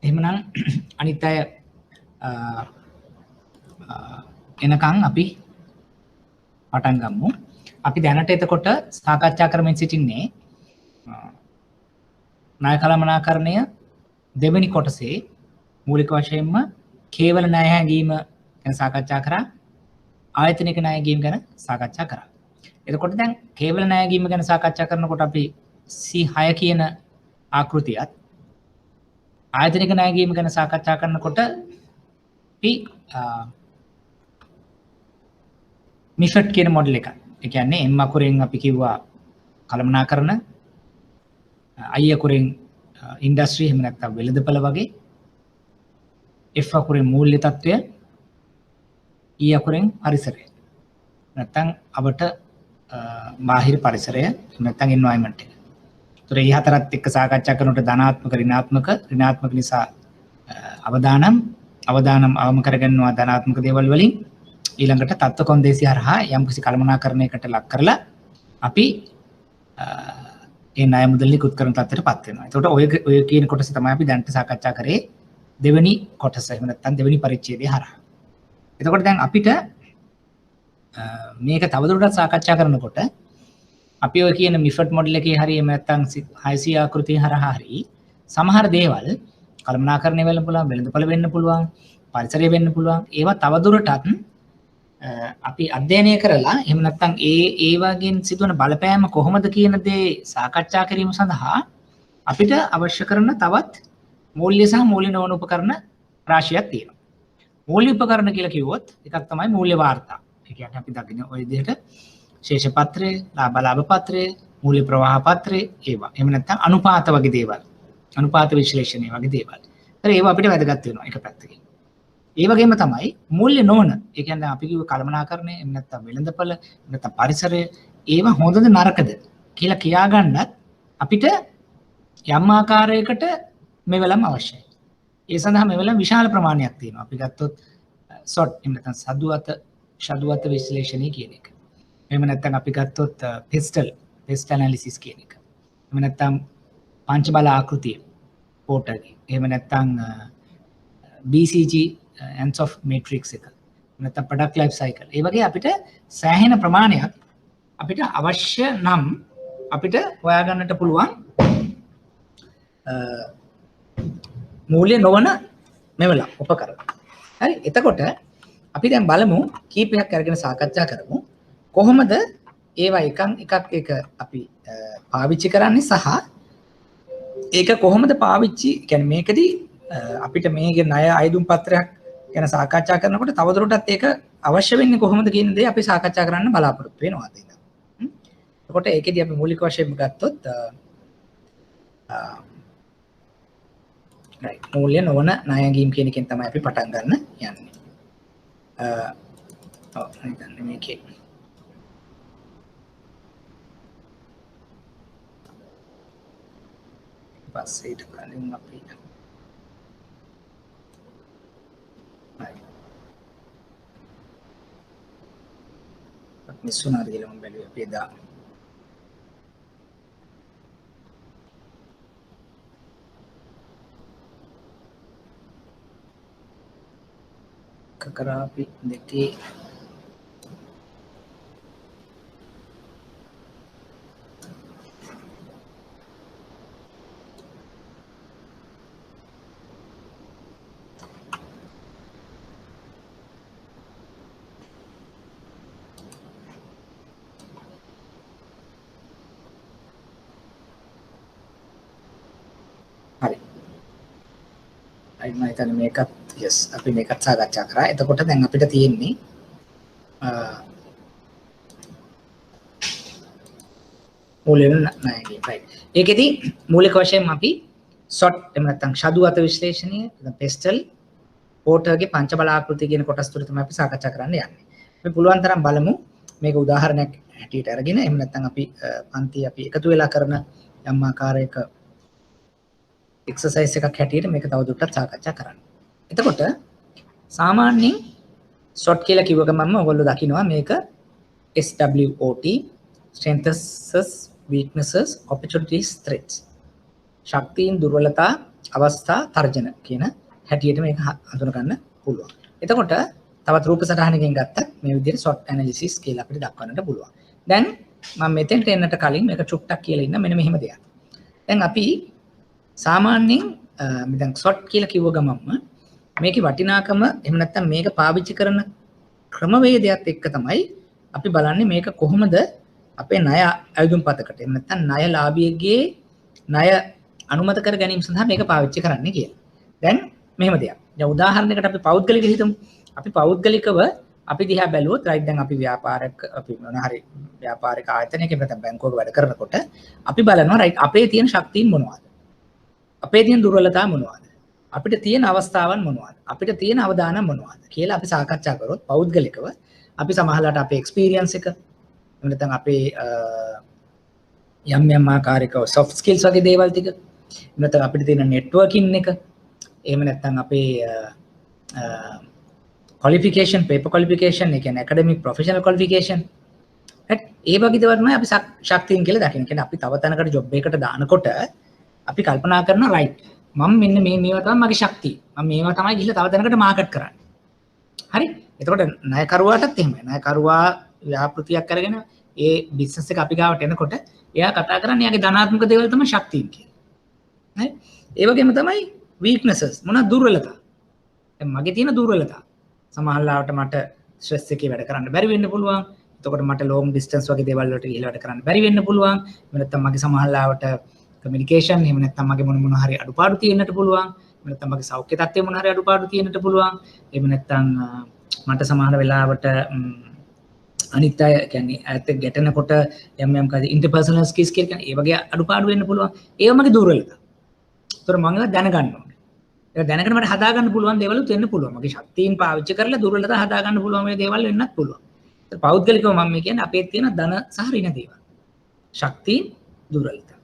එහෙමනම් අනිත් අය එනකන් අපි පටන් ගමු. අපි දැනට එතකොට සාකච්ඡා කරමින් සිටින්නේ ණය කළමනාකරණය දෙවෙනි කොටසේ මූලික වශයෙන්ම කේවල ණය හැඟීම ගැන සාකච්ඡා කරා. ආයතනික ණය හැඟීම ගැන සාකච්ඡා කරා. එතකොට දැන් කේවල ණය හැඟීම ගැන සාකච්ඡා කරනකොට අපි C6 කියන ආකෘතියත් ආයතනික ණය හැඟීම ගැන සාකච්ඡා කරනකොට අපි මිෆට් කියන මොඩල් එක. ඒ කියන්නේ M අකුරෙන් අපි කිව්වා කළමනාකරණ, I අකුරෙන් ඉන්ඩස්ට්‍රි එහෙම නැත්නම් වෙළඳපළ වගේ, F අකුරෙන් මූල්‍ය තත්ත්වය, E අකුරෙන් පරිසරය. නැත්නම් අපට බාහිර පරිසරය නැත්නම් එන්වයරන්මන්ට් එක. ඒතර මේ හතරත් එක්ක සාකච්ඡා කරනකොට ධනාත්මක ඍණාත්මක නිසා අවදානම් අවම කරගන්නවා ධනාත්මක දේවල් වලින්. ඊළඟට තත්ත්ව කොන්දේසි හරහා යම්කිසි කළමනාකරණයකට ලක් කරලා අපි ඒ ණය මුදල් නිකුත් කරන තත්ත්වයටපත් වෙනවා. ඒකට ඔය කියන කොටස තමයි අපි දැන් සාකච්ඡා කරේ දෙවෙනි කොටස. එහෙම නැත්නම් දෙවෙනි පරිච්ඡේදය හරහා. එතකොට දැන් අපිට මේක තවදුරටත් සාකච්ඡා කරනකොට අපි ඔය කියන මිෆට් මොඩල් එකේ හරිය එහෙම නැත්නම් 600 ආකෘතිය හරහා හරි සමහර දේවල් කළමනාකරණය වෙන්න පුළුවන්, වෙළඳපොළ වෙන්න පුළුවන්, පරිසරය වෙන්න පුළුවන්. ඒවා තවදුරටත් අපි අධ්‍යයනය කරලා එහෙම නැත්නම් ඒ වගේන් සිදුවන බලපෑම කොහොමද කියන දේ සාකච්ඡා කිරීම සඳහා අපිට අවශ්‍ය කරන තවත් මූල්‍ය සහ මූල්‍ය නොවන උපකරණ රාශියක් තියෙනවා. මූල්‍ය උපකරණ කියලා කිව්වොත් එකක් තමයි මූල්‍ය වාර්තා. ඒ කියන්නේ අපි දකින ওই විදිහට ශේෂ පත්‍රය, ලාභ පත්‍රය, මූල්‍ය ප්‍රවාහ පත්‍රය ඒවා. එහෙම නැත්නම් අනුපාත වගේ දේවල්. අනුපාත විශ්ලේෂණය වගේ දේවල්. ඒතර ඒවා අපිට වැදගත් වෙනවා එක පැත්තකින්. ඒ වගේම තමයි මූල්‍ය නොවන. ඒ කියන්නේ අපි කිව්ව කළමනාකරණය, එහෙම නැත්නම් වෙළඳපළ, නැත්නම් පරිසරය ඒවා හොඳද නරකද කියලා කියා ගන්නත් අපිට යම් ආකාරයකට මෙවලම් අවශ්‍යයි. ඒ සඳහා මෙවලම් විශාල ප්‍රමාණයක් තියෙනවා. අපි ගත්තොත් SWOT එහෙම නැත්නම් ෂඩුවත විශ්ලේෂණය කියන එක. එහෙම නැත්නම් අපි ගත්තොත් PEST ඇනලිසිස් කියන එක. එහෙම නැත්නම් පංච බල ආකෘතිය පෝටර්ගේ. එහෙම නැත්නම් BCG ANSOF matrix එක. නැත්නම් product life cycle. ඒ වගේ අපිට සෑහෙන ප්‍රමාණයක් අපිට අවශ්‍ය නම් අපිට හොයාගන්නට පුළුවන් මූල්‍ය නොවන මෙවලම් උපකරණ. හරි. එතකොට අපි දැන් බලමු කීපයක් අරගෙන සාකච්ඡා කරමු. කොහොමද ඒවා එකක් එක අපි පාවිච්චි කරන්නේ සහ ඒක කොහොමද පාවිච්චි කියන්නේ මේකදී අපිට මේකේ ණය අයදුම් පත්‍රයක් ගැන සාකච්ඡා කරනකොට තවදුරටත් ඒක අවශ්‍ය වෙන්නේ කොහොමද කියන දේ අපි සාකච්ඡා කරන්න බලාපොරොත්තු වෙනවා අද ඉඳන්. එතකොට ඒකෙදී අපි මූලික වශයෙන් ගත්තොත් right මූල්‍ය නොවන ණය හැඟීම් කියන එකෙන් තමයි අපි පටන් ගන්න යන්නේ. ඔව් හිතන්නේ මේකේ පස්සේ ඊට කලින් අපි මිස්සුනාද කියලා මම බැලුවේ අපි එදා. කකරා අපි දෙකේ මම හිතන්නේ මේකත් yes අපි මේකත් සාකච්ඡා කරා. එතකොට දැන් අපිට තියෙන්නේ මූල්‍ය ණයගේ right. ඒකෙදි මූලික වශයෙන් අපි SWOT එහෙම නැත්නම් ෂඩුවත විශ්ලේෂණය, PESTEL, පෝටර්ගේ පංච බල ආකෘතිය කියන කොටස් තුන තමයි අපි සාකච්ඡා කරන්න යන්නේ. අපි පුළුවන් තරම් බලමු මේක උදාහරණයක් හැටියට අරගෙන එහෙම නැත්නම් අපි පන්ති අපි එකතු වෙලා කරන යම් ආකාරයක එක්සර්සයිස් එකක් හැටියට මේක තවදුරටත් සාකච්ඡා කරන්න. එතකොට සාමාන්‍යයෙන් SWOT කියලා කිව්ව ගමන්ම ඔයගොල්ලෝ දකිනවා මේක SWOT strengths weaknesses opportunities threats. ශක්තියින් දුර්වලතා අවස්ථා තර්ජන කියන හැටියට මේක හඳුන ගන්න පුළුවන්. එතකොට තවත් රූප සටහනකින් ගත්තත් මේ විදිහට SWOT analysis කියලා අපිට දක්වන්නට පුළුවන්. දැන් මම මෙතෙන්ට එන්නට කලින් මේක චුට්ටක් කියලා ඉන්න මෙන්න මෙහෙම දෙයක්. දැන් අපි සාමාන්‍යයෙන් දැන් SWOT කියලා කිව්ව ගමන්ම මේකේ වටිනාකම එහෙම නැත්නම් මේක පාවිච්චි කරන ක්‍රමවේදයත් එක්ක තමයි අපි බලන්නේ මේක කොහොමද අපේ ණය අයදුම් පතකට එහෙම නැත්නම් ණයලාභියෙක්ගේ ණය අනුමත කර ගැනීම සඳහා මේක පාවිච්චි කරන්න කියලා. දැන් මෙහෙම දෙයක්. දැන් උදාහරණයකට අපි පෞද්ගලික හිතමු. අපි පෞද්ගලිකව අපි දිහා බැලුවොත් රයිට් දැන් අපි අපි මොන හරි ව්‍යාපාරික ආයතනයක නැත්නම් බැංකුවක වැඩ කරනකොට අපි බලනවා රයිට් අපේ තියෙන ශක්තියින් මොනවද? අපේ තියෙන දුර්වලතා මොනවද? අපිට තියෙන අවස්ථාවන් මොනවද? අපිට තියෙන අවදානම් මොනවද කියලා අපි සාකච්ඡා කරොත් පෞද්ගලිකව අපි සමහරලාට අපේ එක්ස්පීරියන්ස් එක එහෙම නැත්නම් අපේ යම් ආකාරයක soft skills වගේ දේවල් ටික නැත්නම් අපිට තියෙන networking එක එහෙම නැත්නම් අපේ qualification paper qualification ඒ කියන්නේ academic professional qualification right ඒ වගේ දේවල් තමයි අපි ශක්තියින් කියලා දකින්නේ. කියන්නේ අපි තව තැනකට job එකකට දානකොට අපි කල්පනා කරනවා right මම මෙන්න මේවා තමයි මගේ ශක්තිය. මම මේවා තමයි ගිහිල්ලා තව තැනකට මාකට් කරන්නේ. හරි? එතකොට ණයකරුවාටත් එහෙමයි. ණයකරුවා ව්‍යාපෘතියක් අරගෙන ඒ බිස්නස් එක අපි ගාවට එනකොට එයා කතා කරන්නේ එයාගේ ධනාත්මක දේවල් තමයි ශක්තියින් කියලා. හරි? ඒ වගේම තමයි weaknesses මොනවද දුර්වලතා. දැන් මගේ තියෙන දුර්වලතා. සමහරවිට මට ස්ට්‍රෙස් එකේ වැඩ කරන්න බැරි වෙන්න පුළුවන්. එතකොට මට long distance වගේ දේවල් වලට ගිහිල්ලා වැඩ කරන්න බැරි වෙන්න පුළුවන්. එහෙම නැත්නම් මගේ සමහරවිට communication එහෙම නැත්නම් මගේ මොන හරි අඩුපාඩු තියෙන්නට පුළුවන්. එහෙම නැත්නම් මගේ සෞඛ්‍ය තත්ත්වයේ මොන හරි අඩුපාඩු තියෙන්නට පුළුවන්. එහෙම නැත්නම් මට සමහර වෙලාවට අනිත් අය කියන්නේ ඇත්ත ගැටෙනකොට යම් interpersonal skills කියලා කියන්නේ ඒ වගේ අඩුපාඩු වෙන්න පුළුවන්. ඒව මගේ දුර්වලතා. ඒතර මම ඒවා දැනගන්න ඕනේ. ඒක දැනගෙන මට හදා ගන්න පුළුවන් දේවලුත් වෙන්න පුළුවන්. මගේ ශක්තියින් පාවිච්චි කරලා දුර්වලතා හදා ගන්න පුළුවන් මේ දේවල් වෙන්නත් පුළුවන්. ඒතර පෞද්ගලිකව මම කියන්නේ අපේ තියෙන ධන සහ ඍණ දේවල්. ශක්තියින් දුර්වලතා.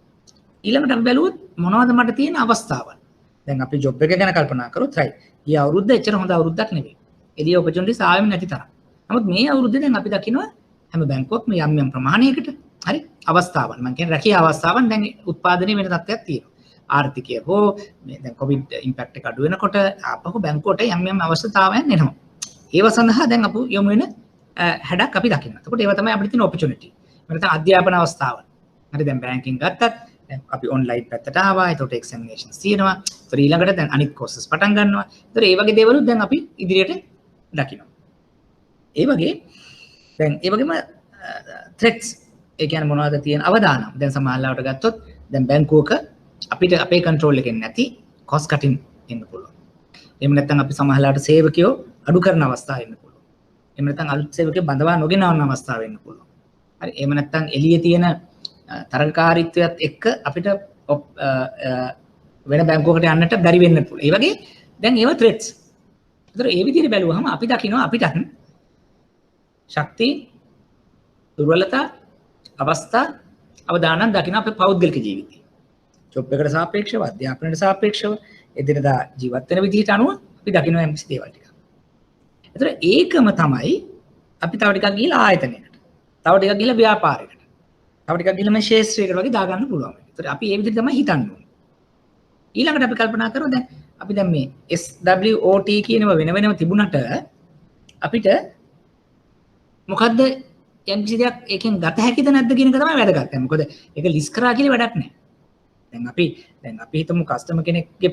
ඊළඟට අපි බැලුවොත් මොනවද මට තියෙන අවස්ථාවන්. දැන් අපි ජොබ් එක ගැන කල්පනා කරොත් right. ඊ අවුරුද්ද එච්චර හොඳ අවුරුද්දක් නෙවෙයි. එළිය ඔපචුනිටිස් ආවෙම නැති තරම්. නමුත් මේ අවුරුද්දේ දැන් අපි දකිනවා හැම බැංකුවක්ම යම් ප්‍රමාණයකට හරි අවස්ථාවන් මම කියන්නේ රැකියා අවස්ථාවන් දැන් උත්පාදනය වෙන තත්ත්වයක් තියෙනවා. ආර්ථිකය හෝ මේ දැන් කොවිඩ් ඉම්පැක්ට් එක අඩු වෙනකොට ආපහු බැංකුවට යම් අවශ්‍යතාවයන් එනවා. ඒව සඳහා දැන් අපි යොමු වෙන හැඩක් අපි දකිනවා. එතකොට ඒව තමයි අපිට තියෙන ඔපචුනිටි. නැත්නම් අධ්‍යාපන අවස්ථාවන්. හරි දැන් බැංකින් ගත්තත් අපි ඔන්ලයින් පැත්තට ආවා. ඒකට එක්සැමිනේෂන්ස් තියෙනවා. ඒතර ඊළඟට දැන් අනිත් කෝසස් පටන් ගන්නවා. ඒතර ඒ වගේ දේවලුත් දැන් අපි ඉදිරියට දකිනවා. ඒ වගේ දැන් ඒ වගේම threats ඒ කියන්නේ මොනවද තියෙන අවදානම්. දැන් සමහරවිට ගත්තොත් දැන් බැංකුවක අපිට අපේ කන්ට්‍රෝල් එකෙන් නැති cost cutting එන්න පුළුවන්. එහෙම නැත්නම් අපි සමහරවිට සේවකයෝ අඩු කරන අවස්ථා එන්න පුළුවන්. එහෙම නැත්නම් අලුත් සේවකයෝ බඳවා නොගෙනවන අවස්ථා වෙන්න පුළුවන්. හරි එහෙම නැත්නම් එළියේ තියෙන තරගකාරීත්වයත් එක්ක අපිට වෙන බැංකුවකට යන්නට බැරි වෙන්න පුළුවන්. ඒ වගේ දැන් ඒවා threats. ඒතර ඒ විදිහට බැලුවහම අපි දකිනවා අපිට ශක්ති දුර්වලතා අවස්ථා අවදානම් දකින්න අපේ පෞද්ගලික ජීවිතේ. ජොබ් එකට සාපේක්ෂව අධ්‍යාපනයට සාපේක්ෂව එදිනදා ජීවත් වෙන විදිහට අනුව අපි දකිනවා MC දේවල් ටික. ඒතර ඒකම තමයි අපි තව ටිකක් ගිහලා ආයතනයකට. තව ටිකක් ගිහලා ව්‍යාපාරයකට. තව ටිකක් ගිහලා මේ ශාස්ත්‍රයකට වගේ දාගන්න පුළුවන්. ඒතර අපි මේ විදිහට තමයි හිතන්න ඕනේ. ඊළඟට අපි කල්පනා කරමු දැන් අපි දැන් මේ SWOT කියනවා වෙන වෙනම තිබුණට අපිට මොකද්ද යම්කිසි දෙයක් එකෙන් ගත හැකිද නැද්ද කියන එක තමයි වැදගත්. මොකද ඒක ලිස්ට් කරා කියලා වැඩක් නැහැ. දැන් අපි හිතමු කස්ටමර් කෙනෙක්ගේ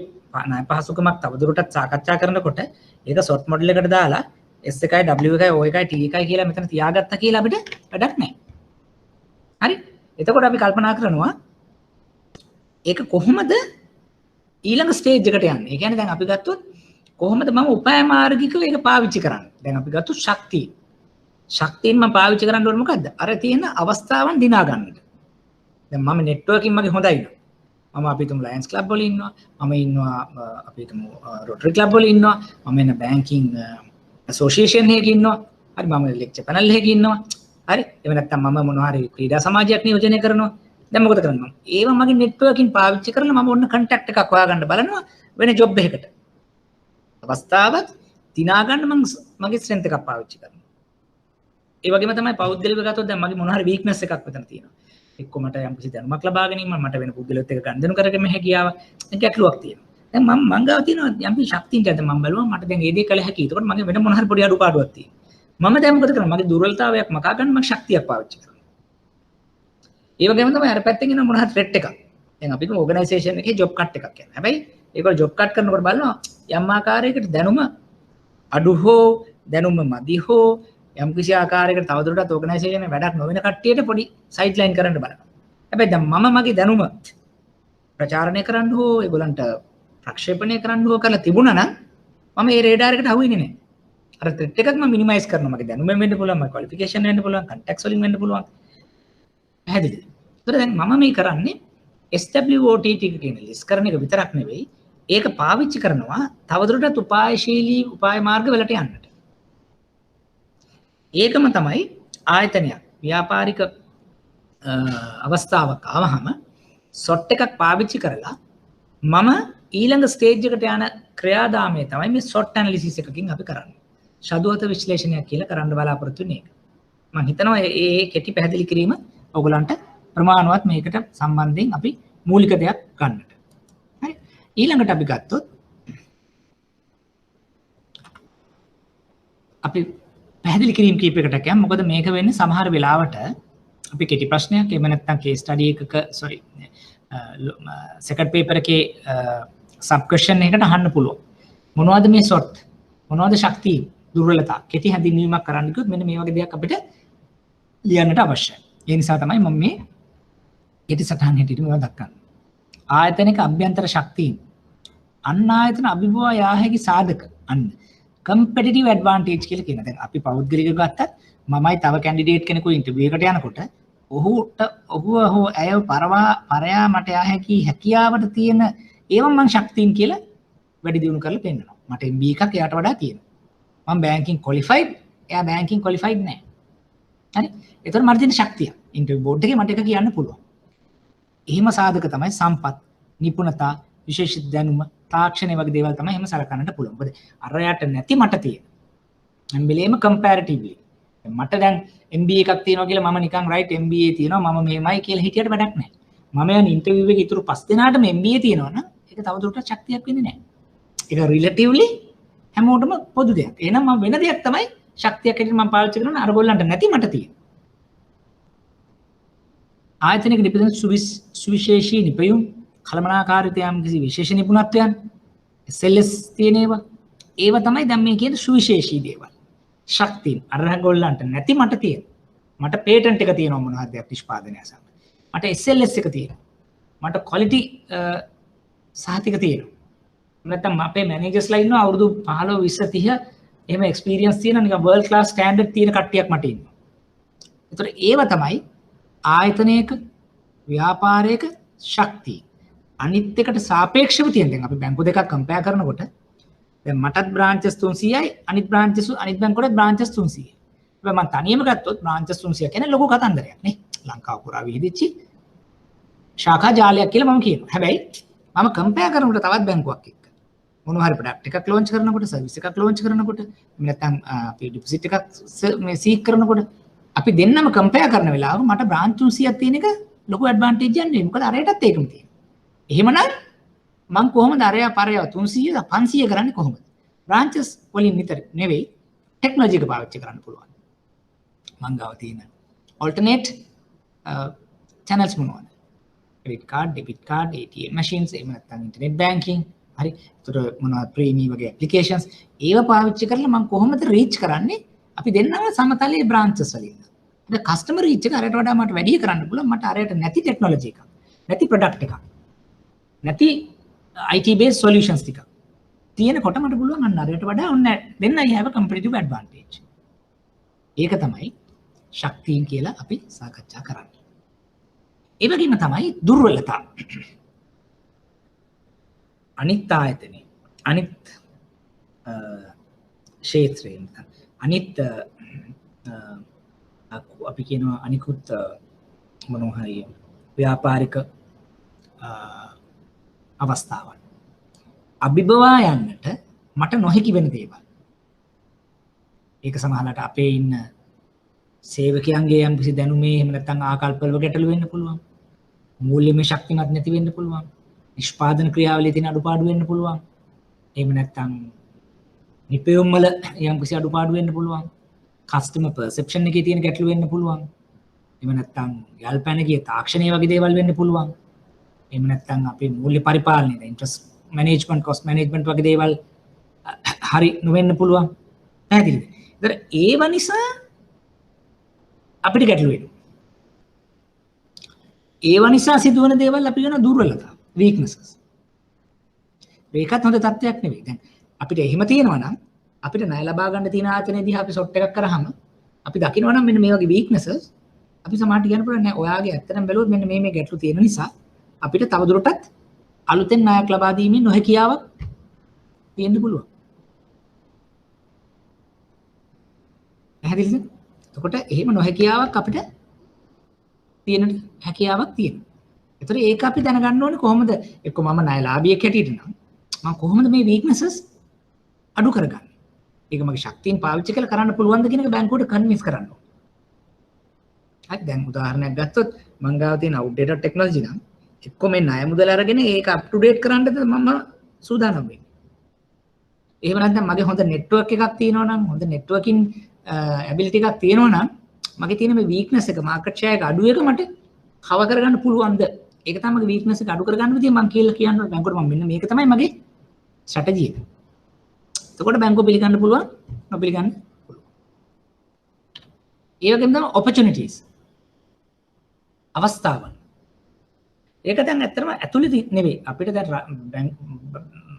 ණය පහසුකමක් තවදුරටත් සාකච්ඡා කරනකොට ඒක සොට් මොඩල් එකට දාලා S එකයි W එකයි O එකයි T එකයි කියලා මෙතන තියාගත්තා කියලා අපිට වැඩක් නැහැ. හරි? එතකොට අපි කල්පනා කරනවා ඒක කොහොමද ඊළඟ ස්ටේජ් එකට යන්නේ. ඒ කියන්නේ දැන් අපි ගත්තොත් කොහොමද මම උපාය මාර්ගිකව ඒක පාවිච්චි කරන්නේ. දැන් අපි ගත්තොත් ශක්තිය. ශක්තියෙන් මම පාවිච්චි කරන්න ඕනේ මොකද්ද? අර තියෙන අවස්ථාවන් දිනා ගන්නට. දැන් මම නෙට්වර්කින් මගේ හොඳයි නෝ. මම අපි තුමු ලයන්ස් ක්ලබ් වල ඉන්නවා. මම ඉන්නවා අපි තුමු රොටරි ක්ලබ් වල ඉන්නවා. මම ඉන්න බැංකින් ඇසෝසියේෂන් එකක ඉන්නවා. හරි මම ලෙක්චර් පැනල් එකක ඉන්නවා. හරි. එහෙම නැත්නම් මම මොනවා හරි ක්‍රීඩා සමාජයක් නියෝජනය කරනවා. දැන් මොකද කරන්නේ මම? ඒව මගේ නෙට්වර්කින් පාවිච්චි කරලා මම ඔන්න කන්ටැක්ට් එකක් හොයාගන්න බලනවා වෙන ජොබ් එකකට. අවස්ථාවක් දිනා ගන්න මම මගේ ස්ට්‍රෙන්ත් එකක් පාවිච්චි කරනවා. ඒ වගේම තමයි පෞද්ගලිකව ගත්තොත් දැන් මගේ මොන හරි වීක්නස් එකක් මෙතන තියෙනවා. එක්ක මට යම් කිසි දැනුමක් ලබා ගැනීම මට වෙන පුද්ගලයෙක් එක්ක ගනුදෙනු කරගෙන හැකියාව ගැටලුවක් තියෙනවා. දැන් මම ගාව තියෙනවා යම්පි ශක්තියක් ඇත මම බලුවා මට දැන් ඒ දේ කළ හැකියි. ඒකට මගේ වෙන මොන හරි පොඩි අඩුපාඩුවක් තියෙනවා. මම දැන් මොකද කරන්නේ? මගේ දුර්වලතාවයක් මකා ගන්න මම ශක්තියක් පාවිච්චි කරනවා. ඒ වගේම තමයි අර පැත්තෙන් එන මොන හරි ත්‍රෙට් එකක්. දැන් අපි ඕගනයිසේෂන් එකේ ජොබ් කට් එකක් කියන්නේ. හැබැයි ඒකවල ජොබ් කට් කරනකොට බලනවා යම් ආකාරයකට දැනුම අඩු හෝ දැනුම මදි හෝ යම් කිසි ආකාරයකට තවදුරටත් ඕගනයිසේෂන් එකේ වැඩක් නොවන කට්ටියට පොඩි සයිඩ් ලයින් කරන්න බලනවා. හැබැයි දැන් මම මගේ දැනුම ප්‍රචාරණය කරන්න හෝ ඒගොල්ලන්ට ප්‍රක්ෂේපණය කරන්න හෝ කරලා තිබුණා නම් මම ඒ රේඩාර් එකට අහු වෙන්නේ නැහැ. අර ත්‍රෙට් එකක් මම මිනිමයිස් කරනවා. මගේ දැනුම වෙන්න පුළුවන්, මගේ ක්වොලිෆිකේෂන් වෙන්න පුළුවන්, කන්ටැක්ට්ස් වලින් වෙන්න පුළුවන්. පැහැදිලිද? ඒතර දැන් මම මේ කරන්නේ SWOT ටික කියන ලිස්ට් කරන එක විතරක් නෙවෙයි. ඒක පාවිච්චි කරනවා තවදුරටත් උපායශීලී උපාය මාර්ග වලට යන්නට. ඒකම තමයි ආයතනයක් ව්‍යාපාරික අවස්ථාවක් ආවහම සොට් එකක් පාවිච්චි කරලා මම ඊළඟ ස්ටේජ් එකට යන ක්‍රියාදාමය තමයි මේ සොට් ඇනලිසිස් එකකින් අපි කරන්නේ. ශදුවත විශ්ලේෂණයක් කියලා කරන්න බලාපොරොත්තු වෙන්නේ ඒක. මම හිතනවා මේ කෙටි පැහැදිලි කිරීම ඔයගලන්ට ප්‍රමාණවත් මේකට සම්බන්ධයෙන් අපි මූලික දෙයක් ගන්නට. හරි. ඊළඟට අපි ගත්තොත් අපි පැහැදිලි කිරීම කීපයකට කියමු. මොකද මේක වෙන්නේ සමහර වෙලාවට අපි කෙටි ප්‍රශ්නයක් එහෙම නැත්නම් කේස් ස්ටඩි එකක සෙකන්ඩ් පේපර් එකේ සබ් ක්වෙස්චන් එකකට අහන්න පුළුවන්. මොනවද මේ සොට්? මොනවද ශක්තිය? දුර්වලතා? කෙටි හැඳින්වීමක් කරන්න කිව්වොත් මෙන්න මේ වගේ දෙයක් අපිට ලියන්නට අවශ්‍යයි. ඒ නිසා තමයි මම මේ කෙටි සටහන් හැටියට මේවා දක්වන්නේ. ආයතනික අභ්‍යන්තර ශක්තිය. අන් ආයතන අභිබවා යා හැකි සාධක. අන්න කම්පිටිටිව් ඇඩ්වාන්ටේජ් කියලා කියන. දැන් අපි පෞද්ගලිකව ගත්තත් මමයි තව කැන්ඩිඩේට් කෙනෙකු ඉන්ටර්විව් එකට යනකොට ඔහුව හෝ ඇයව පරයා මට යා හැකි හැකියාවට තියෙන ඒවම මං ශක්තියින් කියලා වැඩි දියුණු කරලා පෙන්නනවා. මට MBA එකක් එයාට වඩා තියෙනවා. මම බැංකින් ක්වොලිෆයිඩ්, එයා බැංකින් ක්වොලිෆයිඩ් නැහැ. හරි? ඒතර මට තියෙන ශක්තිය ඉන්ටර්විව් බෝඩ් එකේ මට එක කියන්න පුළුවන්. එහෙම සාධක තමයි සම්පත්, නිපුණතා, විශේෂ දැනුම, තාක්ෂණය වගේ දේවල් තමයි එහෙම සලකන්නට පුළුවන්. මොකද අරයට නැති මට තියෙන. මම බෙලේම කම්පැරිටිව්ලි. මට දැන් MBA එකක් තියෙනවා කියලා මම නිකන් රයිට් MBA තියෙනවා මම මෙහෙමයි කියලා හිතියට වැඩක් නැහැ. මම යන ඉන්ටර්විව් එකේ ඉතුරු 5 දෙනාටම MBA තියෙනවා නම් ඒක තවදුරටත් ශක්තියක් වෙන්නේ නැහැ. ඒක රිලටිව්ලි හැමෝටම පොදු දෙයක්. එහෙනම් මම වෙන දෙයක් තමයි ශක්තියක් හැටියට මම පාවිච්චි කරනවා අරගොල්ලන්ට නැති මට තියෙන. ආයතනික නිපදවන සුවිශේෂී නිපයුම් කළමනාකාරීත්වය යම් කිසි විශේෂ නිපුණත්වයන් SLS තියෙන ඒවා තමයි දැන් මේ කියන සුවිශේෂී දේවල්. ශක්තිය අරගොල්ලන්ට නැති මට තියෙන. මට පේටන්ට් එක තියෙනවා මොන හරි දෙයක් නිෂ්පාදනය සමග. මට SLS එක තියෙනවා. මට ක්වොලිටි සහතික තියෙනවා. නැත්නම් අපේ මැනේජර්ස්ලා ඉන්නවා අවුරුදු 15 20 30 එහෙම එක්ස්පීරියන්ස් තියෙන නිකන් වර්ල්ඩ් ක්ලාස් ස්ටෑන්ඩඩ් තියෙන කට්ටියක් මට ඉන්නවා. ඒතර ඒව තමයි ආයතනයක ව්‍යාපාරයක ශක්තිය. අනිත් එකට සාපේක්ෂව තියෙන දැන් අපි බැංකු දෙකක් කම්පෙයාර් කරනකොට දැන් මටත් බ්‍රාන්චස් 300යි අනිත් බැංකුවලට බ්‍රාන්චස් 300යි. හැබැයි මම තනියම ගත්තොත් බ්‍රාන්චස් 300 කියන්නේ ලොකු කතන්දරයක් නේ. ලංකාව පුරා විහිදෙච්ච ශාඛා ජාලයක් කියලා මම කියනවා. හැබැයි මම කම්පෙයාර් කරනකොට තවත් බැංකුවක් එක්ක මොනවා හරි ප්‍රොඩක්ට් එකක් ලොන්ච් කරනකොට සර්විස් එකක් ලොන්ච් කරනකොට නැත්නම් අපි ඩිපොසිට් එකක් මේ සීක් කරනකොට අපි දෙන්නම කම්පෙයාර් කරන වෙලාව මට බ්‍රාන්ච් 300ක් තියෙන එක ලොකු ඇඩ්වාන්ටේජ් එකක් නෙවෙයි. මොකද අරයටත් ඒකම තියෙනවා. එහෙමනම් මම කොහොමද අරයා පරයා 300 500 කරන්නේ කොහොමද? බ්‍රාන්චස් වලින් විතර නෙවෙයි ටෙක්නොලොජි එක පාවිච්චි කරන්න පුළුවන්. මං ගාව තියෙන alternate channels මොනවද? credit card, debit card, ATM machines, එහෙම නැත්නම් internet banking, හරි. ඒතර මොනවද ප්‍රීමි වගේ applications ඒව පාවිච්චි කරලා මම කොහොමද reach කරන්නේ? අපි දෙන්නම සමතලයේ branches වලින්. ඒක customer reach එක අරයට වඩා මට වැඩි කරන්න පුළුවන්. මට අරයට නැති technology එකක්, නැති product එකක්, නැති IT based solutions ටික තියෙනකොට මට පුළුවන් අන්න අරයට වඩා ඔන්න දෙන්න I have a competitive advantage. ඒක තමයි ශක්තියින් කියලා අපි සාකච්ඡා කරන්නේ. ඒ වගේම තමයි දුර්වලතා. අනිත් ආයතනේ අනිත් ක්ෂේත්‍රයෙන් අනිත් අපි කියනවා අනිකුත් මොනවා හරි ව්‍යාපාරික අවස්ථාවන් අභිබවා යන්නට මට නොහැකි වෙන දේවල්. ඒක සමහරවිට අපේ ඉන්න සේවකයන්ගේ යම් කිසි දැනුමේ එහෙම නැත්නම් ආකල්පවල ගැටලු වෙන්න පුළුවන්. මූල්‍යමය ශක්තිමත් නැති වෙන්න පුළුවන්. නිෂ්පාදන ක්‍රියාවලියේ තියෙන අඩුපාඩු වෙන්න පුළුවන්. එහෙම නැත්නම් නිපැයුම් වල යම්කිසි අඩුපාඩු වෙන්න පුළුවන්. කස්ටමර් පර්සෙප්ෂන් එකේ තියෙන ගැටලු වෙන්න පුළුවන්. එහෙම නැත්නම් යල්පැන ගිය තාක්ෂණයේ වගේ දේවල් වෙන්න පුළුවන්. එහෙම නැත්නම් අපේ මූල්‍ය පරිපාලනය, ඉන්ට්‍රස්ට් මැනේජ්මන්ට්, කොස්ට් මැනේජ්මන්ට් වගේ දේවල් හරි නොවෙන්න පුළුවන්. පැහැදිලිද? ඒතර ඒව නිසා අපිට ගැටලු වෙනවා. ඒව නිසා සිදුවන දේවල් අපි කියන දුර්වලතා, weaknesses. මේකත් හොඳ තත්ත්වයක් නෙවෙයි. දැන් අපිට එහෙම තියෙනවා නම් අපිට ණය ලබා ගන්න තියෙන ආයතනයේදී අපි සොට් එකක් කරාම අපි දකිනවා නම් මෙන්න මේ වගේ weaknesses අපි සමහරට කියන්න පුළුවන් නෑ ඔයාගේ ඇත්තටම බැලුවොත් මෙන්න මේ ගැටලු තියෙන නිසා අපිට තවදුරටත් අලුතෙන් ණයක් ලබා දීමේ නොහැකියාවක් තියෙන්න පුළුවන්. පැහැදිලිද? එතකොට එහෙම නොහැකියාවක් අපිට තියෙන හැකියාවක් තියෙනවා. ඒතර ඒක අපි දැනගන්න ඕනේ කොහොමද එක්ක මම ණයලාභියෙක් හැටියට නම් මම කොහොමද මේ weaknesses අඩු කරගන්නේ? ඒක මගේ ශක්තියෙන් පාවිච්චි කරලා කරන්න පුළුවන්ද කියන එක බැංකුවට කන්වින්ස් කරන්න ඕනේ. හරි දැන් උදාහරණයක් ගත්තොත් මං ගාව තියෙන outdated technology නම් එක්ක මේ ණය මුදල අරගෙන ඒක up to date කරන්නද මම සූදානම් වෙන්නේ. එහෙම නැත්නම් මගේ හොඳ network එකක් තියෙනවා නම් හොඳ networking ability එකක් තියෙනවා නම් මගේ තියෙන මේ weakness එක market share එක අඩු එක මට cover කරගන්න පුළුවන්ද? ඒක තමයි මගේ weakness එක අඩු කරගන්න විදිය මම කියලා කියන්න ඕනේ බැංකුවට මම මෙන්න මේක තමයි මගේ strategy එක. එතකොට බැංකුව පිළිගන්න පුළුවන් නොපිළිගන්න පුළුවන්. ඒ වගේම තමයි opportunities අවස්ථාවන්. ඒක දැන් ඇත්තටම ඇතුළේ නෙවෙයි අපිට දැන්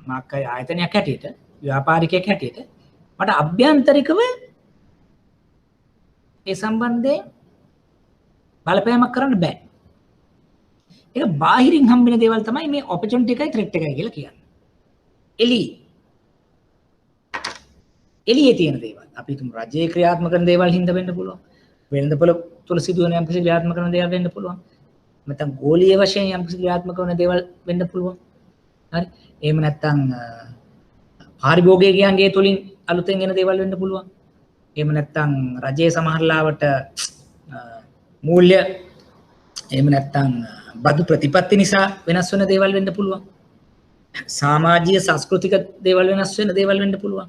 මාකයි ආයතනයක් හැටියට ව්‍යාපාරිකයෙක් හැටියට මට අභ්‍යන්තරිකව ඒ සම්බන්ධයෙන් බලපෑමක් කරන්න බෑ. ඒක බාහිරින් හම්බෙන දේවල් තමයි මේ opportunity එකයි threat එකයි කියලා කියන්නේ. එළියේ තියෙන දේවල්. අපි තුමු රජයේ ක්‍රියාත්මක කරන දේවල් හින්දා වෙන්න පුළුවන්. වෙළඳපොළ තුල සිදුවන යම් කිසි ක්‍රියාත්මක කරන දේවල් වෙන්න පුළුවන්. නැත්නම් ගෝලීය වශයෙන් යම් කිසි ක්‍රියාත්මක කරන දේවල් වෙන්න පුළුවන්. හරි. එහෙම නැත්නම් පාරිභෝගිකයන්ගේ තුලින් අලුතෙන් එන දේවල් වෙන්න පුළුවන්. එහෙම නැත්නම් රජයේ සමහරලාවට මූල්‍ය එහෙම නැත්නම් බදු ප්‍රතිපත්ති නිසා වෙනස් වෙන දේවල් වෙන්න පුළුවන්. සමාජීය සංස්කෘතික දේවල් වෙනස් වෙන දේවල් වෙන්න පුළුවන්.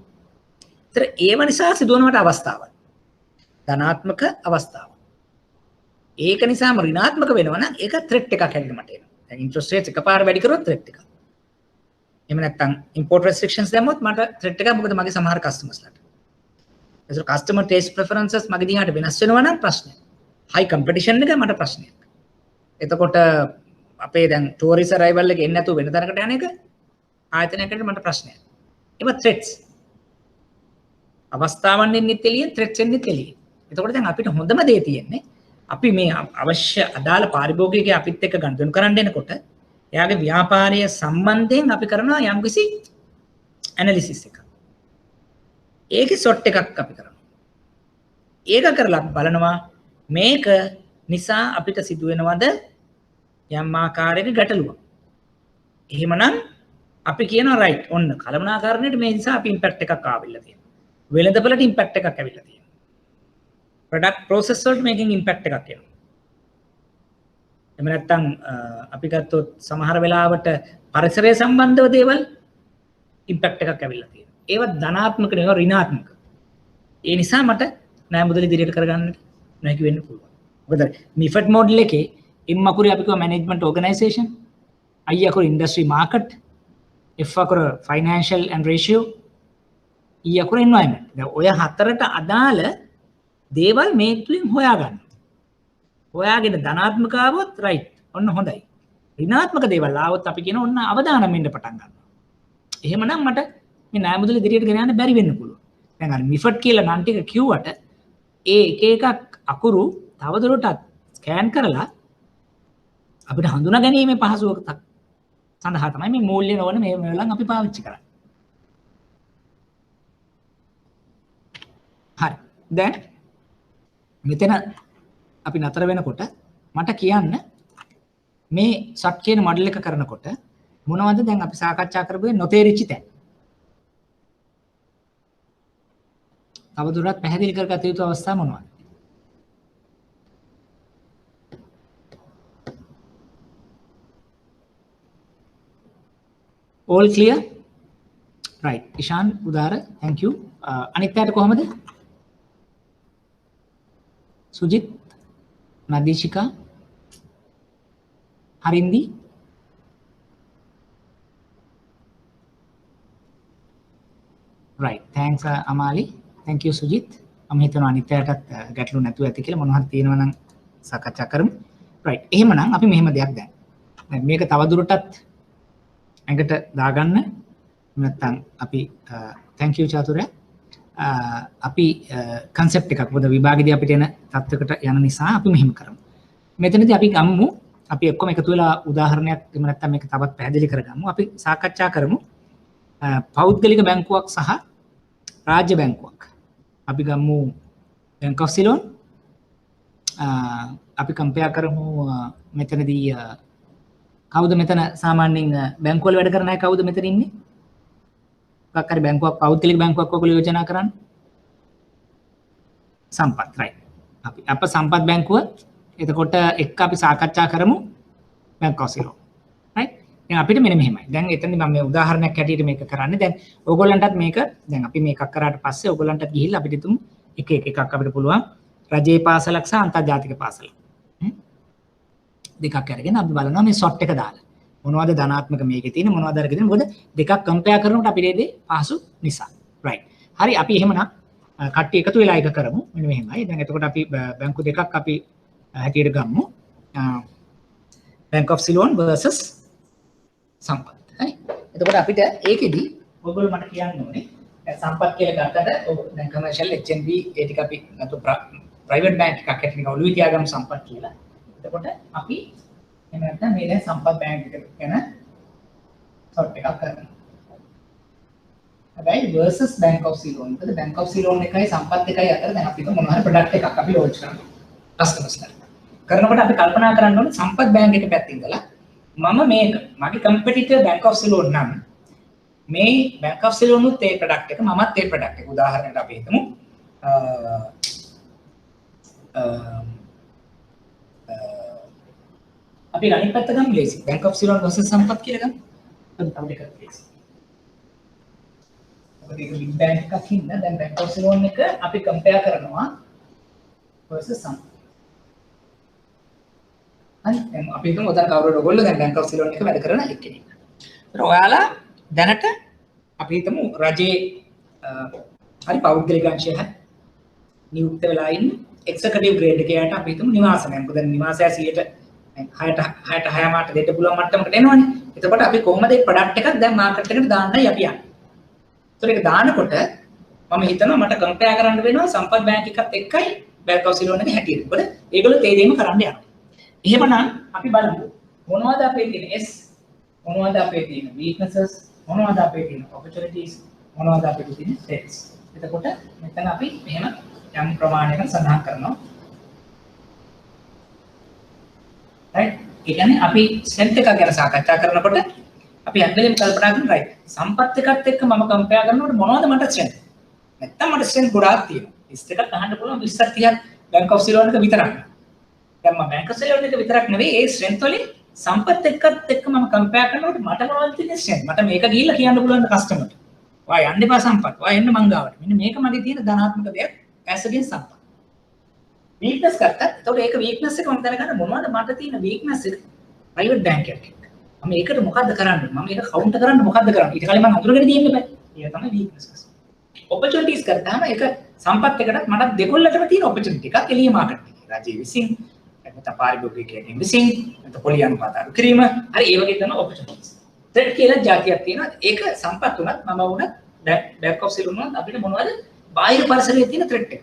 ඒතර ඒව නිසා සිදුවනවට අවස්ථාවක්. ධනාත්මක අවස්ථාවක්. ඒක නිසාම ඍණාත්මක වෙනවා නම් ඒක threat එකක් හැටියට මට එනවා. දැන් interest rates එකපාර වැඩි කරොත් threat එකක්. එහෙම නැත්නම් import restrictions දැම්මොත් මට threat එකක් මොකද මගේ සමහර customers-ලාට. ඒසර customer taste preferences මගේ දිහාට වෙනස් වෙනවා නම් ප්‍රශ්නයක්. high competition එක මට ප්‍රශ්නයක්. එතකොට අපේ දැන් tourist arrival එක එන්නේ නැතුව වෙන තැනකට යන එක ආයතනයකට මට ප්‍රශ්නයක්. ඒවා threats. අවස්ථාවන් එන්නෙත් එළියෙන් threats එන්නෙත් එළියෙන්. එතකොට දැන් අපිට හොඳම දේ තියෙන්නේ අපි මේ අවශ්‍ය අදාළ පාරිභෝගිකයෙක් අපිත් එක්ක ගනුදෙනු කරන්න එනකොට එයාගේ ව්‍යාපාරය සම්බන්ධයෙන් අපි කරනවා යම්කිසි ඇනලිසිස් එකක්. ඒකේ සොට් එකක් අපි කරනවා. ඒක කරලා බලනවා මේක නිසා අපිට සිදුවෙනවද යම් ආකාරයක ගැටලුවක්. එහෙමනම් අපි කියනවා රයිට් ඔන්න කළමනාකරණයට මේ නිසා අපි ඉම්පැක්ට් එකක් ආවිල්ලා තියෙනවා. වෙළඳපොළට ඉම්පැක්ට් එකක් ඇවිල්ලා තියෙනවා. product process වලට මේකෙන් impact එකක් එනවා. එහෙම නැත්නම් අපි ගත්තොත් සමහර වෙලාවට පරිසරය සම්බන්ධව දේවල් impact එකක් ඇවිල්ලා තියෙනවා. ඒවා ධනාත්මක නෙවෙයි ඍණාත්මක. ඒ නිසා මට ණය මුදල ඉදිරියට කරගන්න නැති වෙන්න පුළුවන්. මොකද MIFID model එකේ M අකුරේ අපි කියව management organization, I අකුර industry market, F අකුර financial and ratio, E අකුර environment. දැන් ඔය හතරට අදාළ දේවල් මේ තුලින් හොයාගන්න. හොයාගෙන ධනාත්මක ආවොත් රයිට් ඔන්න හොඳයි. ඍණාත්මක දේවල් ආවොත් අපි කියන ඔන්න අවදානම් වෙන්න පටන් ගන්නවා. එහෙමනම් මට මේ ණය මුදල ඉදිරියට ගෙන යන්න බැරි වෙන්න පුළුවන්. දැන් අර MIFID කියලා නම් ටික කිව්වට ඒ එක එකක් අකුරු තවදුරටත් ස්කෑන් කරලා අපිට හඳුනා ගැනීමේ පහසුව සඳහා තමයි මේ මූල්‍ය නොවන මේ වලන් අපි පාවිච්චි කරන්නේ. හරි. දැන් මෙතන අපි නතර වෙනකොට මට කියන්න මේ සට් කියන මොඩල් එක කරනකොට මොනවද දැන් අපි සාකච්ඡා කරපුවේ නොතේරිච්ච තැන්. තවදුරටත් පැහැදිලි කරගත යුතු අවස්ථා මොනවද? all clear right ishan udara thank you අනිත් අයට කොහමද sujit nadishika harindi right thanks amali thank you sujit මම හිතනවා අනිත් අයටත් ගැටලු නැතුව ඇති කියලා මොනවා හරි තියෙනවා නම් සාකච්ඡා කරමු right එහෙමනම් අපි මෙහෙම දෙයක් දැන් මේක තවදුරටත් ඇඟට දාගන්න නැත්නම් අපි thank you චාතුරය අපි concept එකක් පොද විභාගෙදී අපිට එන තත්වයකට යන නිසා අපි මෙහෙම කරමු මෙතනදී අපි ගමු අපි ඔක්කොම එකතු වෙලා උදාහරණයක් එහෙම නැත්නම් මේක තවත් පැහැදිලි කරගමු අපි සාකච්ඡා කරමු පෞද්ගලික බැංකුවක් සහ රාජ්‍ය බැංකුවක් අපි ගමු Bank of Ceylon අපි කම්පෙයාර් කරමු මෙතනදී කවුද මෙතන සාමාන්‍යයෙන් බැංකුව වල වැඩ කරන අය කවුද මෙතන ඉන්නේ මොකක් හරි බැංකුවක් පෞද්ගලික බැංකුවක් ඔයගොල්ලෝ යෝජනා කරන්නේ සම්පත් right අපි අප සම්පත් බැංකුව එතකොට එක්ක අපි සාකච්ඡා කරමු Bank of Ceylon right දැන් අපිට මෙන්න මෙහෙමයි දැන් එතනදී මම මේ උදාහරණයක් හැටියට මේක කරන්නේ දැන් ඕගොල්ලන්ටත් මේක දැන් අපි මේකක් කරාට පස්සේ ඕගොල්ලන්ටත් ගිහිල්ලා අපිට තුමු එක එකක් අපිට පුළුවන් රජයේ පාසලක් සහ අන්තර්ජාතික පාසලක් දෙකක් අරගෙන අපි බලනවා මේ ෂොට් එක දාලා මොනවද ධනාත්මක මේකේ තියෙන මොනවද අරගෙන තියෙන මොකද දෙකක් කම්පෙයාර් කරනකොට අපිට ඒ දේ පහසු නිසා right හරි අපි එහෙමනම් කට්ටිය එකතු වෙලා එක කරමු මෙන්න මෙහෙමයි දැන් එතකොට අපි බැංකු දෙකක් අපි හැටියට ගමු Bank of Ceylon versus සම්පත් හරි එතකොට අපිට ඒකෙදි ඔයගොල්ලෝ මට කියන්න ඕනේ දැන් සම්පත් කියලා ගත්තට දැන් කමර්ෂල් HNB ඒ ටික අපි අත ප්‍රයිවට් බැංක් එකක් හැටියට නිකන් ඔළුවේ තියාගමු සම්පත් කියලා එතකොට අපි එහෙම නැත්නම් මේ දැන් සම්පත් බැංක් එක ගැන සොට් එකක් කරනවා හැබැයි versus Bank of Ceylon මොකද Bank of Ceylon එකයි සම්පත් එකයි අතර දැන් අපි මොනවා හරි ප්‍රොඩක්ට් එකක් අපි ලොන්ච් කරනවා කස්ටමර්ස්ලා කරනකොට අපි කල්පනා කරන්න ඕනේ සම්පත් බැංක් එක පැත්තෙන් ඉඳලා මම මේක මගේ කම්පිටිටර් Bank of Ceylon නම් මේ Bank of Ceylon උත් ඒ ප්‍රොඩක්ට් එක මමත් ඒ ප්‍රොඩක්ට් එක උදාහරණයක් අපි හිතමු අපි අනිත් පැත්ත ගමු ලේසි Bank of Ceylon versus සම්පත් කියලා ගමු තව දෙකක් ලේසි අපිට ඒක බිග් බැංක් එකක් ඉන්න දැන් Bank of Ceylon එක අපි කම්පෙයාර් කරනවා versus සම්පත් හරි දැන් අපි හිතමු උදාහරණ කවුරුද ඔයගොල්ලෝ දැන් Bank of Ceylon එක වැඩ කරන එක්කෙනෙක්. ඒතර ඔයාලා දැනට අපි හිතමු රජයේ හරි පෞද්ගලික අංශය නියුක්ත වෙලා ඉන්න එක්සිකියුටිව් ග්‍රේඩ් එකකට අපි හිතමු නිවාසය. මොකද නිවාසය 66 මාට දෙන්න පුළුවන් මට්ටමකට එනවනේ. එතකොට අපි කොහොමද මේ ප්‍රොඩක්ට් එකක් දැන් මාකට් එකට දාන්නයි අපි යන්නේ. ඒතර ඒක දානකොට මම හිතනවා මට කම්පෙයාර් කරන්න වෙනවා සම්පත් බැංක් එකත් එක්කයි Bank of Ceylon එක හැටියට. මොකද ඒගොල්ලෝ තේ දෙීම කරන්න යනවා. එහෙමනම් අපි බලමු මොනවද අපේ තියෙන S මොනවද අපේ තියෙන weaknesses මොනවද අපේ තියෙන opportunities මොනවද අපේ තියෙන threats එතකොට මෙතන අපි මෙහෙම යම් ප්‍රමාණයකට සඳහන් කරනවා right ඒ කියන්නේ අපි strength එක ගැන සාකච්ඡා කරනකොට අපි හැමදේම කල්පනා කරනවා right සම්පත් එකත් එක්ක මම කම්පෙයාර් කරනකොට මොනවද මට strength නැත්තම් මට strength ගොඩාක් තියෙනවා list එකක් අහන්න පුළුවන් 20ක් 30ක් Bank of Ceylon එක විතරක් දැන් මම Bank of Ceylon එක විතරක් නෙවෙයි ඒ ස්ට්‍රෙන්ත් වලින් සම්පත් එක්ක මම කම්පෙයාර් කරනකොට මට මොනවද තියෙන ස්ට්‍රෙන්ත් මට මේක ගිහිල්ලා කියන්න පුළුවන් කස්ටමර්ට ඔයා යන්න එපා සම්පත් ඔයා එන්න මං ගාවට මෙන්න මේක මගේ තියෙන ධනාත්මක දෙයක් as against සම්පත් weakness ගත්තා එතකොට ඒක weakness එක මම දැනගන්න මොනවද මට තියෙන weakness එක private bank එකක් මම ඒකට මොකද්ද කරන්නේ මම ඒක කවුන්ටර් කරන්න මොකද්ද කරන්නේ ඊට කලින් මම අඳුරගෙන තියෙන්න බෑ ඒක තමයි weakness opportunities කරාම ඒක සම්පත් එකකට මට දෙකොල්ලටම තියෙන opportunity එකක් එළිය මාකට් එකේ රජයේ විසින් නැත්නම් පාරිභෝගිකයන්ගෙන් විසින් නැත්නම් පොලි අනුපාත අඩු කිරීම හරි ඒ වගේ තමයි opportunities threat කියලා જાතියක් තියෙනවා ඒක සම්පත් උනත් මම වුණත් Bank of Ceylon උනත් අපිට මොනවද බාහිර පරිසරයේ තියෙන threat එක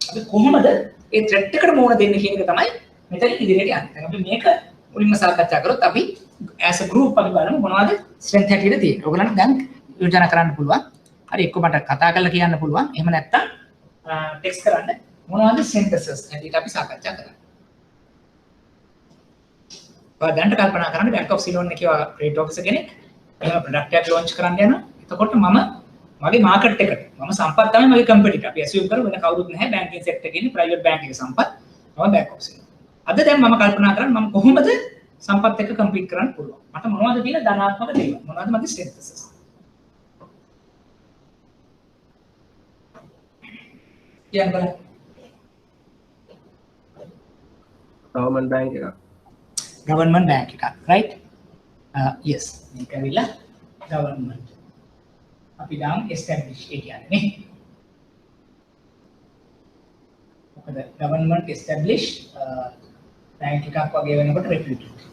අපි කොහොමද ඒ threat එකට මුහුණ දෙන්නේ කියන එක තමයි මෙතන ඉදිරියට යන්නේ දැන් අපි මේක මුලින්ම සාකච්ඡා කරොත් අපි as a group අපි බලමු මොනවද strength හැටියට තියෙන්නේ ඔයගොල්ලන්ට දැන් යෝජනා කරන්න පුළුවන් හරි එක්ක මට කතා කරලා කියන්න පුළුවන් එහෙම නැත්නම් ටෙක්ස්ට් කරන්න මොනවද synthesis හැටියට අපි සාකච්ඡා කරන්නේ ඔයා දැනට කල්පනා කරන්න Bank of Ceylon එකේ ක්‍රෙඩිට් ඔෆිසර් කෙනෙක් එහෙම ප්‍රොඩක්ට් එකක් ලොන්ච් කරන්න යනවා එතකොට මම මගේ මාකට් එකට මම සම්පත් තමයි මගේ කම්පිටිටර් අපි assume කරමු වෙන කවුරුත් නැහැ බැංකින් සෙක්ටර් එකේ ඉන්නේ ප්‍රයිවට් බැංක් එකේ සම්පත් මම Bank of Ceylon අද දැන් මම කල්පනා කරන්නේ මම කොහොමද සම්පත් එක්ක කම්පීට් කරන්න පුළුවන්. මට මොනවද කියලා ධනාත්මක දේවල්. මොනවද මගේ ස්ටේටසස්. කියන්න බලන්න. ගවර්න්මන්ට් බැංක් එකක්. ගවර්න්මන්ට් බැංක් එකක්, right? yes. මේක ඇවිල්ලා ගවර්න්මන්ට්. අපි දාමු එස්ටැබ්ලිෂ් ඒ කියන්නේ නේ. මොකද ගවර්න්මන්ට් එස්ටැබ්ලිෂ් බැංක් එකක් වගේ වෙනකොට රෙපියුටඩ්.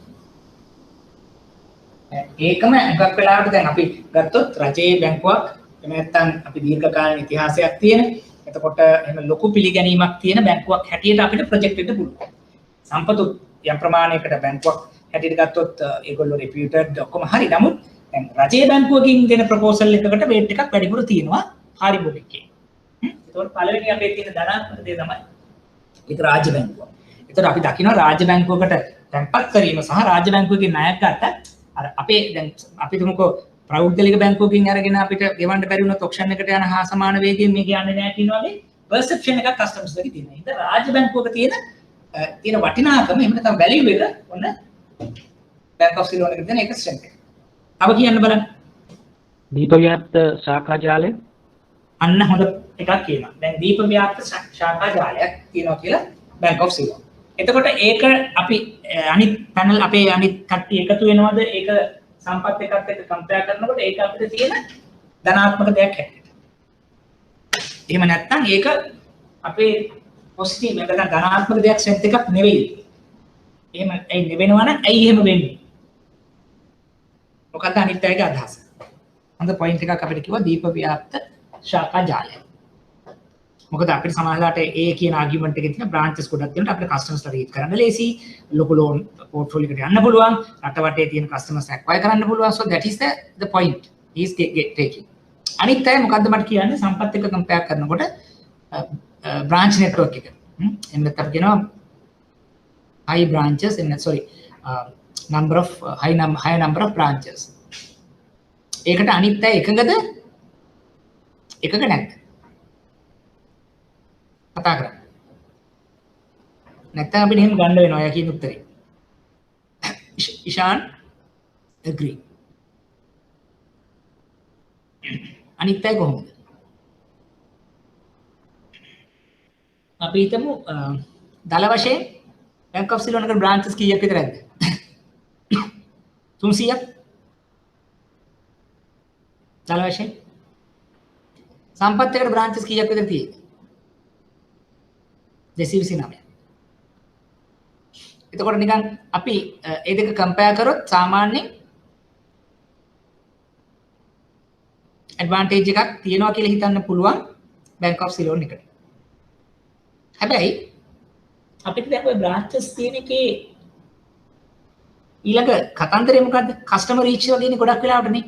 ඒකම එකක් වෙලාවට දැන් අපි ගත්තොත් රජයේ බැංකුවක් එහෙම නැත්නම් අපි දීර්ඝ කාලීන ඉතිහාසයක් තියෙන එතකොට එහෙම ලොකු පිළිගැනීමක් තියෙන බැංකුවක් හැටියට අපිට ප්‍රොජෙක්ට් වෙන්න පුළුවන්. සම්පතු යම් ප්‍රමාණයකට බැංකුවක් හැටියට ගත්තොත් ඒගොල්ලෝ රෙපියුටඩ් ඔක්කොම හරි. නමුත් දැන් රජයේ බැංකුවකින් දෙන ප්‍රොපෝසල් එකකට වේට් එකක් වැඩිපුර තියෙනවා හාරිබෝඩ් එකේ. ඒතකොට පළවෙනි අපේ තියෙන ධනාත්මක දේ තමයි ඒක රාජ්‍ය බැංකුව. ඒතකොට අපි දකිනවා රාජ්‍ය බැංකුවකට තැන්පත් කිරීම සහ රාජ්‍ය බැංකුවකින් ණයක් ගත්ත අර අපේ දැන් අපි තුමුකෝ ප්‍රෞද්ගලික බැංකුවකින් අරගෙන අපිට ගෙවන්න බැරි වුණොත් ඔක්ෂන් එකට යන හා සමාන වේගයෙන් මේක යන්නේ නැහැ කියන වගේ පර්සෙප්ෂන් එකක් කස්ටමර්ස් ලගේ තියෙනවා. ඉතින් රාජ්‍ය බැංකුවක තියෙන වටිනාකම එහෙම නැත්නම් වැලියු එක ඔන්න බැංක් ඔෆ් සිලෝන් එකේ තියෙන එක ස්ට්‍රෙන්ත් එක. තව කියන්න බලන්න. දීප ව්‍යාප්ත ශාඛා ජාලය අන්න හොඳ එකක් කියනවා. දැන් දීප ව්‍යාප්ත ශාඛා ජාලයක් තියෙනවා කියලා බැංක් ඔෆ් සිලෝන්. එතකොට ඒක අපි අනිත් පැනල් අපේ අනිත් කට්ටිය එකතු වෙනවද ඒක සම්පත් එකත් එක්ක කම්පෙයාර් කරනකොට ඒක අපිට තියෙන ධනාත්මක දෙයක් හැටියට. එහෙම නැත්නම් ඒක අපේ පොසිටිව් නැත්නම් ධනාත්මක දෙයක් ස්ට්‍රෙන්ත් එකක් නෙවෙයි. එහෙම ඒ නෙවෙනවා නම් ඇයි එහෙම වෙන්නේ? මොකක්ද අනිත් අයගේ අදහස? හොඳ පොයින්ට් එකක් අපිට කිව්වා දීප ව්‍යාප්ත ශාඛා ජාලය. මොකද අපිට සමහරවිට ඒ කියන ආගියුමන්ට් එකේ තියෙන බ්‍රාන්චස් ගොඩක් තියෙනවා අපිට කස්ටමර්ස්ලා රීච් කරන්න ලේසි ලොකු ලෝන් පෝර්ට්ෆෝලියෝ එකට යන්න පුළුවන් රට වටේ තියෙන කස්ටමර්ස් ඇක්වයර් කරන්න පුළුවන් so that is the point he is taking අනිත් අය මොකද්ද මට කියන්නේ සම්පත් එක්ක කම්පෙයාර් කරනකොට branch network එක එහෙනම් අපි කියනවා high branches high number of branches ඒකට අනිත් අය එකඟද එකඟ නැද්ද කතා කරා නැත්නම් අපිට එහෙම ගන්න වෙනවා යා කියන උත්තරේ ඉෂාන් agree අනිත් අය කොහොමද අපි හිතමු දල වශයෙන් බැංක් ඔෆ් සිලෝන් එකේ බ්‍රාන්චස් කීයක් විතර ඇද්ද 300ක් දල වශයෙන් සම්පත් එකට බ්‍රාන්චස් කීයක් විතර තියෙන්නේ 229. එතකොට නිකන් අපි ඒ දෙක කම්පෙයාර් කරොත් සාමාන්‍යයෙන් ඇඩ්වාන්ටේජ් එකක් තියෙනවා කියලා හිතන්න පුළුවන් බැංක් ඔෆ් සිලෝන් එකට. හැබැයි අපිට දැන් ඔය බ්‍රාන්චස් තියෙන එකේ ඊළඟ කතන්දරේ මොකද්ද? කස්ටමර් රීච් වගේනේ ගොඩක් වෙලාවටනේ.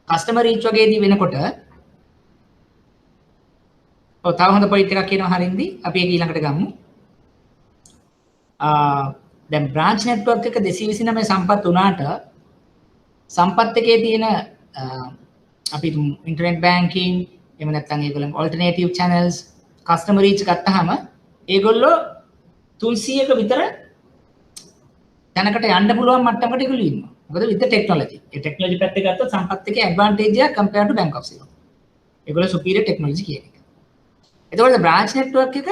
කස්ටමර් රීච් වගේදී වෙනකොට තව හොඳ පොයින්ට් එකක් කියනවා හරින්දි අපි ඒක ඊළඟට ගමු. දැන් බ්‍රාන්ච් නෙට්වර්ක් එක 229 සම්පත් වුණාට සම්පත් එකේ තියෙන අපි ඉන්ටර්නෙට් බැංකින් එහෙම නැත්නම් ඒගොල්ලන්ගේ ඔල්ටර්නේටිව් channels කස්ටමර් රීච් ගත්තාම ඒගොල්ලෝ 300ක විතර දැනකට යන්න පුළුවන් මට්ටමකට ඒගොල්ලෝ ඉන්නවා. මොකද with the technology. A technology පැත්තේ ගත්තොත් සම්පත් එකේ ඇඩ්වාන්ටේජ් එක compared to Bank of Ceylon. ඒගොල්ලෝ superior technology කියන එක. එතකොට බ්‍රාන්ච් නෙට්වර්ක් එක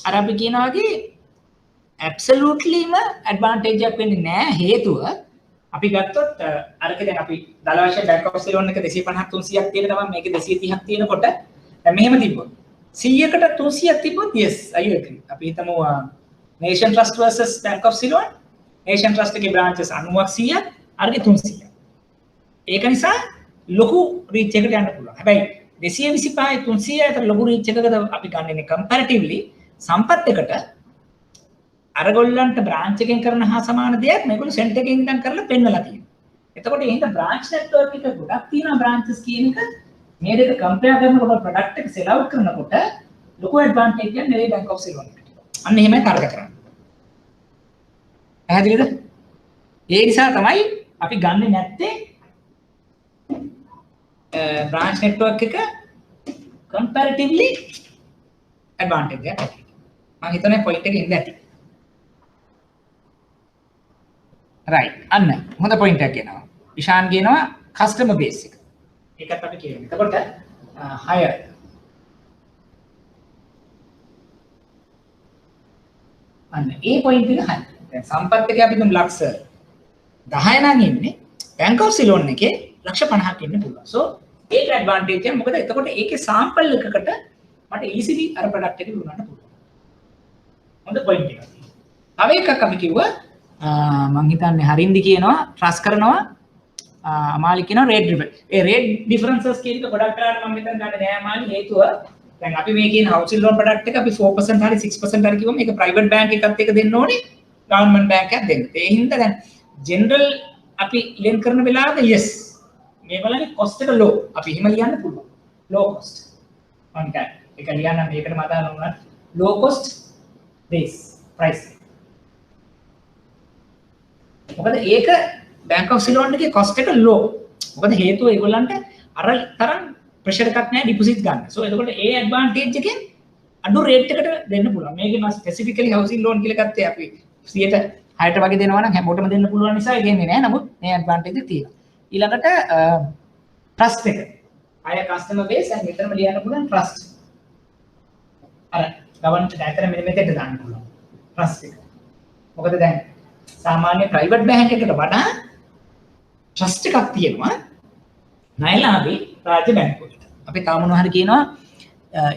අර අපි කියනවා වගේ ඇබ්සලියුට්ලිම ඇඩ්වාන්ටේජ් එකක් වෙන්නේ නැහැ හේතුව අපි ගත්තොත් අරක දැන් අපි දල වශයෙන් බැංක් ඔෆ් සිලෝන් එක 250ක් 300ක් තියෙන ගමන් මේකේ 230ක් තියෙනකොට දැන් මෙහෙම තිබ්බොත් 100කට 300ක් තිබ්බොත් yes I agree අපි හිතමු Nation Trust versus Bank of Ceylon Nation Trust එකේ බ්‍රාන්චස් 90ක් 100ක් අරගේ 300ක් ඒක නිසා ලොකු රීච් එකකට යන්න පුළුවන් හැබැයි 225 300 අතර ලොකු රීච් එකකද අපි ගන්නනේ කම්පැරටිව්ලි සම්පත් එකට අරගොල්ලන්ට බ්‍රාන්ච් එකෙන් කරන හා සමාන දෙයක් මේගොල්ලෝ සෙන්ටර් එකෙන් ඉඳන් කරලා පෙන්නලා තියෙනවා. එතකොට එහෙනම් බ්‍රාන්ච් නෙට්වර්ක් එක ගොඩක් තියෙනවා බ්‍රාන්චස් කියන එක මේ දෙක කම්පෙයාර් කරනකොට ප්‍රොඩක්ට් එක සෙල් අවුට් කරනකොට ලොකු ඇඩ්වාන්ටේජ් එකක් නෙවෙයි බැංක් ඔෆ් සිලෝන් එකට. අන්න එහෙමයි තර්ක කරන්නේ. පැහැදිලිද? ඒ නිසා තමයි අපි ගන්නෙ නැත්තේ branch network එක comparatively advantage එකක්. මම හිතන්නේ point එකේ ඉඳලා ඇති. right අන්න හොඳ පොයින්ට් එකක් එනවා ඉෂාන් කියනවා customer base එක ඒකත් අපි කියමු එතකොට hire අන්න ඒ පොයින්ට් එක හරි දැන් සම්පත් එකේ අපි තුන් ලක්ෂ 10 නම් ඉන්නේ bank of Ceylon එකේ ලක්ෂ 50ක් ඉන්න පුළුවන් so ඒක ඇඩ්වාන්ටේජ් එක මොකද එතකොට ඒකේ සාම්පල් එකකට මට easily අර ප්‍රොඩක්ට් එක විකුණන්න පුළුවන් හොඳ පොයින්ට් එකක් තව එකක් අපි කිව්වා මම හිතන්නේ හරින්දි කියනවා ට්‍රස්ට් කරනවා අමාලි කියනවා රේට් ඩිෆරන්ස් ඒ රේට් ඩිෆරන්සස් කියන එක ගොඩක් කරලා මම හිතන්නේ ගන්න නෑ අමාලි හේතුව දැන් අපි මේ කියන හවුසින් ලෝන් ප්‍රොඩක්ට් එක අපි 4% හරි 6% හරි කිව්වම ඒක ප්‍රයිවට් බැංක් එකත් එක දෙන්න ඕනේ ගවර්න්මන්ට් බැංක් එකක් දෙන්න ඒ හින්දා දැන් ජෙනරල් අපි ලෙන් කරන වෙලාවක yes මේ බලන්නේ cost එක low අපි එහෙම ලියන්න පුළුවන් low cost on that ඒක ලියන්න මේකට මතක වුණා low cost base price මොකද ඒක Bank of Ceylon එකේ cost එක low මොකද හේතුව ඒගොල්ලන්ට අර තරම් ප්‍රෙෂර් එකක් නැහැ ඩිපොසිට් ගන්න so එතකොට ඒ ඇඩ්වාන්ටේජ් එකෙන් අඩු රේට් එකට දෙන්න පුළුවන් මේකේ මම ස්පෙસિෆිකලි හවුසින් ලෝන් කියලා ගත්තේ අපි 100ට වගේ දෙනවා නම් හැමෝටම දෙන්න පුළුවන් නිසා ඒක එන්නේ නැහැ නමුත් මේ ඇඩ්වාන්ටේජ් එක තියෙනවා ඊළඟට ට්‍රස්ට් එක අය කස්ටමර් බේස් and මෙතනම ලියන්න පුළුවන් ට්‍රස්ට් අර ගවර්න්මන්ට් ඇතර මෙතෙන්ට දාන්න පුළුවන් ට්‍රස්ට් එක මොකද දැන් සාමාන්‍ය ප්‍රයිවට් බැංක් එකකට වඩා ට්‍රස්ට් එකක් තියෙනවා ණයලාභී රාජ්‍ය බැංකුවකට අපි තාම මොනවා හරි කියනවා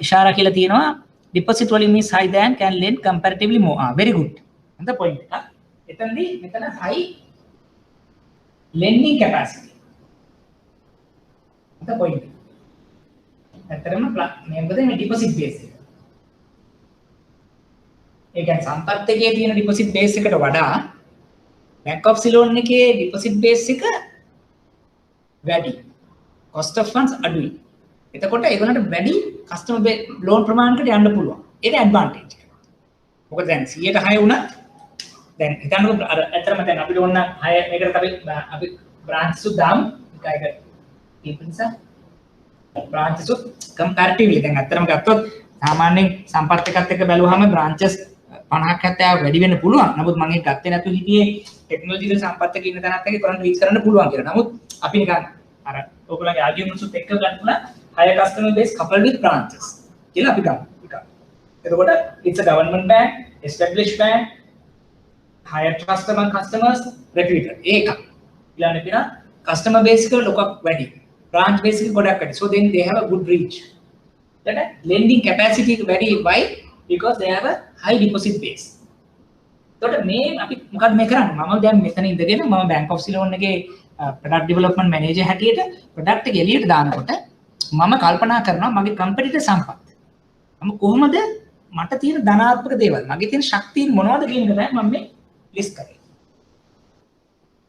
ඉෂාරා කියලා තියෙනවා deposit volume is high than can lend comparatively more very good හොඳ පොයින්ට් එකක් එතනදී මෙතන high lending capacity හොඳ පොයින්ට් ඇත්තටම මේ මොකද මේ deposit base එක ඒ කියන්නේ සම්පත් එකේ තියෙන deposit base එකට වඩා Bank of Ceylon එකේ deposit base එක වැඩි cost of funds අඩුයි එතකොට ඒගොල්ලන්ට වැඩි customer loan ප්‍රමාණයකට යන්න පුළුවන් ඒක advantage එක මොකද දැන් 100ට 6 වුණත් දැන් හිතන්නකො අර ඇත්තටම දැන් අපිට ඕන 6 මේකට අපි branches උත් දාමු එක ඒක නිසා branches උත් comparatively දැන් ඇත්තටම ගත්තොත් සාමාන්‍යයෙන් සම්පත් එකත් එක්ක බැලුවාම branches 50ක් 70ක් වැඩි වෙන්න පුළුවන්. නමුත් මම ඒක ගත්තේ නැතු හිටියේ ටෙක්නොලොජිකල් සම්පත් එක ඉන්න තැනත් එක්ක කරන් රීච් කරන්න පුළුවන් කියලා. නමුත් අපි නිකන් අර ඔයගොල්ලන්ගේ ආගියුමන්ට්ස් උත් එක්ක ගන්නලා higher customer base coupled with branches කියලා අපි ගමු. එතකොට it's a government bank, established bank, higher trust among customers, reputed. ඒක. ඊළඟට පිනා customer base එක ලොකක් වැඩි. branch base එක ගොඩක් වැඩි. So then they have a good reach. That lending capacity is very wide because they have a high deposit base. එතකොට මේ අපි මොකක්ද මේ කරන්නේ? මම දැන් මෙතන ඉඳගෙන මම Bank of Ceylon එකේ product development manager හැටියට product එක එළියට දානකොට මම කල්පනා කරනවා මගේ competitor සම්පත්. මම කොහොමද මට තියෙන ධනාත්මක දේවල් මගේ තියෙන ශක්තිය මොනවද කියන එක තමයි මම මේ list කරේ.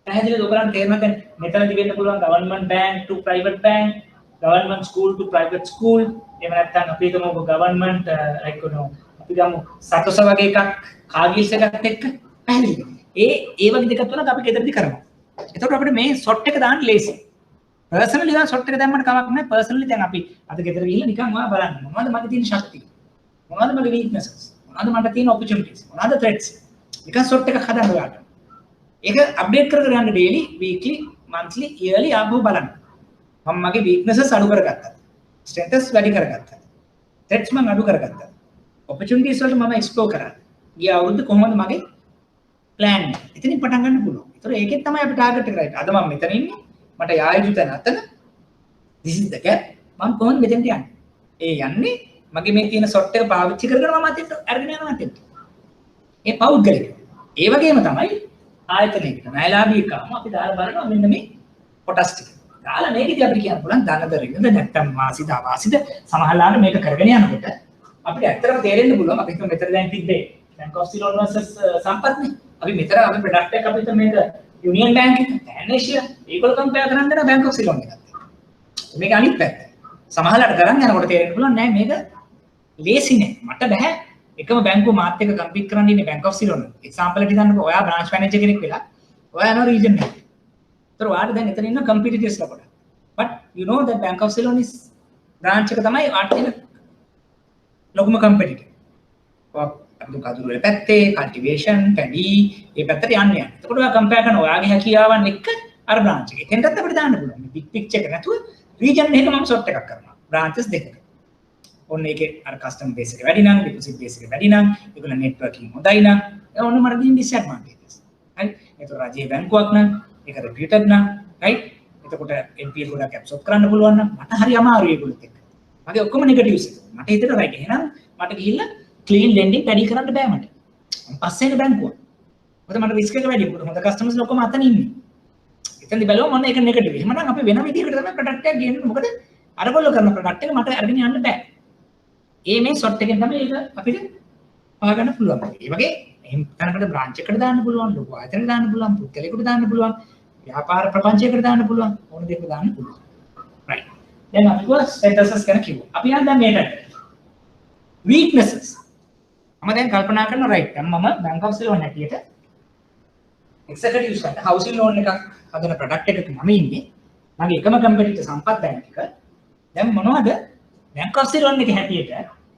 පැහැදිලිද ඔයගලන්ට තේරෙනවද දැන් මෙතනදි වෙන්න පුළුවන් government bank to private bank, government school to private school. එහෙම නැත්නම් අපි හිතමු government like you know අපි ගමු සතොස වගේ එකක් කාගිල්ස් එකක් එක්ක පැහැදිලිද? ඒ වගේ දෙකක් තුනක් අපි ගෙදරදී කරනවා. එතකොට අපිට මේ shot එක දාන්න ලේසි. personally දාන shot එක දැම්මම කමක් නැහැ. personally දැන් අපි අද ගෙදර ගිහිල්ලා නිකන් ඔයා බලන්න මොනවද මගේ තියෙන ශක්තිය? මොනවද මගේ weaknesses? මොනවද මට තියෙන opportunities? මොනවද threats? නිකන් shot එකක් හදන්න ඔයාට. ඒක අප්ඩේට් කර කර යන්න daily, weekly, monthly, yearly ආපහු බලන්න. මම මගේ weaknesses අඩු කරගත්තා. strengths වැඩි කරගත්තා. threats මම අඩු කරගත්තා. opportunities වලට මම explore කරා. ගිය අවුරුද්ද කොහොමද මගේ plan එක? එතනින් පටන් ගන්න පුළුවන්. ඒතර ඒකෙත් තමයි අපි target එක right. අද මම මෙතන ඉන්නේ. මට යා යුතු තැන අතන. this is the gap. මම කොහොමද මෙතෙන්ට යන්නේ? ඒ යන්නේ මගේ මේ තියෙන shot එක පාවිච්චි කරගෙන මම අතෙන්ට අරගෙන යනවා අතෙන්ට. ඒ පෞද්ගලික. ඒ වගේම තමයි ආයතනයකට ණයලාභී එකම අපි දාලා බලනවා මෙන්න මේ කොටස් ටික. දාලා මේකදී අපිට කියන්න පුළුවන් ධනද රින්ද නැත්නම් වාසිද අවාසිද සමහරවිට මේක කරගෙන යනකොට අපිට ඇත්තටම තේරෙන්න පුළුවන් අපි හිතමු මෙතන දැන් තිබ්බේ Bank of Ceylon versus සම්පත්නේ. අපි මෙතන අපි ප්‍රොඩක්ට් එක අපි හිතමු මේක Union Bank එක Financial ඒගොල්ලෝ කම්පෙයාර් කරන්න දෙන Bank of Ceylon එකත්. මේක අනිත් පැත්ත. සමහරවිට කරන් යනකොට තේරෙන්න පුළුවන් නෑ මේක ලේසි නෑ. මට බෑ එකම බැංකුව මාත් එක්ක කම්පීට් කරන්න ඉන්නේ Bank of Ceylon. එක්සැම්පල් එකක් ගන්නකො ඔයා බ්‍රාන්ච් මැනේජර් කෙනෙක් වෙලා ඔයා යනවා රීජන් එකට. ඒතර ඔයාට දැන් එතන ඉන්න කම්පිටිටර්ස් ලා කොට. But you know that Bank of Ceylon is branch එක තමයි ඔයාට තියෙන ලොකුම කම්පිටිටර්. ඔයා අපි කඳුළු වල පැත්තේ කල්ටිවේෂන් පැඩි මේ පැත්තට යන්නේ. එතකොට ඔයා කම්පෙයාර් කරන ඔයාගේ හැකියාවන් එක්ක අර බ්‍රාන්ච් එක. එතෙන්ටත් අපිට දාන්න පුළුවන්. මේ බිග් පික්චර් එක නැතුව රීජන් එකක මම සොට් එකක් කරනවා. බ්‍රාන්චස් දෙකක. ඔන්න ඒකේ අර කස්ටමර් බේස් එක වැඩි නම්, ඩිපොසිට් බේස් එක වැඩි නම්, ඒගොල්ලෝ නෙට්වර්කින් හොඳයි නම්, ඔන්න මට දින් ඩිස්ඇඩ්වාන්ටේජස්. හරි. ඒතකොට රජයේ බැංකුවක් නම්, ඒක රෙපියුටඩ් නම්, රයිට්. එතකොට NPL ගොඩක් ඇබ්සෝබ් කරන්න පුළුවන් නම් මට හරි අමාරුයි ඒගොල්ලොත් එක්ක. මගේ ඔක්කොම නෙගටිව්ස් එක. මට හිතෙන රයිට්. එහෙනම් මට ගිහිල්ලා ක්ලීන් ලෙන්ඩින් වැඩි කරන්න බෑ මට. මම පස්සේ එන බැංකුව. මොකද මට රිස්ක් එක වැඩි. මොකද හොඳ කස්ටමර්ස් ඔක්කොම අතන ඉන්නේ. එතනදි බැලුවම මොන එක නෙගටිව්. එහෙනම් අපි වෙන විදිහකට තමයි ප්‍රොඩක්ට් එක ගේන්නේ. මොකද අරගොල්ලෝ කරන ප්‍රොඩක්ට් එක මට අරගෙන යන්න බෑ. මේ සොට් එකෙන් තමයි ඒක අපිට හොයාගන්න පුළුවන්. ඒ වගේ එහෙම තැනකට බ්‍රාන්ච් එකකට දාන්න පුළුවන්, ලොකු ආයතනයකට දාන්න පුළුවන්, පුද්ගලයෙකුට දාන්න පුළුවන්, ව්‍යාපාර ප්‍රපංචයකට දාන්න පුළුවන්, ඕන දෙයකට දාන්න පුළුවන්. right. දැන් අපි කොහොමද ස්ටේටසස් ගැන කිව්වා. අපි යන්න දැන් මේකට. weaknesses. මම දැන් කල්පනා කරනවා right. දැන් මම bank of Ceylon හැටියට executives කට housing loan එකක් හදන product එකක මම ඉන්නේ. මගේ එකම competitor සම්පත් bank එක. දැන් මොනවද bank of Ceylon එකේ හැටියට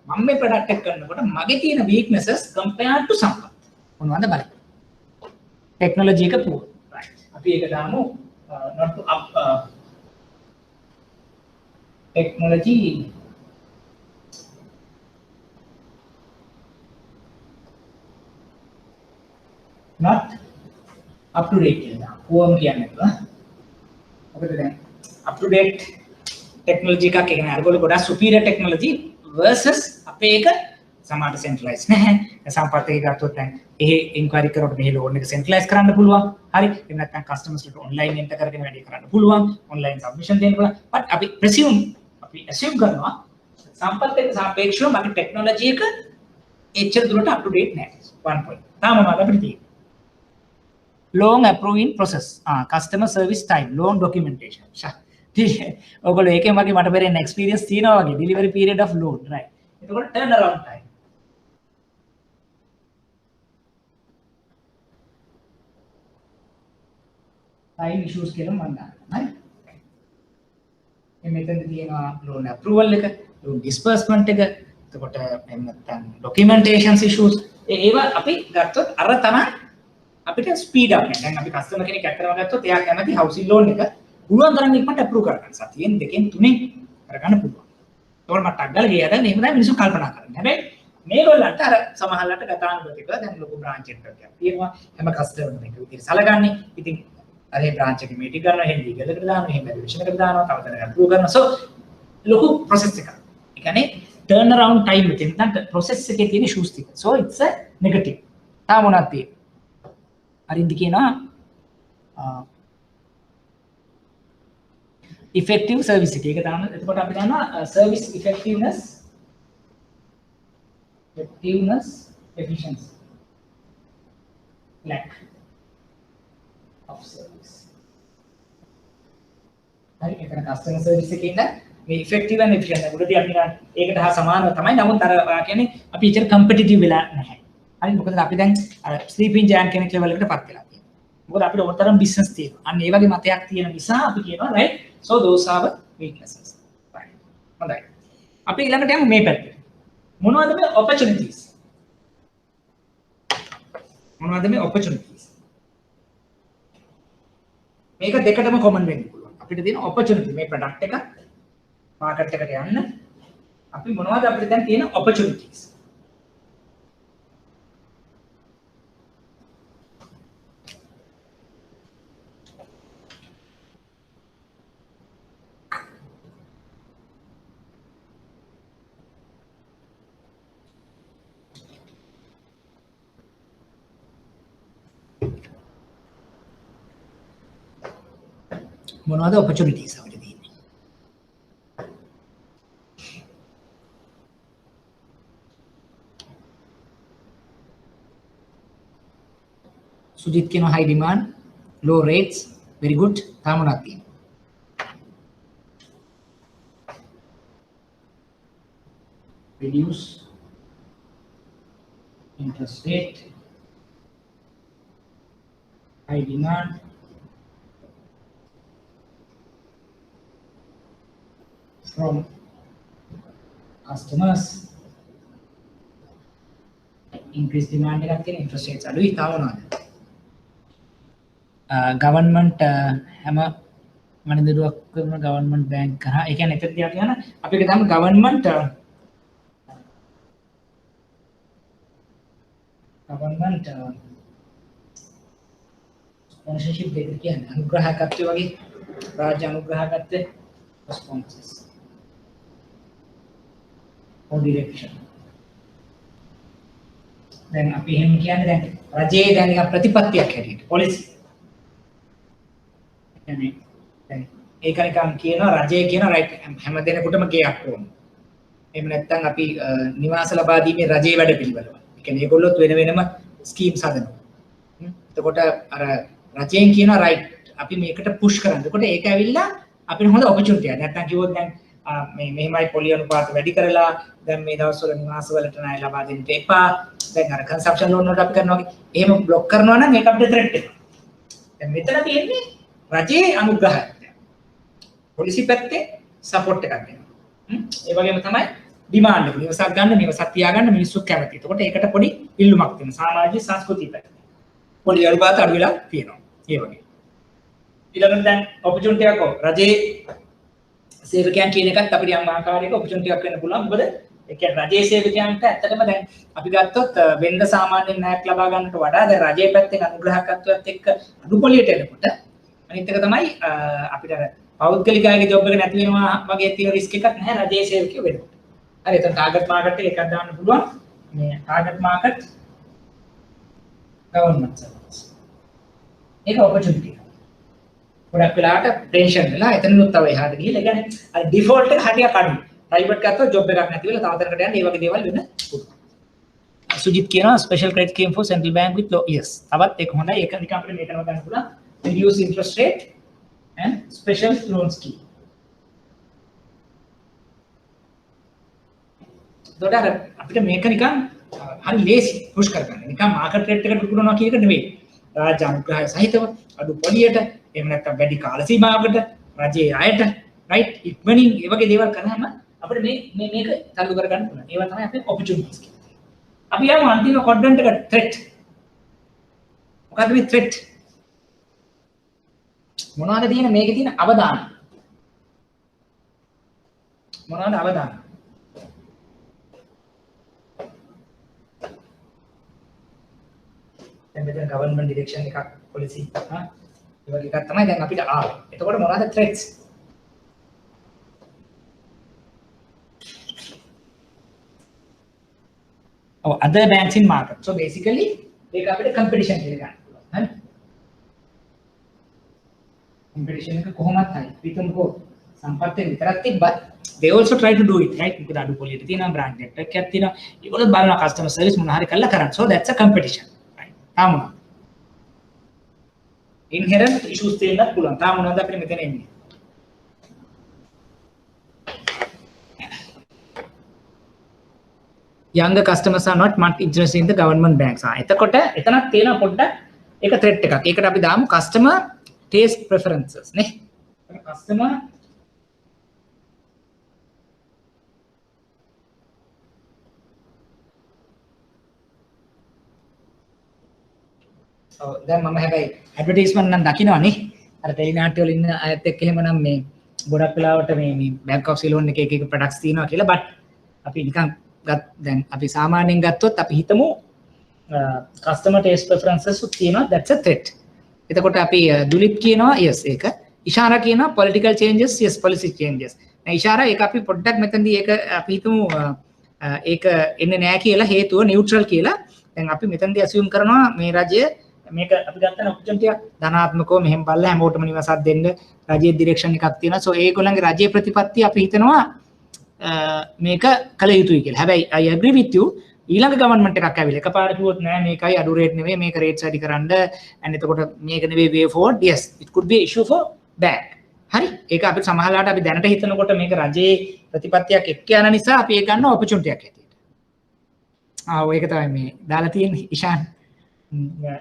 මම මේ product එක කරනකොට මගේ තියෙන weaknesses compared to සම්පත්. මොනවද බලන්න. technology එක poor. right. අපි ඒක දාමු not to up technology not up to date කියලා. ඕම් කියන්නේ නේද? මොකද දැන් up to date technology එකක් කියන්නේ අරගොල්ලෝ ගොඩක් superior technology versus අපේ එක සමහරට centralized නැහැ. සම්පත් එක ගත්තොත් දැන් එහෙ inquiry කරොත් මෙහෙ loan එක centralize කරන්න පුළුවන්. හරි. එහෙම නැත්නම් customers ට online enter කරගෙන වැඩි කරන්න පුළුවන්. online submission දෙන්න පුළුවන්. but අපි assume කරනවා සම්පත් එක්ක සාපේක්ෂව මගේ technology එක එච්චර දුරට up to date නැහැ. 1 point. තාම මොනවද අපිට තියෙන්නේ? long approving process, customer service time, long documentation. ඔයගොල්ලෝ ඒකෙන් වගේ මට බැරෙන experience තියෙනවා වගේ delivery period of loan, right? එතකොට turn around time. time issues කියලා මම ගන්නවා. හරි? මෙතෙන්ද තියෙනවා loan approval එක, loan disbursement එක, එතකොට එහෙම නැත්නම් documentations issues. ඒවා අපි ගත්තොත් අර තමයි අපිට ස්පීඩ් අප් එක. දැන් අපි කස්ටමර් කෙනෙක් ඇත්තටම ගත්තොත් එයා කැමති හවුසින් ලෝන් එක පුළුවන් තරම් ඉක්මනට අප්‍රූව් කරගන්න. සතියෙන් දෙකෙන් තුනෙන් කරගන්න පුළුවන්. ඒකට මට අග්ගල ගියද මේ තමයි මිනිස්සු කල්පනා කරන්නේ. හැබැයි මේගොල්ලන්ට අර සමහරවිට ගතානුගතිකව දැන් ලොකු බ්‍රාන්ච් එකක් තියෙනවා. හැම කස්ටමර් කෙනෙක් විදිහට සලකන්නේ. ඉතින් අර මේ බ්‍රාන්ච් එකේ මීටින් ගන්නවා, එහෙම ලීගල් එකට දානවා, එහෙම වැලියේෂන් එකට දානවා, තව තැනක අප්‍රූව් කරනවා. සෝ ලොකු process එකක්. ඒ කියන්නේ turn around time එකෙන් නැත්නම් process එකේ තියෙන issues ටික. so it's a negative. තා මොනවද තියෙන්නේ? අරින්ද කියනවා effective service එක. ඒක තමයි එතකොට අපි දන්නවා service effectiveness efficiency lack of service. හරි. එතන customer service එකේ ඉන්න මේ effective and efficient උඩදී අපි ඒකට හා සමානව තමයි. නමුත් අර කියන්නේ අපි ඉච්චර competitive වෙලා නැහැ. හරි. මොකද අපි දැන් අර ස්ලීපින් ජයන්ට් කෙනෙක් level එකට පත් වෙලා තියෙනවා. මොකද අපිට ඕතරම් business තියෙනවා. අන්න ඒ වගේ මතයක් තියෙන නිසා අපි කියනවා right. so those are weaknesses. right. හොඳයි. අපි ඊළඟට යමු මේ පැත්තට. මොනවද මේ opportunities? මොනවද මේ opportunities? මේක දෙකටම common වෙන්න පුළුවන්. අපිට තියෙන opportunity මේ product එක market එකට යන්න අපි මොනවද අපිට දැන් තියෙන opportunities? මොනවද opportunities අපිට තියෙන්නේ? සුජිත් කියන high demand, low rates, very good. තාම මොනවද තියෙන්නේ? reduce interest rate, high demand, from customers, increase demand එකක් තියෙන interest rates අඩුයි තාම මොනවද government හැම මනින්දුවක්ම government bank කරා ඒ කියන්නේ එතනදී අපි යන අපි ගමු government sponsorship දෙක කියන්නේ අනුග්‍රහකත්වය වගේ රාජ්‍ය අනුග්‍රහකත්වයේ responses or direction දැන් අපි එහෙම කියන්නේ දැන් රජයේ දැන් නිකන් ප්‍රතිපත්තියක් හැටියට පොලිසි කියන්නේ දැන් ඒක නිකන් කියනවා රජය කියන රයිට් හැම දෙනෙකුටම ගේයක් ඕන එහෙම නැත්නම් අපි නිවාස ලබා දීමේ රජයේ වැඩ පිළිවෙලව ඒ කියන්නේ ඒගොල්ලොත් වෙන වෙනම ස්කීම්ස් හදනවා එතකොට අර රජයෙන් කියන රයිට් අපි මේකට පුෂ් කරන්න. එතකොට ඒක ඇවිල්ලා අපිට හොඳ ඔපචුනිටි එකක්. නැත්නම් කිව්වොත් දැන් මේ මෙහෙමයි පොලි අනුපාත වැඩි කරලා දැන් මේ දවස්වල නිවාස වලට ණය ලබා දෙන්න එපා. දැන් අර කන්සම්ප්ෂන් ලෝන් වලට අපි කරනවා වගේ. එහෙම බ්ලොක් කරනවා නම් ඒක අපිට ත්‍රෙට් එකක්. දැන් මෙතන තියෙන්නේ රජයේ අනුග්‍රහය. පොලිසි පැත්තේ සපෝට් එකක් දෙනවා. ඒ වගේම තමයි ඩිමාන්ඩ් එක. නිවසක් ගන්න, නිවසක් තියාගන්න මිනිස්සු කැමති. එතකොට ඒකට පොඩි ඉල්ලුමක් තියෙනවා. සමාජීය සංස්කෘතිය පැත්තේ. පොලි අනුපාත අඩු වෙලා තියෙනවා. ඒ වගේ. ඊළඟට දැන් ඔපචුනිටි එකක් රජයේ සේවකයන් කියන එකත් අපිට යම් ආකාරයක ඔපචුනිටි එකක් වෙන්න පුළුවන්. මොකද ඒ කියන්නේ රජයේ සේවකයන්ට ඇත්තටම දැන් අපි ගත්තොත් වෙන්න සාමාන්‍යයෙන් ණයක් ලබා ගන්නට වඩා දැන් රජයේ පැත්තෙන් අනුග්‍රහකත්වයත් එක්ක අඩු පොලියට එනකොට අනිත් එක තමයි අපිට අර පෞද්ගලික අයගේ ජොබ් එක නැති වෙනවා වගේ තියෙන රිස්ක් එකක් නැහැ රජයේ සේවකයෝ වෙනකොට. හරි එතන ටාගට් මාකට් එක එකක් දාන්න පුළුවන්. මේ ටාගට් මාකට් government service. ඒක ඔපචුනිටි. ගොඩක් වෙලාවට ටෙන්ෂන් වෙලා එතනනුත් තව එහාට ගිහලා ඒ කියන්නේ අර ඩිෆෝල්ට් එක හරියට අඩුයි. ප්‍රයිවට් ගත්තොත් ජොබ් එකක් නැති වෙලා තව තැනකට යන්න ඒ වගේ දේවල් වෙන්න පුළුවන්. සුජිත් කියනවා special credit scheme for central bank with low yes. තවත් ඒක හොඳයි. ඒක නිකන් අපිට මේකම ගන්න පුළුවන්. reduce interest rate and special loan scheme. දොඩර අපිට මේක නිකන් හරි ලේසි පුෂ් කරගන්න. නිකන් මාකට් රේට් එකට විකුණනවා කියන එක නෙවෙයි. රාජ්‍ය අනුග්‍රහය සහිතව අඩු පොලියට එහෙම නැත්නම් වැඩි කාල සීමාවකට රජයේ අයට රයිට් ඉක්මනින් ඒ වගේ දේවල් කරාම අපිට මේක තල්ලු කරගන්න පුළුවන්. ඒවා තමයි අපේ ඔපචුනිටිස් කියන්නේ. අපි යමු අන්තිම ක්වොඩ්‍රන්ට් එකට ත්‍රෙට්. මොකද්ද මේ ත්‍රෙට්? මොනවද තියෙන මේකේ තියෙන අවදාන? මොනවද අවදාන? දැන් මෙතන ගවර්න්මන්ට් ඩිරෙක්ෂන් එකක් පොලිසි ඒ වගේ එකක් තමයි දැන් අපිට ආවේ. එතකොට මොනවද ත්‍රෙට්ස්? other banks in market. So basically ඒක අපිට competition කියලා ගන්න පුළුවන්. හරි? competition එක කොහොමද හරි? හිතමුකෝ සම්පත්තිය විතරක් තිබ්බත් they also try to do it, right? මොකද අඩු පොලියට තියෙනවා brand network එකක් තියෙනවා. ඒගොල්ලෝ බලන customer service මොන හරි කරලා කරන්නේ. So that's a competition. තාම inherent issues තියෙන්නත් පුළුවන්. තාම මොනවද අපිට මෙතන එන්නේ? younger customers are not much interested in the government banks. එතකොට එතනක් තියෙනවා පොඩ්ඩක් ඒක threat එකක්. ඒකට අපි දාමු customer taste preferences නේ. customer දැන් මම හැබැයි ඇඩ්වර්ටයිස්මන්ට් නම් දකින්නවනේ අර ටෙලි නාට්‍ය වල ඉන්න අයත් එක්ක එහෙමනම් මේ ගොඩක් වෙලාවට මේ බැංක් ඔෆ් සිලෝන් එකේ එක ප්‍රොඩක්ට්ස් තියෙනවා කියලා බට් අපි නිකන් දැන් අපි සාමාන්‍යයෙන් ගත්තොත් අපි හිතමු කස්ටමර් ටේස්ට් ප්‍රෙෆරන්සස් උත් තියෙනවා that's a threat. එතකොට අපි දුලිප් කියනවා yes ඒක. ඉෂාරා කියනවා political changes yes policy changes. දැන් ඉෂාරා ඒක අපි පොඩ්ඩක් මෙතනදී ඒක අපි හිතමු ඒක එන්නේ නැහැ කියලා හේතුව නියුට්‍රල් කියලා. දැන් අපි මෙතනදී assume කරනවා මේ රජය මේක අපි ගන්න ඔප්ෂන් ටිකක් ධනාත්මකව මෙහෙම බලලා හැමෝටම නිවසක් දෙන්න රජයේ ඩිරෙක්ෂන් එකක් තියෙනවා. සෝ ඒගොල්ලන්ගේ රජයේ ප්‍රතිපත්තිය අපි හිතනවා මේක කළ යුතුයි කියලා. හැබැයි I agree with you ඊළඟ ගවර්න්මන්ට් එකක් ඇවිල්ලා එකපාරට කිව්වොත් නෑ මේකයි අඩු රේට් නෙවෙයි මේක රේට්ස් වැඩි කරන්න and එතකොට මේක නෙවෙයි way forward yes it could be an issue for bank. හරි ඒක අපි සමහරවිට අපි දැනට හිතනකොට මේක රජයේ ප්‍රතිපත්තියක් එක්ක යන නිසා අපි ඒක ගන්න ඔපචුනිටි එකක් හැටියට. ඒක තමයි මේ දාලා තියෙන්නේ ඉෂාන්.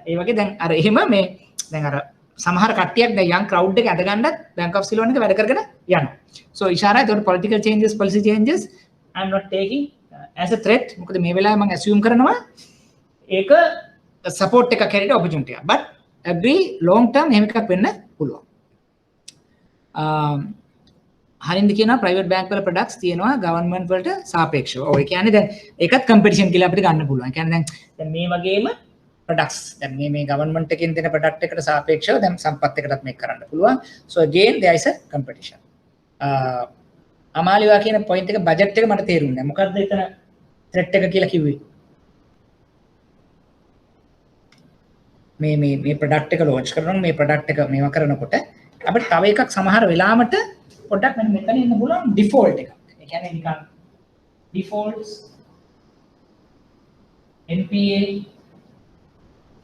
ඒ වගේ දැන් අර එහෙම මේ දැන් අර සමහර කට්ටියක් දැන් young crowd එක ඇද ගන්නත් Bank of Ceylon එක වැඩ කරගෙන යනවා. So ඉෂාරා ඒකට political changes policy changes I am not taking as a threat. මොකද මේ වෙලාවේ මම assume කරනවා ඒක සපෝට් එකක් හැටියට opportunity එක. but agree long term එහෙම එකක් වෙන්න පුළුවන්. හරින්ද කියනවා private bank වල products තියෙනවා government වලට සාපේක්ෂව. ඔය කියන්නේ දැන් ඒකත් competition කියලා අපිට ගන්න පුළුවන්. කියන්නේ දැන් මේ වගේම products දැන් මේ government එකෙන් දෙන product එකට සාපේක්ෂව දැන් සම්පත් එකටත් මේක කරන්න පුළුවන්. so again there is a competition. අමාලිවා කියන point එක budget එක මට තේරුන්නේ නැහැ. මොකද්ද එතන threat එක කියලා කිව්වේ? මේ product එක launch කරනවා මේ product එක මේවා කරනකොට අපිට තව එකක් සමහර වෙලාවට පොඩ්ඩක් මෙතන ඉන්න පුළුවන් default එකක්. ඒ කියන්නේ නිකන් defaults NPA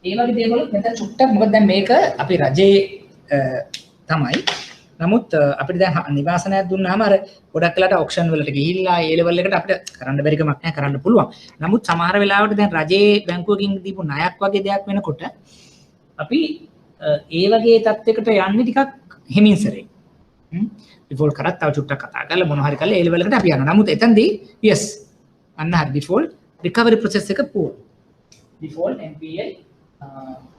ඒ වගේ දේවල් මෙතන චුට්ටක් මොකද දැන් මේක අපි රජයේ තමයි. නමුත් අපිට දැන් නිවාසනයක් දුන්නාම අර ගොඩක් වෙලාට auction වලට ගිහිල්ලා ඒ level එකට අපිට කරන්න බැරි කමක් නැහැ කරන්න පුළුවන්. නමුත් සමහර වෙලාවට දැන් රජයේ බැංකුවකින් දීපු ණයක් වගේ දෙයක් වෙනකොට අපි ඒ වගේ තත්යකට යන්නේ ටිකක් හිමින්සරේ. default කරත් තව චුට්ටක් කතා කරලා මොනවා හරි කරලා ඒ level එකට අපි යනවා. නමුත් එතනදී yes අන්න හරි default recovery process එක poor. default NPA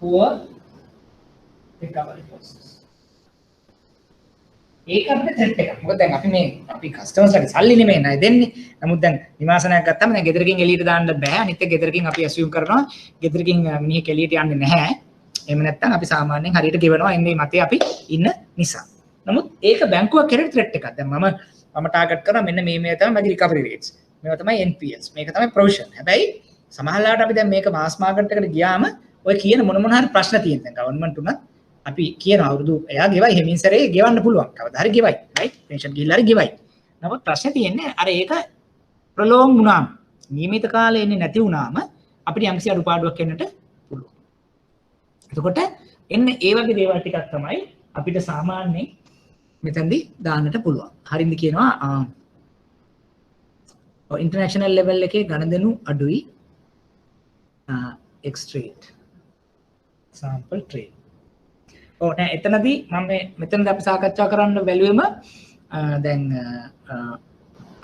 poor recovery process. ඒක අපිට threat එකක්. මොකද දැන් අපි customers ලට සල්ලි නෙමෙයි නයි දෙන්නේ. නමුත් දැන් නිවාසනයක් ගත්තාම දැන් ගෙදරකින් එළියට දාන්න බෑ. අනිත් එක ගෙදරකින් අපි assume කරනවා ගෙදරකින් මිනිහෙක් එළියට යන්නේ නැහැ. එහෙම නැත්නම් අපි සාමාන්‍යයෙන් හරියට ගෙවනවා ඉන්නේ මතේ අපි ඉන්න නිසා. නමුත් ඒක බැංකුවක් කරේ threat එකක්. දැන් මම ටාගට් කරනවා මෙන්න මේ තමයි මගේ recovery rates. මේවා තමයි NPLs. මේක තමයි provision. හැබැයි සමහරවිට අපි දැන් මේක mass market එකට ගියාම ඔය කියන මොන හරි ප්‍රශ්න තියෙන. දැන් government උනත් අපි කියන අවුරුදු එයා ගෙවයි හිමින්සරේ ගෙවන්න පුළුවන්. කවදා හරි ගෙවයි. right? pension ගිහිල්ලා හරි ගෙවයි. නමුත් ප්‍රශ්නේ තියෙන්නේ අර ඒක prolong වුණාම නියමිත කාලේ එන්නේ නැති වුණාම අපිට යම්කිසි අඩුපාඩුවක් එන්නට පුළුවන්. එතකොට එන්න ඒ වගේ දේවල් ටිකක් තමයි අපිට සාමාන්‍යයෙන් මෙතනදී දාන්නට පුළුවන්. හරින්ද කියනවා ඉන්ටර්නැෂනල් ලෙවල් එකේ ගණදෙනු අඩුයි එක්ස්ට්‍රේට් sample trade. නෑ එතනදී මම මෙතනදී අපි සාකච්ඡා කරන්න බැලුවෙම දැන්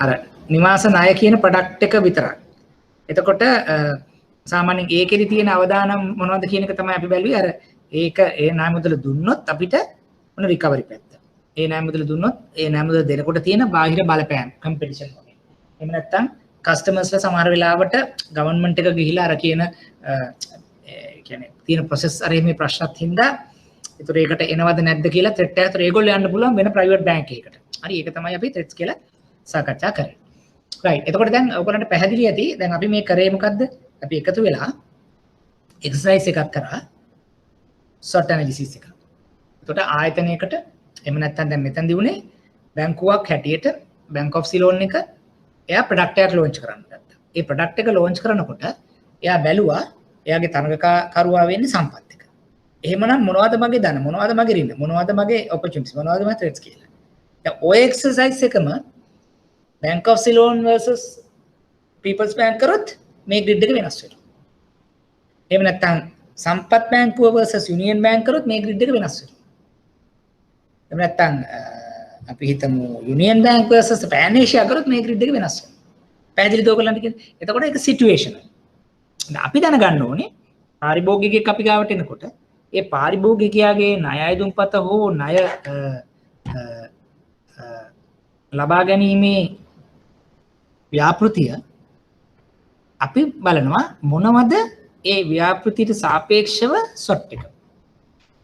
අර නිවාස ණය කියන ප්‍රොඩක්ට් එක විතරයි. එතකොට සාමාන්‍යයෙන් ඒකෙදි තියෙන අවදානම් මොනවද කියන එක තමයි අපි බැලුවේ. අර ඒක ඒ ණය මුදල දුන්නොත් අපිට මොන රිකවරි පැත්ත. ඒ ණය මුදල දුන්නොත් ඒ ණය මුදල දෙනකොට තියෙන බාහිර බලපෑම් කම්පිටිෂන් වගේ. එහෙම නැත්නම් කස්ටමර්ස්ලා සමහර වෙලාවට ගවර්න්මන්ට් එක ගිහිලා අර කියන කියන්නේ තියෙන process අර මේ ප්‍රශ්නත් හින්දා ඒතර ඒකට එනවද නැද්ද කියලා threat එක. ඒතර ඒගොල්ලෝ යන්න පුළුවන් වෙන private bank එකකට. හරි ඒක තමයි අපි threats කියලා සාකච්ඡා කරේ. right. එතකොට දැන් ඔයගොල්ලන්ට පැහැදිලි ඇති. දැන් අපි මේ කරේ මොකද්ද? අපි එකතු වෙලා exercise එකක් කරා SWOT analysis එක. එතකොට ආයතනයකට එහෙම නැත්නම් දැන් මෙතනදී උනේ බැංකුවක් හැටියට Bank of Ceylon එක එයා product එකක් launch කරන්න ගත්තා. ඒ product එක launch කරනකොට එයා බැලුවා එයාගේ තරඟකරුවා වෙන්නේ සම්පත් එක. එහෙමනම් මොනවද මගේ ධන මොනවද මගේ ඍණ මොනවද මගේ opportunities මොනවද මගේ threats කියලා. දැන් ඔය exercise එකම Bank of Ceylon versus People's Bank කරොත් මේ grid එක වෙනස් වෙනවා. එහෙම නැත්නම් සම්පත් බැංකුව versus Union Bank කරොත් මේ grid එක වෙනස් වෙනවා. එහෙම නැත්නම් අපි හිතමු Union Bank versus Pan Asia කරොත් මේ grid එක වෙනස් වෙනවා. පැහැදිලිද ඔයගොල්ලන්ට කියන්නේ? එතකොට ඒක situational. අපි දැනගන්න ඕනේ පාරිභෝගිකයෙක් අපි ගාවට එනකොට ඒ පාරිභෝගිකයාගේ ණය අයදුම්පත හෝ ණය ලබා ගැනීමේ ව්‍යාපෘතිය අපි බලනවා මොනවද ඒ ව්‍යාපෘතියට සාපේක්ෂව SWOT එක.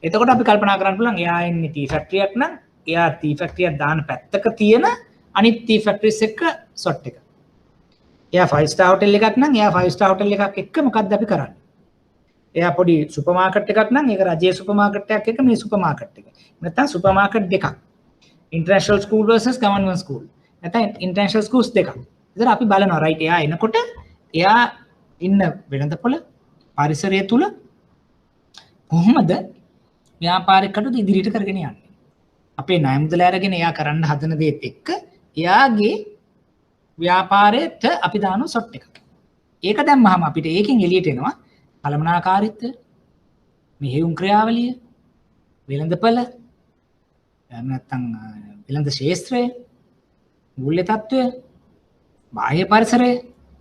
එතකොට අපි කල්පනා කරන්න පුළුවන් එයා ඉන්නේ ටී ෆැක්ටරියක් නම් එයා ටී ෆැක්ටරියක් දාන පැත්තක තියෙන අනිත් ටී ෆැක්ටරිස් එක්ක SWOT එක. එයා 5 star hotel එකක් නම් එයා 5 star hotel එකක් එක්ක මොකද්ද අපි කරන්නේ? එයා පොඩි සුපර් මාකට් එකක් නම් ඒක රජයේ සුපර් මාකට් එකක් එක්ක මේ සුපර් මාකට් එක. නැත්නම් සුපර් මාකට් දෙකක්. International school versus government school. නැත්නම් international schools දෙකක්. ඉතින් අපි බලනවා right එයා එනකොට එයා ඉන්න වෙළඳපොළ පරිසරය තුල කොහොමද ව්‍යාපාරික කටයුතු ඉදිරියට කරගෙන යන්නේ? අපේ ණය මුදල අරගෙන එයා කරන්න හදන දේත් එක්ක එයාගේ ව්‍යාපාරයට අපි දාන SWOT එකක්. ඒක දැම්මහම අපිට ඒකෙන් එළියට එනවා කළමනාකාරීත්වය, මෙහෙයුම් ක්‍රියාවලිය, වෙළඳපළ, නැත්නම් වෙළඳ ශාස්ත්‍රය, මූල්‍ය තත්ත්වය, බාහ්‍ය පරිසරය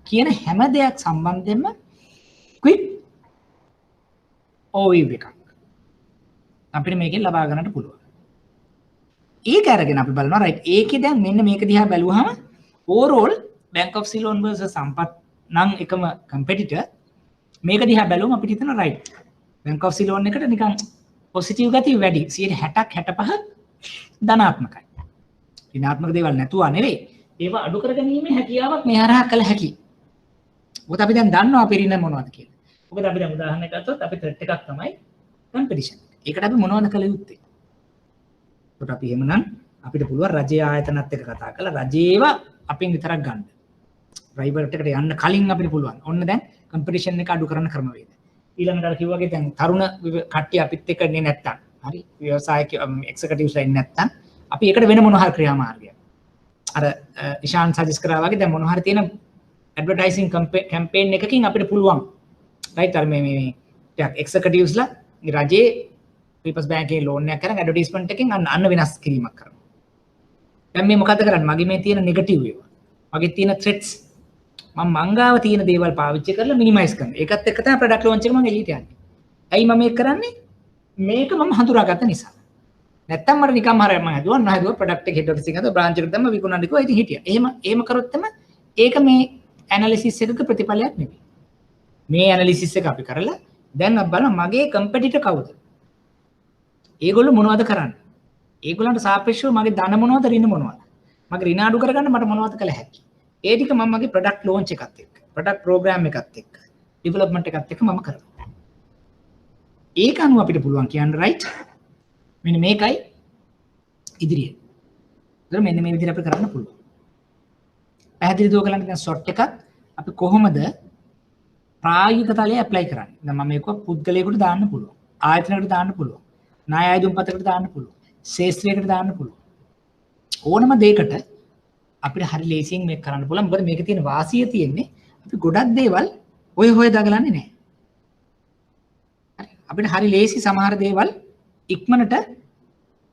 කියන හැම දෙයක් සම්බන්ධයෙන්ම quick overview එකක් අපිට මේකෙන් ලබා ගන්නට පුළුවන්. ඒක අරගෙන අපි බලනවා right ඒකේ දැන් මෙන්න මේක දිහා බැලුවහම overall Bank of Ceylon versus සම්පත් නම් එකම competitor මේක දිහා බැලුවම අපිට හිතෙනවා right Bank of Ceylon එකට නිකන් positive ගතිය වැඩි 60ක් 65 ධනාත්මකයි. ඍණාත්මක දේවල් නැතුව නෙවෙයි ඒවා අඩු කරගැනීමේ හැකියාවක් මේ හරහා කළ හැකියි. මොකද අපි දැන් දන්නවා අපි ඍණ මොනවද කියලා. මොකද අපි දැන් උදාහරණයක් ගත්තොත් අපි threat එකක් තමයි competition. ඒකට අපි මොනවද කළ යුත්තේ? ඒකට අපි එහෙමනම් අපිට පුළුවන් රජයේ ආයතනත් එක්ක කතා කරලා රජේව අපෙන් විතරක් ගන්න. ප්‍රයිවට් එකට යන්න කලින් අපිට පුළුවන්. ඔන්න දැන් competition එක අඩු කරන ක්‍රමවේද. ඊළඟට අර කිව්වා වගේ දැන් තරුණ කට්ටිය අපිත් එක්ක ඉන්නේ නැත්තම් හරි ව්‍යවසායක එක්සිකියුටිව්ස්ලා ඉන්නේ නැත්තම් අපි ඒකට වෙන මොන හරි ක්‍රියාමාර්ගයක් අර ඉෂාන් සජෙස් කරා වගේ දැන් මොන හරි තියෙන ඇඩ්වර්ටයිසින් කැම්පේන් එකකින් අපිට පුළුවන් රයිට් අර මේ ටිකක් එක්සිකියුටිව්ස්ලා රජයේ පීපල්ස් බැංකේ ලෝන් එකක් කරන් ඇඩ්වර්ටයිස්මන්ට් එකකින් අන්න වෙනස් කිරීමක් කරනවා. දැන් මේ මොකද කරන්නේ? මගේ මේ තියෙන නෙගටිව් ඒවා. මගේ තියෙන threats මම මංගාව තියෙන දේවල් පාවිච්චි කරලා මිනිමයිස් කරනවා. ඒකත් එක්ක තමයි ප්‍රොඩක්ට් ලොන්ච් එක මම එළියට යන්නේ. ඇයි මම මේක කරන්නේ? මේක මම හඳුනාගත්ත නිසා. නැත්තම් මට නිකම්ම හරියට මම හදුවා නහදුවා ප්‍රොඩක්ට් එක හෙඩ් ඔෆිස් එකකට බ්‍රාන්ච් එකට දැම්ම විකුණන්න කිව්වා. ඉතින් හිටියා. එහෙම කරොත් තමයි ඒක මේ ඇනලිසිස් එකක ප්‍රතිඵලයක් නෙවෙයි. මේ ඇනලිසිස් එක අපි කරලා දැන් අපි බලමු මගේ කම්පිටිටර් කවුද? ඒගොල්ලෝ මොනවද කරන්නේ? ඒගොල්ලන්ට සාපේක්ෂව මගේ ධන මොනවද ඍණ මොනවද? මගේ ඍණ අඩු කරගන්න මට මොනවද කළ හැකි? ඒ ටික මම මගේ ප්‍රොඩක්ට් ලොන්ච් එකත් එක්ක, ප්‍රොඩක්ට් ප්‍රෝග්‍රෑම් එකත් එක්ක, ඩෙවලොප්මන්ට් එකත් එක්ක මම කරනවා. ඒක අනුව අපිට පුළුවන් කියන්න රයිට්. මෙන්න මේකයි ඉදිරිය. ඒතර මෙන්න මේ විදිහට අපිට කරන්න පුළුවන්. පැහැදිලිද ඔයගලන්ට දැන් සොට් එකක් අපි කොහොමද ප්‍රායෝගික තලයේ ඇප්ලයි කරන්නේ? දැන් මම මේක පුද්ගලයෙකුට දාන්න පුළුවන්. ආයතනයකට දාන්න පුළුවන්. ණය ආයුධ පතකට දාන්න පුළුවන්. ශේෂ්ත්‍රයකට දාන්න පුළුවන්. ඕනම දෙයකට අපිට හරි ලේසියෙන් මේක කරන්න පුළුවන්. මොකද මේකේ තියෙන වාසිය තියෙන්නේ අපි ගොඩක් දේවල් ඔය දාගලන්නේ නැහැ. හරි. අපිට හරි ලේසි සමහර දේවල් ඉක්මනට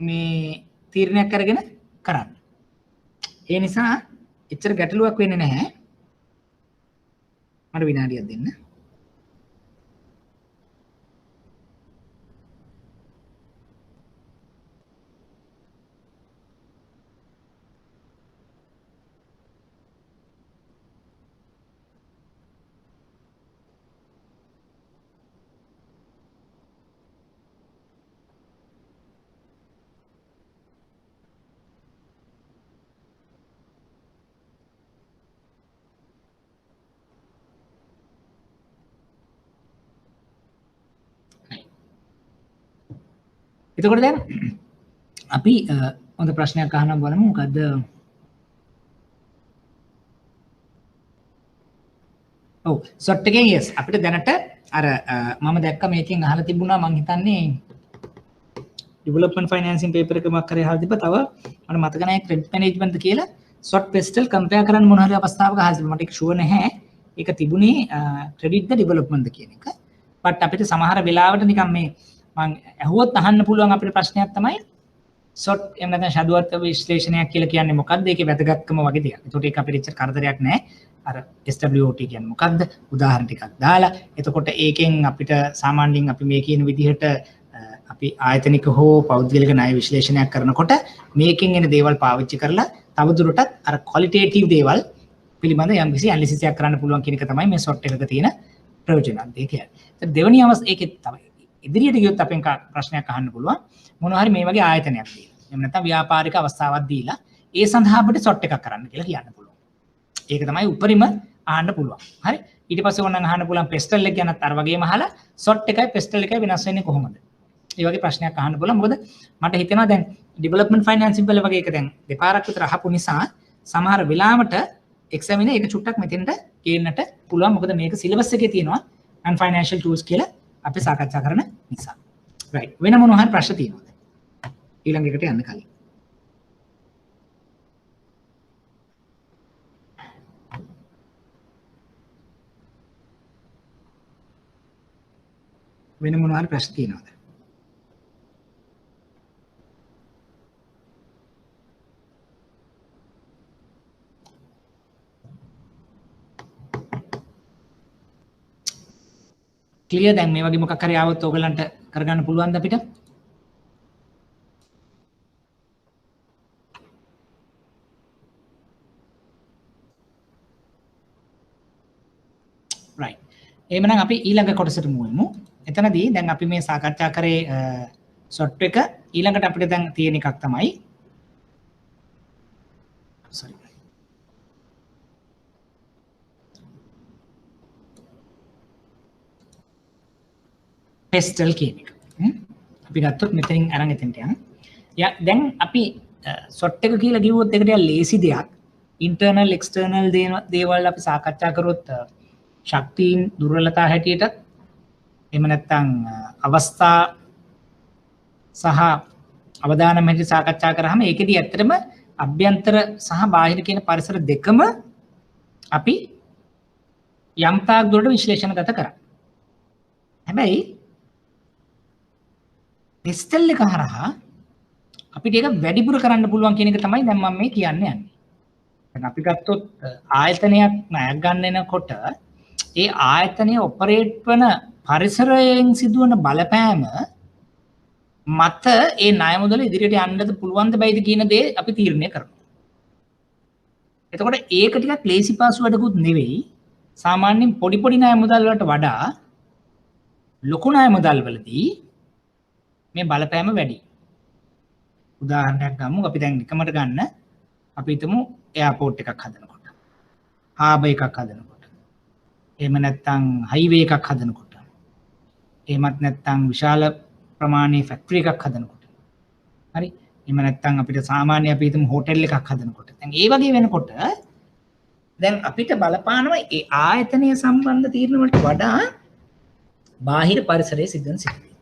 මේ තීරණයක් අරගෙන කරන්න. ඒ නිසා එච්චර ගැටලුවක් වෙන්නේ නැහැ. මට විනාඩියක් දෙන්න. එතකොට දැන් අපි හොඳ ප්‍රශ්නයක් අහන්න බලමු. මොකද්ද? ඔව් සොට් එකෙන් yes අපිට දැනට අර මම දැක්ක මේකෙන් අහලා තිබුණා මං හිතන්නේ ඩෙවලොප්මන්ට් ෆයිනෑන්සින් පේපර් එකක් මක් කරේ අහලා තිබ්බා. තව මට මතක නැහැ ක්‍රෙඩිට් මැනේජ්මන්ට් කියලා සොට් පෙස්ටල් කම්පෙයාර් කරන්න මොන හරි අවස්ථාවක අහලා තිබුණා. මට ඒක ෂුවර් නැහැ. ඒක තිබුණේ ක්‍රෙඩිට්ද ඩෙවලොප්මන්ට්ද කියන එක. බට් අපිට සමහර වෙලාවට නිකන් මේ මං ඇහුවොත් අහන්න පුළුවන් අපිට ප්‍රශ්නයක් තමයි සොට් එහෙම නැත්නම් ෂඩුවත් විශ්ලේෂණයක් කියලා කියන්නේ මොකක්ද? ඒකේ වැදගත්කම වගේ දෙයක්. ඒකට ඒක අපිට ඉච්චර කරදරයක් නැහැ. අර SWOT කියන්නේ මොකක්ද? උදාහරණ ටිකක් දාලා එතකොට ඒකෙන් අපිට සාමාන්‍යයෙන් අපි මේ කියන විදිහට අපි ආයතනික හෝ පෞද්ගලික ණය විශ්ලේෂණයක් කරනකොට මේකෙන් එන දේවල් පාවිච්චි කරලා තවදුරටත් අර ක්වලිටේටිව් දේවල් පිළිබඳ යම්කිසි ඇනලිසිස් එකක් කරන්න පුළුවන් කියන එක තමයි මේ සොට් එකක තියෙන ප්‍රයෝජනත්. ඒ කියන්නේ දෙවෙනි ඒකේ තමයි ඉදිරියට ගියොත් අපෙන් ප්‍රශ්නයක් අහන්න පුළුවන් මොනවා හරි මේ වගේ ආයතනයක් දීලා. එහෙම නැත්නම් ව්‍යාපාරික අවස්ථාවක් දීලා ඒ සඳහා අපිට සොට් එකක් කරන්න කියලා කියන්න පුළුවන්. ඒක තමයි උපරිම අහන්න පුළුවන්. හරි. ඊට පස්සේ ඕනනම් අහන්න පුළුවන් පෙස්ටල් එක ගැනත් අර වගේම අහලා සොට් එකයි පෙස්ටල් එකයි වෙනස් වෙන්නේ කොහොමද? ඒ වගේ ප්‍රශ්නයක් අහන්න පුළුවන්. මොකද මට හිතෙනවා දැන් ඩෙවලොප්මන්ට් ෆයිනෑන්සින් වල වගේ එක දැන් දෙපාරක් විතර අහපු නිසා සමහර වෙලාවට එක්සැමිනර් ඒක චුට්ටක් මෙතෙන්ට ගේන්නට පුළුවන්. මොකද මේක සිලබස් එකේ තියෙනවා non financial tools කියලා අපි සාකච්ඡා කරන නිසා. right. වෙන මොනවා හරි ප්‍රශ්න තියෙනවද? ඊළඟ එකට යන්න කලින්. වෙන මොනවා හරි ප්‍රශ්න තියෙනවද? ක්ලියර් දැන් මේ වගේ මොකක් හරි ආවොත් ඔයගලන්ට කරගන්න පුළුවන්ද අපිට? right. එහෙනම් අපි ඊළඟ කොටසට මුවෙමු. එතනදී දැන් අපි මේ සාකච්ඡා කරේ SWOT එක ඊළඟට අපිට දැන් තියෙන එකක් තමයි sorry. PESTEL කියන එක. අපි ගත්තොත් මෙතනින් අරන් එතනට යන්න. දැන් අපි SWOT එක කියලා කිව්වොත් ඒක ටිකක් ලේසි දෙයක්. ඉන්ටර්නල් එක්ස්ටර්නල් දේවල් අපි සාකච්ඡා කරොත් ශක්තියින් දුර්වලතා හැටියට එහෙම නැත්නම් අවස්ථා සහ අවදානම් හැටියට සාකච්ඡා කරාම ඒකෙදී ඇත්තටම අභ්‍යන්තර සහ බාහිර කියන පරිසර දෙකම අපි යම් තාක් දුරට විශ්ලේෂණගත කරා. හැබැයි PESTEL එක හරහා අපිට ඒක වැඩිපුර කරන්න පුළුවන් කියන එක තමයි දැන් මම මේ කියන්න යන්නේ. දැන් අපි ගත්තොත් ආයතනයක් ණයක් ගන්න එනකොට ඒ ආයතනය ඔපරේට් වන පරිසරයෙන් සිදුවන බලපෑම මත ඒ ණය මුදල ඉදිරියට යන්නද පුළුවන්ද බැයිද කියන දේ අපි තීරණය කරනවා. එතකොට ඒක ටිකක් ලේසි පාසු වැඩකුත් නෙවෙයි. සාමාන්‍යයෙන් පොඩි පොඩි ණය මුදල් වලට වඩා ලොකු ණය මුදල් වලදී මේ බලපෑම වැඩි. උදාහරණයක් ගමු. අපි දැන් එකමට ගන්න අපි හිතමු එයාපෝට් එකක් හදනකොට. හාබර් එකක් හදනකොට. එහෙම නැත්නම් හයිවේ එකක් හදනකොට. එහෙමත් නැත්නම් විශාල ප්‍රමාණයේ ෆැක්ටරි එකක් හදනකොට. හරි. එහෙම නැත්නම් අපිට සාමාන්‍ය අපි හිතමු හෝටල් එකක් හදනකොට. දැන් ඒ වගේ වෙනකොට දැන් අපිට බලපානවා ඒ ආයතනය සම්බන්ධ තීරණ වලට වඩා බාහිර පරිසරයේ සිදුවන සිදුවීම්.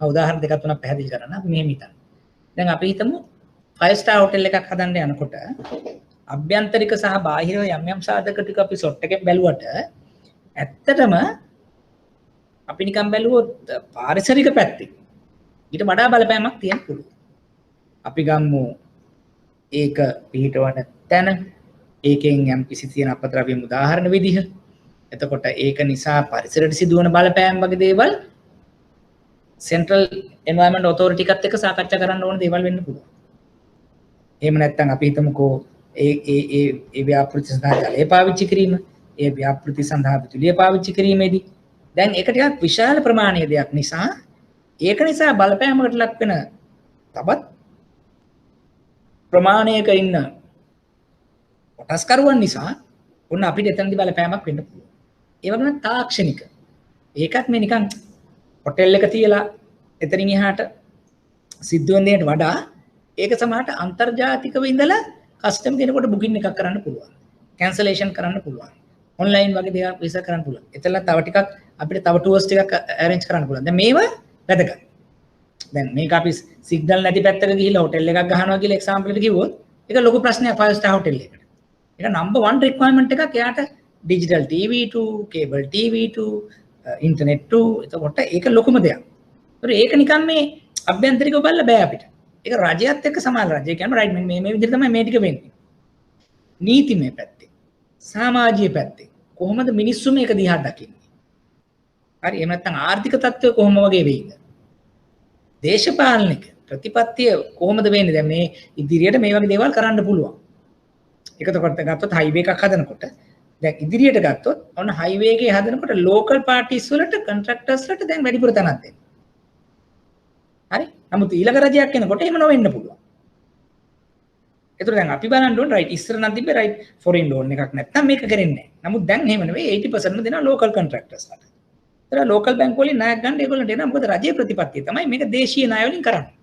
උදාහරණ දෙකක් තුනක් පැහැදිලි කරන්න අපි මෙහෙම හිතන්න. දැන් අපි හිතමු 5 star hotel එකක් හදන්න යනකොට අභ්‍යන්තරික සහ බාහිර යම් යම් සාධක ටික අපි SWOT එකෙන් බැලුවට ඇත්තටම අපි නිකන් බැලුවොත් පාරිසරික පැත්තේ ඊට වඩා බලපෑමක් තියෙන්න පුළුවන්. අපි ගමු ඒක පිටවන තැන ඒකෙන් යම් කිසි තියෙන අපද්‍රව්‍ය උදාහරණ විදිහ. එතකොට ඒක නිසා පරිසරයට සිදුවන බලපෑම් වගේ දේවල් සෙන්ට්‍රල් එන්වයරන්මන්ට් ඔතොරිටි එකත් එක්ක සාකච්ඡා කරන්න ඕන දේවල් වෙන්න පුළුවන්. එහෙම නැත්නම් අපි හිතමුකෝ ඒ ව්‍යාපෘති සඳහා ජලය පාවිච්චි කිරීම, ඒ ව්‍යාපෘති සඳහා විදුලිය පාවිච්චි කිරීමේදී දැන් ඒක ටිකක් විශාල ප්‍රමාණයේ දෙයක් නිසා ඒක නිසා බලපෑමකට ලක් වෙන තවත් ප්‍රමාණයක ඉන්න කොටස්කරුවන් නිසා ඔන්න අපිට එතනදී බලපෑමක් වෙන්න පුළුවන්. ඒ වගේම තාක්ෂණික. ඒකත් මේ නිකන් හොටෙල් එක තියලා එතනින් එහාට සිද්ධ වෙන දෙයට වඩා ඒක සමහරට අන්තර්ජාතිකව ඉඳලා කස්ටම් කෙනෙකුට බුකින් එකක් කරන්න පුළුවන්. කැන්සලේෂන් කරන්න පුළුවන්. ඔන්ලයින් වගේ දේවල් විසර් කරන්න පුළුවන්. එතන තව ටිකක් අපිට තව ටූර්ස් ටිකක් arrange කරන්න පුළුවන්. දැන් මේවා වැදගත්. දැන් මේක අපි සිග්නල් නැති පැත්තක ගිහිල්ලා හොටෙල් එකක් ගහනවා කියලා එක්සැම්පල් එකට කිව්වොත් ඒක ලොකු ප්‍රශ්නයක් 5 star හොටෙල් එකකට. ඒක නම්බර් 1 රික්වයර්මන්ට් එකක් එයාට digital TV to cable TV to internet to එතකොට ඒක ලොකුම දෙයක්. ඒක නිකන් මේ අභ්‍යන්තරිකව බලලා බෑ අපිට. ඒක රජයත් එක්ක සමාන රජය කියන්නේ රයිට් මේ විදිහට තමයි මේ ටික වෙන්නේ. නීතිමය පැත්තේ, සමාජීය පැත්තේ කොහොමද මිනිස්සු මේක දිහා දකින්නේ? හරි එහෙම නැත්නම් ආර්ථික තත්ත්වය කොහොම වගේ වෙයිද? දේශපාලනික ප්‍රතිපත්තිය කොහොමද වෙන්නේ? දැන් මේ ඉදිරියට මේ වගේ දේවල් කරන්න පුළුවන්. එකතකොට ගත්තොත් හයිවේ එකක් හදනකොට දැන් ඉදිරියට ගත්තොත් ඔන්න හයිවේ එකේ හදනකොට ලෝකල් පාටිස් වලට කොන්ට්‍රැක්ටර්ස් වලට දැන් වැඩිපුර තනක් දෙන්න. හරි? නමුත් ඊළඟ රජයක් එනකොට එහෙම නොවෙන්න පුළුවන්. ඒතර දැන් අපි බලන්න ඕන රයිට් ඉස්සර නම් තිබ්බේ රයිට් ෆොරින් ලෝන් එකක් නැත්නම් මේක කරන්නේ නැහැ. නමුත් දැන් එහෙම නෙවෙයි 80% දෙනවා ලෝකල් කොන්ට්‍රැක්ටර්ස් වලට. ඒතර ලෝකල් බැංකු වලින් ණයක් ගන්න ඒගොල්ලන්ට එනවා මොකද රජයේ ප්‍රතිපත්තිය තමයි මේක දේශීය ණය වලින් කරන්නේ.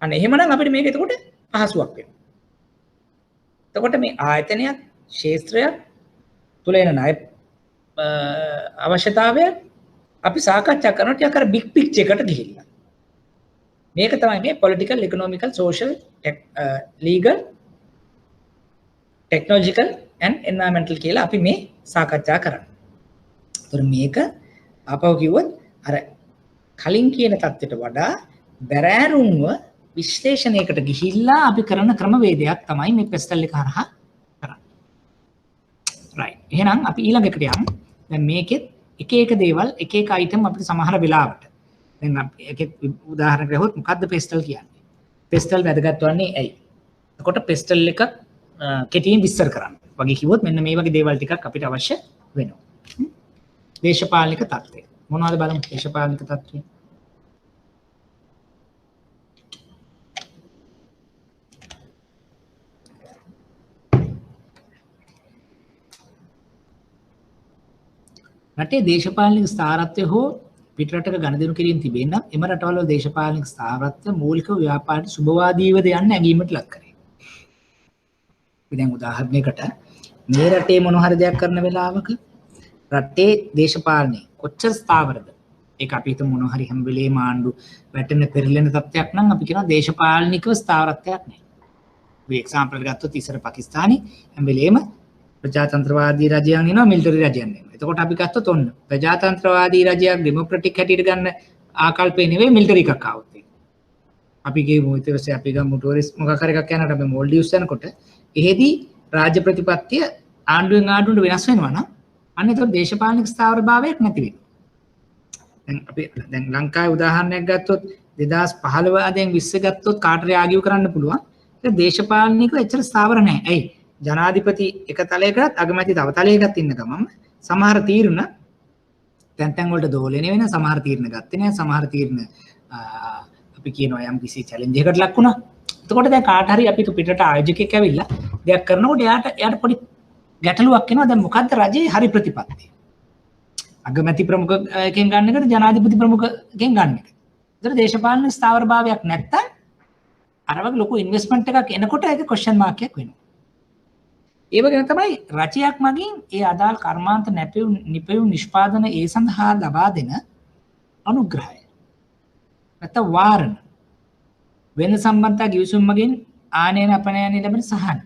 අන්න එහෙමනම් අපිට මේක එතකොට පහසුවක් වෙනවා. එතකොට මේ ආයතනයක් ශාස්ත්‍රයක් තුල එන ණය අවශ්‍යතාවය අපි සාකච්ඡා කරනකොට ටිකක් අර බිග් පික්චර් එකට ගිහිල්ලා මේක තමයි මේ political economical social legal technological and environmental කියලා අපි මේ සාකච්ඡා කරන්නේ. ඒතර මේක අපව කිව්වොත් අර කලින් කියන தත්ත්වයට වඩා බැරෑරුම්ව විශ්ලේෂණයකට ගිහිල්ලා අපි කරන ක්‍රමවේදයක් තමයි මේ PESTEL එක හරහා කරන්නේ. right. එහෙනම් අපි ඊළඟ එකට යමු. දැන් මේකෙත් එක එක දේවල් එක එක අයිටම් අපිට සමහර වෙලාවට දැන් එක උදාහරණයක් ගහුවොත් මොකද්ද පෙස්ටල් කියන්නේ? පෙස්ටල් වැදගත් වන්නේ ඇයි? එතකොට පෙස්ටල් එක කෙටියෙන් විස්තර කරන්න. වගේ කිව්වොත් මෙන්න මේ වගේ දේවල් ටිකක් අපිට අවශ්‍ය වෙනවා. දේශපාලනික තත්ත්වය. මොනවද බලමු දේශපාලනික තත්ත්වය? රටේ දේශපාලනික ස්ථාවරත්වය හෝ පිටරටක ගනුදෙනු කිරීම තිබෙන නම් එම රටවල දේශපාලනික ස්ථාවරත්වය මූලික ව්‍යාපාරයට සුබවාදීවද යන්න ඇඟීමට ලක් කරේ. දැන් උදාහරණයකට මේ රටේ මොන හරි දෙයක් කරන වෙලාවක රටේ දේශපාලනය කොච්චර ස්ථාවරද? ඒක අපි හිතමු මොන හරි හැම වෙලේම ආණ්ඩු වැටෙන පෙරලෙන තත්ත්වයක් නම් අපි කියනවා දේශපාලනිකව ස්ථාවරත්වයක් නැහැ. මේ එක්සැම්පල් එක ගත්තොත් ඉස්සර පාකිස්තානේ හැම වෙලේම ප්‍රජාතන්ත්‍රවාදී රජයන් එනවා මිලිටරි රජයන් එනවා. එතකොට අපි ගත්තොත් ඔන්න ප්‍රජාතන්ත්‍රවාදී රජයක් ඩෙමොක්‍රැටික් හැටියට ගන්න ආකල්පේ නෙවෙයි මිලිටරි එකක් ආවොත්. අපි ගිහමු ඊට පස්සේ අපි ගමු ටූරිස්ට් මොකක් හරි එකක් යනකොට අපි මෝල්ඩිව්ස් යනකොට එහෙදී රාජ්‍ය ප්‍රතිපත්තිය ආණ්ඩුවෙන් ආණ්ඩුවට වෙනස් වෙනවා නම් අන්න ඒතකොට දේශපාලනික ස්ථාවරභාවයක් නැති වෙනවා. දැන් අපි දැන් ලංකාවේ උදාහරණයක් ගත්තොත් 2015 ආදෙන් 20 ගත්තොත් කාටරි ආගියු කරන්න පුළුවන්. ඒක දේශපාලනිකව එච්චර ස්ථාවර නැහැ. ඇයි? ජනාධිපති එක තලයකටත් අගමැති තව තලයකටත් ඉන්න ගමන් සමහර තීරණ තැන් වලට දෝලණය වෙන සමහර තීරණ ගත්තේ නැහැ. සමහර තීරණ අපි කියනවා යම් කිසි චැලෙන්ජ් එකකට ලක් වුණා. එතකොට දැන් කාට හරි අපි පිටට ආයෝජකයෙක් ඇවිල්ලා දෙයක් කරනකොට එයාට පොඩි ගැටලුවක් එනවා. දැන් මොකද්ද රජයේ හරි ප්‍රතිපත්තිය? අගමැති ප්‍රමුඛකෙන් ගන්න එකට ජනාධිපති ප්‍රමුඛකෙන් ගන්න එක. ඒතර දේශපාලන ස්ථාවරභාවයක් නැත්තම් අර වගේ ලොකු ඉන්වෙස්ට්මන්ට් එකක් එනකොට ඒක ක්වෙස්චන් මාක් එකක් වෙනවා. ඒ වගේම තමයි රජයක් මගින් ඒ අදාළ කර්මාන්ත නිපැවුම් නිෂ්පාදන ඒ සඳහා ලබා දෙන අනුග්‍රහය. නැත්නම් වාරණ වෙන සම්බන්ධතා ගිවිසුම් මගින් ආනයන අපනයන ලැබෙන සහන.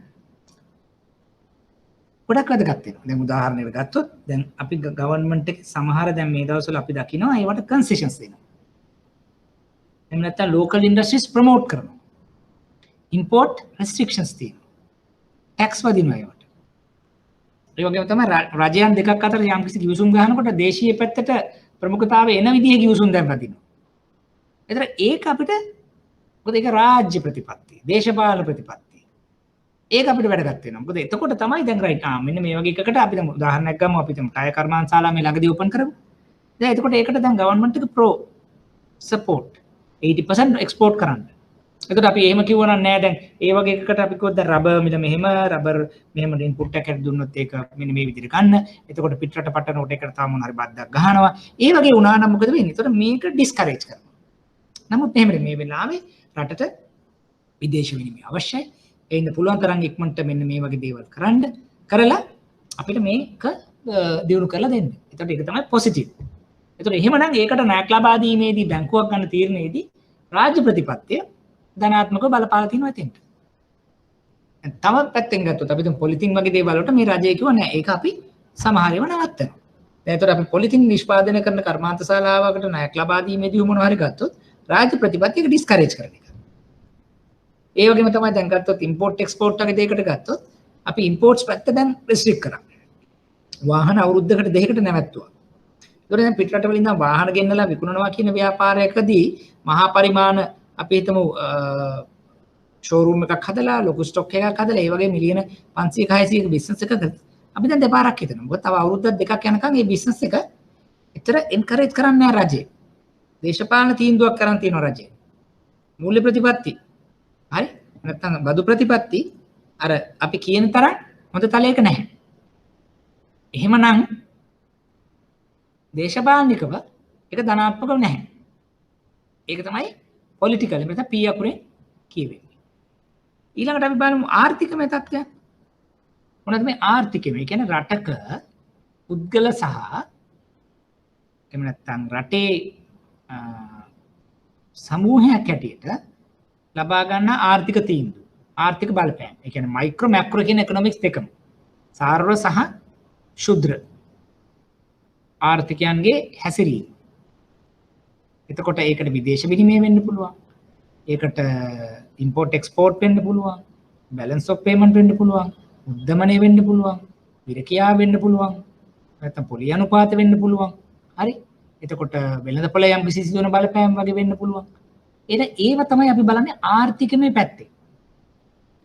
ගොඩක් වැදගත් වෙනවා. දැන් උදාහරණයක් ගත්තොත් දැන් අපි ගවර්න්මන්ට් එකේ සමහර දැන් මේ දවස්වල අපි දකිනවා ඒවට කන්සෙෂන්ස් දෙනවා. එහෙම නැත්නම් ලෝකල් ඉන්ඩස්ට්‍රීස් ප්‍රොමෝට් කරනවා. ඉම්පෝර්ට් රෙස්ට්‍රික්ෂන්ස් තියෙනවා. ටැක්ස් වදිනවා ඒවට. ඒ වගේම තමයි රජයන් දෙකක් අතර යම් කිසි ගිවිසුම් ගන්නකොට දේශීය පැත්තට ප්‍රමුඛතාවය එන විදිහේ ගිවිසුම් දැන් වදිනවා. ඒතර ඒක අපිට මොකද ඒක රාජ්‍ය ප්‍රතිපත්තිය, දේශපාලන ප්‍රතිපත්තිය. ඒක අපිට වැදගත් වෙනවා. මොකද එතකොට තමයි දැන් රයිට් මෙන්න මේ වගේ එකකට අපි දැන් උදාහරණයක් ගමු අපි දැන් ටයර් කර්මාන්තශාලා මේ ළඟදී ඕපන් කරමු. දැන් එතකොට ඒකට දැන් ගවර්න්මන්ට් එක ප්‍රෝ සපෝට් 80% එක්ස්පෝර්ට් කරන්න. එතකොට අපි එහෙම කිව්වනම් නෑ දැන් ඒ වගේ එකකට අපි කිව්වොත් දැන් රබර් මිල මෙහෙම රබර් මෙහෙම ඉන්පුට් එකක් දුන්නොත් ඒක මෙන්න මේ විදිහට ගන්න. එතකොට පිටරට පටනකොට ඒකට තාම මොන හරි බද්දක් ගහනවා. ඒ වගේ වුණා නම් මොකද වෙන්නේ? එතකොට මේක ඩිස්කරේජ් කරනවා. නමුත් එහෙම මේ වෙලාවේ රටට විදේශ විනිමය අවශ්‍යයි. ඒ ඉන්න පුළුවන් තරම් ඉක්මනට මෙන්න මේ වගේ දේවල් කරලා අපිට මේක දියුණු කරලා දෙන්න. එතකොට ඒක තමයි පොසිටිව්. එතකොට එහෙමනම් ඒකට ණයක් ලබා දීමේදී බැංකුවක් ගන්න තීරණයේදී රාජ්‍ය ප්‍රතිපත්තිය ධනාත්මකව බලපාලා තියෙනවා එතෙන්ට. තව පැත්තෙන් ගත්තොත් අපි දැන් පොලිතින් වගේ දේවල් වලට මේ රජය කිව්වා නෑ ඒක අපි සමහර ඒවා නවත්තනවා. දැන් ඒතර අපි පොලිතින් නිෂ්පාදනය කරන කර්මාන්තශාලාවකට ණයක් ලබා දීමේදී මොනවා හරි ගත්තොත් රාජ්‍ය ප්‍රතිපත්තියක ඩිස්කරේජ් කරන එක. ඒ වගේම තමයි දැන් ගත්තොත් ඉම්පෝර්ට් එක්ස්පෝර්ට් වගේ දෙයකට ගත්තොත් අපි ඉම්පෝර්ට්ස් පැත්ත දැන් රෙස්ට්‍රික්ට් කරා. වාහන අවුරුද්දකට දෙකකට නැවැත්තුවා. ඒතර දැන් පිටරට වලින් ඉඳන් වාහන ගෙන්නලා විකුණනවා කියන ව්‍යාපාරයකදී මහා පරිමාණ අපි හිතමු ෂෝරූම් එකක් හදලා ලොකු ස්ටොක් එකක් හදලා ඒ වගේ මිලියන 500 600ක බිස්නස් එකක අපි දැන් දෙපාරක් හිතනවා. මොකද තව අවුරුද්දක් දෙකක් යනකම් මේ බිස්නස් එක ඇත්තට එන්කරේජ් කරන්නේ නැහැ රජය. දේශපාලන තීන්දුවක් කරන් තියෙනවා රජය. මූල්‍ය ප්‍රතිපත්ති. හරි? නැත්නම් බදු ප්‍රතිපත්ති අර අපි කියන තරම් හොඳ තලයක නැහැ. එහෙමනම් දේශපාලනිකව ඒක ධනාත්මකව නැහැ. ඒක තමයි පොලිටිකල් මෙතන P අකුරෙන් කියවෙන්නේ. ඊළඟට අපි බලමු ආර්ථිකමය තත්ත්වය. මොනවද මේ ආර්ථිකමය? ඒ කියන්නේ රටක පුද්ගල සහ එහෙම නැත්නම් රටේ සමූහයක් හැටියට ලබා ගන්න ආර්ථික තීන්දුව. ආර්ථික බලපෑම්. ඒ කියන්නේ මයික්‍රෝ මැක්‍රෝ කියන ඉකොනොමික්ස් දෙකම. සාර්ව සහ ශුද්‍ර ආර්ථිකයන්ගේ හැසිරීම. එතකොට ඒකට විදේශ විනිමය වෙන්න පුළුවන්. ඒකට ඉම්පෝර්ට් එක්ස්පෝර්ට් වෙන්න පුළුවන්. බැලන්ස් ඔෆ් පේමන්ට් වෙන්න පුළුවන්. උද්දමනය වෙන්න පුළුවන්. විරකියා වෙන්න පුළුවන්. නැත්නම් පොලි අනුපාත වෙන්න පුළුවන්. හරි එතකොට වෙළඳපොළ යම් කිසි සිදුවන බලපෑම් වගේ වෙන්න පුළුවන්. ඒව තමයි අපි බලන්නේ ආර්ථිකමය පැත්තේ.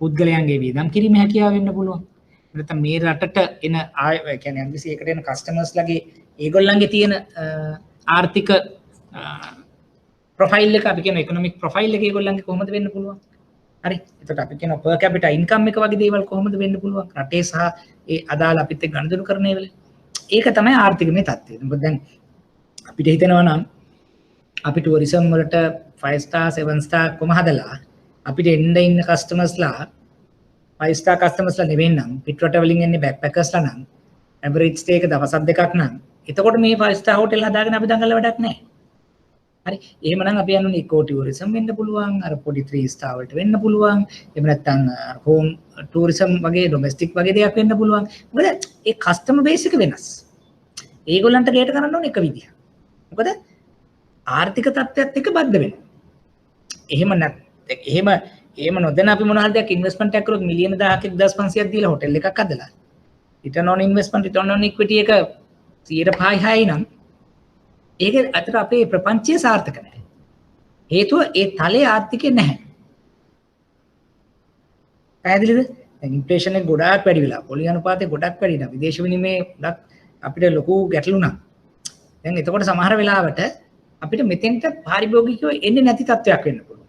පුද්ගලයන්ගේ වියදම් කිරීමේ හැකියාව වෙන්න පුළුවන්. නැත්නම් මේ රටට එන ආය කියන්නේ යම් කිසි එකට එන කස්ටමර්ස් ලගේ ඒගොල්ලන්ගේ තියෙන ආර්ථික ප්‍රොෆයිල් එක අපි කියන ඉකොනොමික් ප්‍රොෆයිල් එක ඒගොල්ලන්ගේ කොහොමද වෙන්න පුළුවන්. හරි එතකොට අපි කියන per capita income එක වගේ දේවල් කොහොමද වෙන්න පුළුවන්. රටේ සහ ඒ අදාළ අපිත් එක්ක ගනුදෙනු කරන ඒවල. ඒක තමයි ආර්ථිකමය තත්ත්වය. මොකද දැන් අපිට හිතෙනවා නම් අපි ටුවරිසම් වලට 5 star 7 star කොම හදලා අපිට එන්න ඉන්න කස්ටමර්ස්ලා 5 star කස්ටමර්ස්ලා නෙවෙයි නම් පිට රට වලින් එන්නේ බෑක්පැකර්ස්ලා නම් ඇවරේජ් ස්ටේ එක දවසක් දෙකක් නම් එතකොට මේ 5 star හෝටල් හදාගෙන අපි දඟලලා වැඩක් නැහැ. හරි එහෙමනම් අපි යන්නේ ඉකෝ ටුවරිසම් වෙන්න පුළුවන් අර පොඩි 3 star වලට වෙන්න පුළුවන් එහෙම නැත්නම් හෝම් ටුවරිසම් වගේ ඩොමෙස්ටික් වගේ දෙයක් වෙන්න පුළුවන්. මොකද ඒ කස්ටමර් බේස් එක වෙනස්. ඒගොල්ලන්ට ගේට කරන්න ඕනේ එක විදියක්. මොකද ආර්ථික තත්ත්වයක් එක්ක බද්ධ වෙනවා. එහෙම නොදැන අපි මොන හරි දෙයක් ඉන්වෙස්ට්මන්ට් එකක් කරොත් මිලියන 1000ක 1500ක් දීලා හොටෙල් එකක් හදලා return on investment return on equity එක 100%යි නම් ඒක අතට අපේ ප්‍රපංචය සාර්ථක නැහැ. හේතුව ඒ තලයේ ආර්ථිකය නැහැ. පැහැදිලිද? දැන් ඉන්ෆ්ලේෂන් එක ගොඩාක් වැඩි වෙලා පොලි අනුපාතය ගොඩක් වැඩි වෙනවා. විදේශ විනිමය ගොඩක් අපිට ලොකු ගැටලු නම්. දැන් එතකොට සමහර වෙලාවට අපිට මෙතෙන්ට පාරිභෝගිකව එන්නේ නැති තත්ත්වයක් වෙන්න පුළුවන්.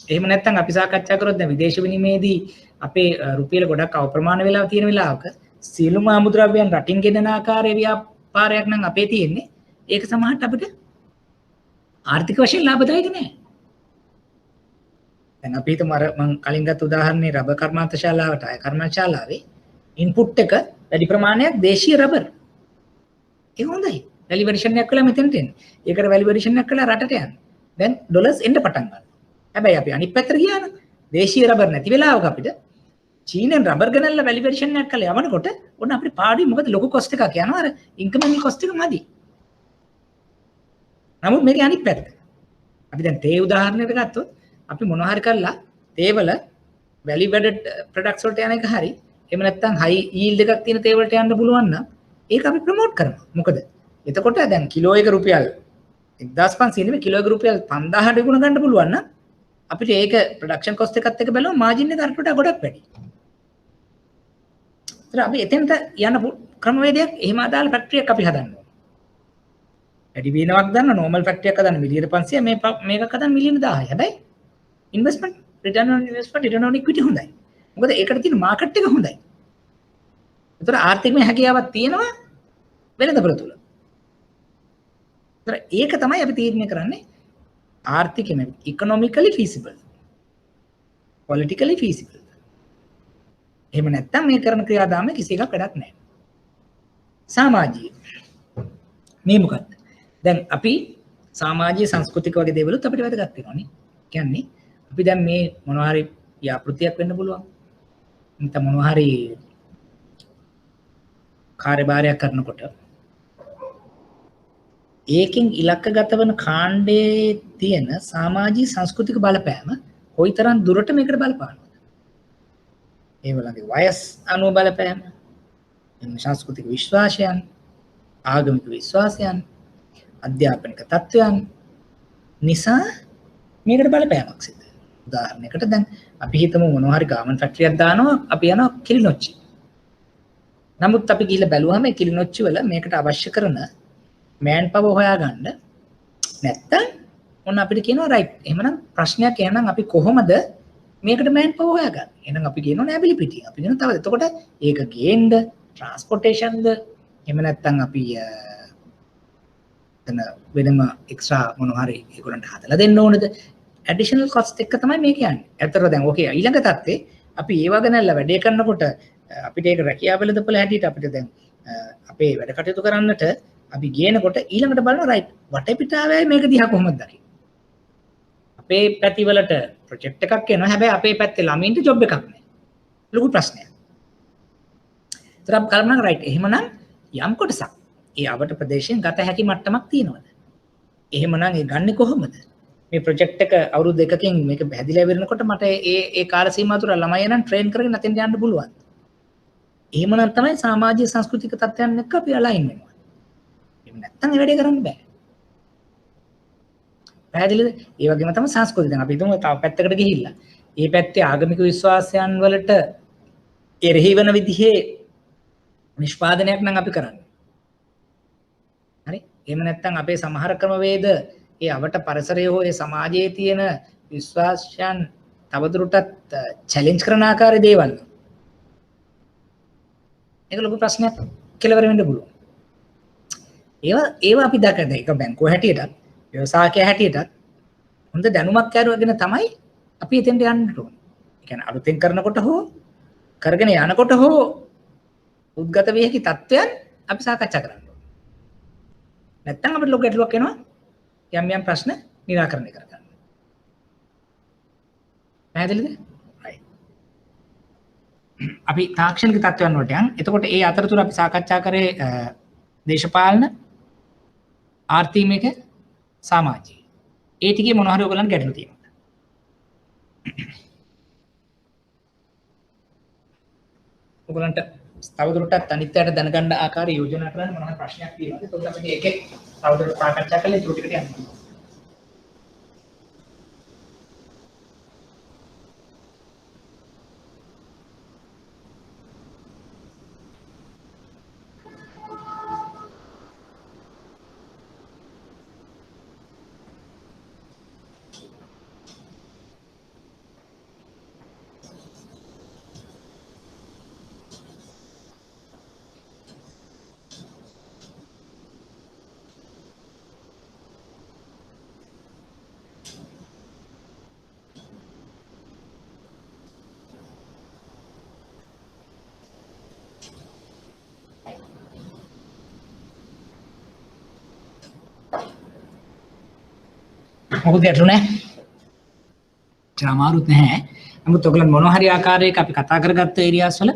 එහෙම නැත්නම් අපි සාකච්ඡා කරොත් දැන් විදේශ විනිමයේදී අපේ රුපියල ගොඩක් අප්‍රමාණ වෙලා තියෙන වෙලාවක සියලුම ආමුද්‍රව්‍යයන් රටින් ගෙනන ආකාරයේ ව්‍යාපාරයක් නම් අපේ තියෙන්නේ. ඒක සමහරට අපිට ආර්ථික වශයෙන් ලාභදායක නෑ. දැන් අපි හිතමු අර මම කලින් ගත්ත උදාහරණේ රබර් කර්මාන්ත ශාලාවට අය කර්මාන්තශාලාවේ ඉන්පුට් එක වැඩි ප්‍රමාණයක් දේශීය රබර්. ඒක හොඳයි. වැලිඩේෂන් එකක් කළා මෙතෙන්ට එන්නේ. ඒකට වැලිඩේෂන් එකක් කළා රටට යන්න. දැන් ඩොලර්ස් එන්න පටන් ගන්නවා. හැබැයි අපි අනිත් පැත්තට ගියා නම් දේශීය රබර් නැති වෙලාවක අපිට චීනෙන් රබර් ගනනලා වැලිඩේෂන් එකක් කළා යවනකොට ඔන්න අපිට පාඩුයි මොකද ලොකු කොස්ට් එකක් යනවා අර ඉන්කමින් කොස්ට් එක මදි. නමුත් මේකේ අනිත් පැත්ත. අපි දැන් තේ උදාහරණයක් ගත්තොත් අපි මොනවා හරි කරලා තේවල වැලියු ඇඩඩ් ප්‍රොඩක්ට්ස් වලට යන එක හරි එහෙම නැත්නම් හයි යීල්ඩ් එකක් තියෙන තේ වලට යන්න පුළුවන් නම් ඒක අපි ප්‍රොමෝට් කරනවා. මොකද එතකොට දැන් කිලෝ එක රුපියල් 1500 නෙමෙයි කිලෝ එක රුපියල් 5000ට විකුණ ගන්න පුළුවන් නම් අපිට ඒක ප්‍රොඩක්ෂන් කොස්ට් එකත් එක්ක බැලුවම මාජින් එක අරට වඩා ගොඩක් වැඩි. ඒතර අපි එතෙන්ට යන ක්‍රමවේදයක් එහෙම අදාළ ෆැක්ටරියක් අපි හදන්න ඕනේ. වැඩි වේනාවක් ගන්න නෝමල් ෆැක්ටරියක් හදන්න මිලියන 500 මේකක් හදන්න මිලියන 1000යි. හැබැයි investment return on investment return on equity හොඳයි. මොකද ඒකට තියෙන මාකට් එක හොඳයි. ඒතර ආර්ථිකමය හැකියාවක් තියෙනවා වෙළඳපොළ තුල. ඒතර ඒක තමයි අපි තීරණය කරන්නේ ආර්ථිකමය ඉකොනොමිකලි ෆීසිබල් පොලිටිකලි ෆීසිබල්. එහෙම නැත්නම් මේ කරන ක්‍රියාදාමයේ කිසි එකක් වැඩක් නැහැ. සමාජීය මේ මොකක්ද? දැන් අපි සමාජීය සංස්කෘතික වගේ දේවලුත් අපිට වැදගත් වෙනවානේ. කියන්නේ අපි දැන් මේ මොනවා හරි ව්‍යාපෘතියක් වෙන්න පුළුවන්. නැත්නම් මොනවා හරි කාර්යභාරයක් කරනකොට ඒකෙන් ඉලක්කගත වන කාණ්ඩයේ තියෙන සමාජීය සංස්කෘතික බලපෑම කොයිතරම් දුරට මේකට බලපානවද? ඒවලගේ වයස් අනුව බලපෑම, සංස්කෘතික විශ්වාසයන්, ආගමික විශ්වාසයන්, අධ්‍යාපනික තත්ත්වයන් නිසා මේකට බලපෑමක් සිද්ධ වෙනවා. උදාහරණයකට දැන් අපි හිතමු මොනවා හරි ගාමන් ෆැක්ටරියක් දානවා අපි යනවා කිලිනොච්චි. නමුත් අපි ගිහිල්ලා බැලුවම ඒ කිලිනොච්චි වල මේකට අවශ්‍ය කරන මෑන් පවර් හොයාගන්න නැත්තම් ඔන්න අපිට කියනවා රයිට් එහෙමනම් ප්‍රශ්නයක් එහෙනම් අපි කොහොමද මේකට මෑන් පවර් හොයාගන්නේ? එහෙනම් අපි කියනවා නැබිලිපිටි. අපි කියනවා තව එතකොට ඒක ගේන්න ට්‍රාන්ස්පෝර්ටේෂන්ද එහෙම නැත්තම් අපි එතන වෙනම එක්ස්ට්‍රා මොනවා හරි ඒගොල්ලන්ට හදලා දෙන්න ඕනද? ඇඩිෂනල් කොස්ට් එක තමයි මේ කියන්නේ. ඇත්තට දැන් ඕකේ ඊළඟ තත්ත්වේ අපි ඒ වගේ නැල්ල වැඩේ කරනකොට අපිට ඒක රැකියාව වෙලදපොළ හැටියට අපිට දැන් අපේ වැඩ කටයුතු කරන්නට අපි ගේනකොට ඊළඟට බලනවා රයිට් වටපිටාවේ මේක දිහා කොහොමද දකින්නේ? අපේ පැතිවලට ප්‍රොජෙක්ට් එකක් එනවා හැබැයි අපේ පැත්තේ ළමින්ට ජොබ් එකක් නැහැ. ලොකු ප්‍රශ්නයක්. ඒතර අපි කල්පනා කරා රයිට් එහෙමනම් යම් කොටසක් ඒ අවට ප්‍රදේශයෙන් ගත හැකි මට්ටමක් තියෙනවද? එහෙමනම් ඒ ගන්නෙ කොහොමද? මේ ප්‍රොජෙක්ට් එක අවුරුදු 2කින් මේක හැදිලා ඉවරනකොට මට ඒ කාල සීමාව තුර ළමයි නම් ට්‍රේන් කරගෙන නැතෙන්ට යන්න පුළුවන්. එහෙමනම් තමයි සමාජීය සංස්කෘතික තත්ත්වයන් එක්ක අපි අලයින් වෙනවා. එහෙම නැත්නම් ඒ වැඩේ කරන්න බෑ. පැහැදිලිද? ඒ වගේම තමයි සංස්කෘතිය. දැන් අපි හිතමු තව පැත්තකට ගිහිල්ලා. මේ පැත්තේ ආගමික විශ්වාසයන් වලට එරෙහි වෙන විදිහේ නිෂ්පාදනයක් නම් අපි කරන්නේ. හරි? එහෙම නැත්නම් අපේ සමහර ක්‍රමවේද ඒ අවට පරිසරයේ හෝ ඒ සමාජයේ තියෙන විශ්වාසයන් තවදුරටත් චැලෙන්ජ් කරන ආකාරයේ දේවල්. ඒක ලොකු ප්‍රශ්නයක් කෙලවර වෙන්න පුළුවන්. ඒවා අපි දැකද ඒක බැංකුව හැටියටත් ව්‍යවසායකයා හැටියටත් හොඳ දැනුමක් ඇරගෙන තමයි අපි එතෙන්ට යන්න ඕනේ. ඒ කියන්නේ අලුතෙන් කරනකොට හෝ කරගෙන යනකොට හෝ උද්ගත විය හැකි තත්ත්වයන් අපි සාකච්ඡා කරන්න ඕනේ. නැත්නම් අපිට ලොකු ගැටලුවක් එනවා යම් ප්‍රශ්න निराකරණය කරගන්න. පැහැදිලිද? right. අපි තාක්ෂණික තත්ත්වයන් වලට යන්. එතකොට ඒ අතරතුර අපි සාකච්ඡා කරේ දේශපාලන ආර්ථික සමාජීය. ඒ ටිකේ මොන හරි ඔයගලන්ට ගැටලු තියෙනවා. ඔයගලන්ට තවදුරටත් අනිත්‍යයට දැනගන්න ආකාරය යෝජනා කරන්න මොන හරි ප්‍රශ්නයක් තියෙනවද? එතකොට අපි ඒකේ තවදුරටත් සාකච්ඡා කරලා ඒ ටිකට යන්න. මොකද ගැටලු නැහැ. අමාරුත් නැහැ. නමුත් ඔයගලන් මොන හරි ආකාරයක අපි කතා කරගත්ත ඒරියාස් වල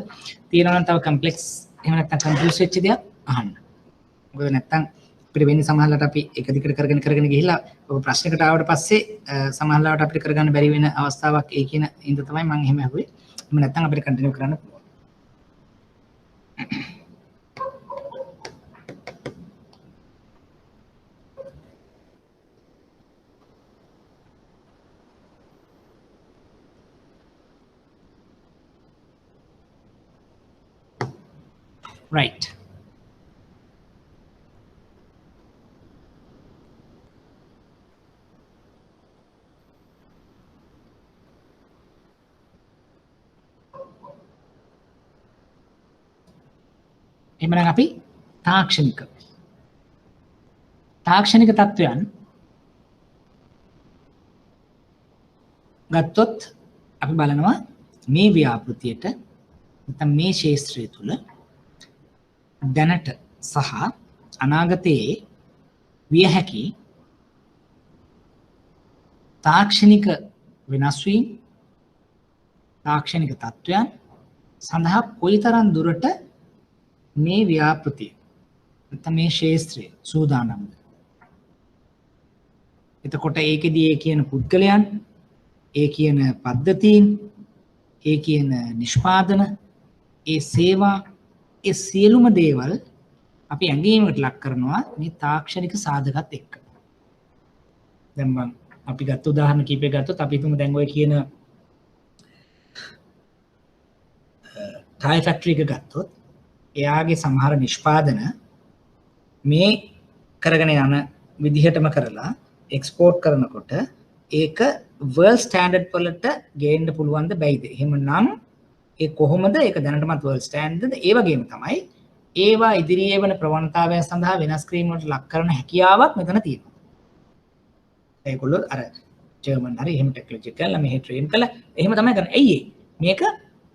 තියෙනවා නම් තව කම්ප්ලෙක්ස් එහෙම නැත්නම් කන්ෆියුස් වෙච්ච දේක් අහන්න. මොකද නැත්නම් අපිට වෙන්නේ සමහරවිට අපි එක දිගට කරගෙන ගිහිල්ලා ඔක ප්‍රශ්නකට ආවට පස්සේ සමහරවිට අපිට කරගන්න බැරි වෙන අවස්ථාවක් ඒ කියන ඉඳ තමයි මම එහෙම අහුවේ. එහෙම නැත්නම් අපිට කන්ටිනියු කරන්න පුළුවන්. Right. එහෙනම් අපි තාක්ෂණික තත්ත්වයන් ගත්තොත් අපි බලනවා මේ ව්‍යාපෘතියට නැත්නම් මේ ශාස්ත්‍රය තුල දැනට සහ අනාගතයේ විය හැකි තාක්ෂණික වෙනස් වීම තාක්ෂණික තත්ත්වයන් සඳහා කොයිතරම් දුරට මේ ව්‍යාපෘතිය නැත්නම් මේ ශාස්ත්‍රය සූදානම්ද? එතකොට ඒකෙදී ඒ කියන පුද්ගලයන්, ඒ කියන පද්ධතීන්, ඒ කියන නිෂ්පාදන, ඒ සේවා, ඒ සියලුම දේවල් අපි ඇඟීමකට ලක් කරනවා මේ තාක්ෂණික සාධකත් එක්ක. දැන් මම අපි ගත්ත උදාහරණ කීපයක් ගත්තොත් අපි හිතමු දැන් ඔය කියන ටයර් ෆැක්ටරි එක ගත්තොත් එයාගේ සමහර නිෂ්පාදන මේ කරගෙන යන විදිහටම කරලා එක්ස්පෝර්ට් කරනකොට ඒක වර්ල්ඩ් ස්ටෑන්ඩඩ් වලට ගේන්න පුළුවන්ද බැයිද? එහෙමනම් ඒ කොහොමද ඒක දැනටමත් වර්ල්ඩ් ස්ටෑන්ඩඩ්ද? ඒ වගේම තමයි ඒවා ඉදිරියේ වෙන ප්‍රවණතාවයන් සඳහා වෙනස් කිරීම වලට ලක් කරන හැකියාවක් මෙතන තියෙනවා. ඒගොල්ලෝ අර ජර්මන් හරි එහෙම ටෙක්නොලොජි කරලා මෙහෙ ට්‍රේන් කළා එහෙම තමයි කරන්නේ. ඇයි මේක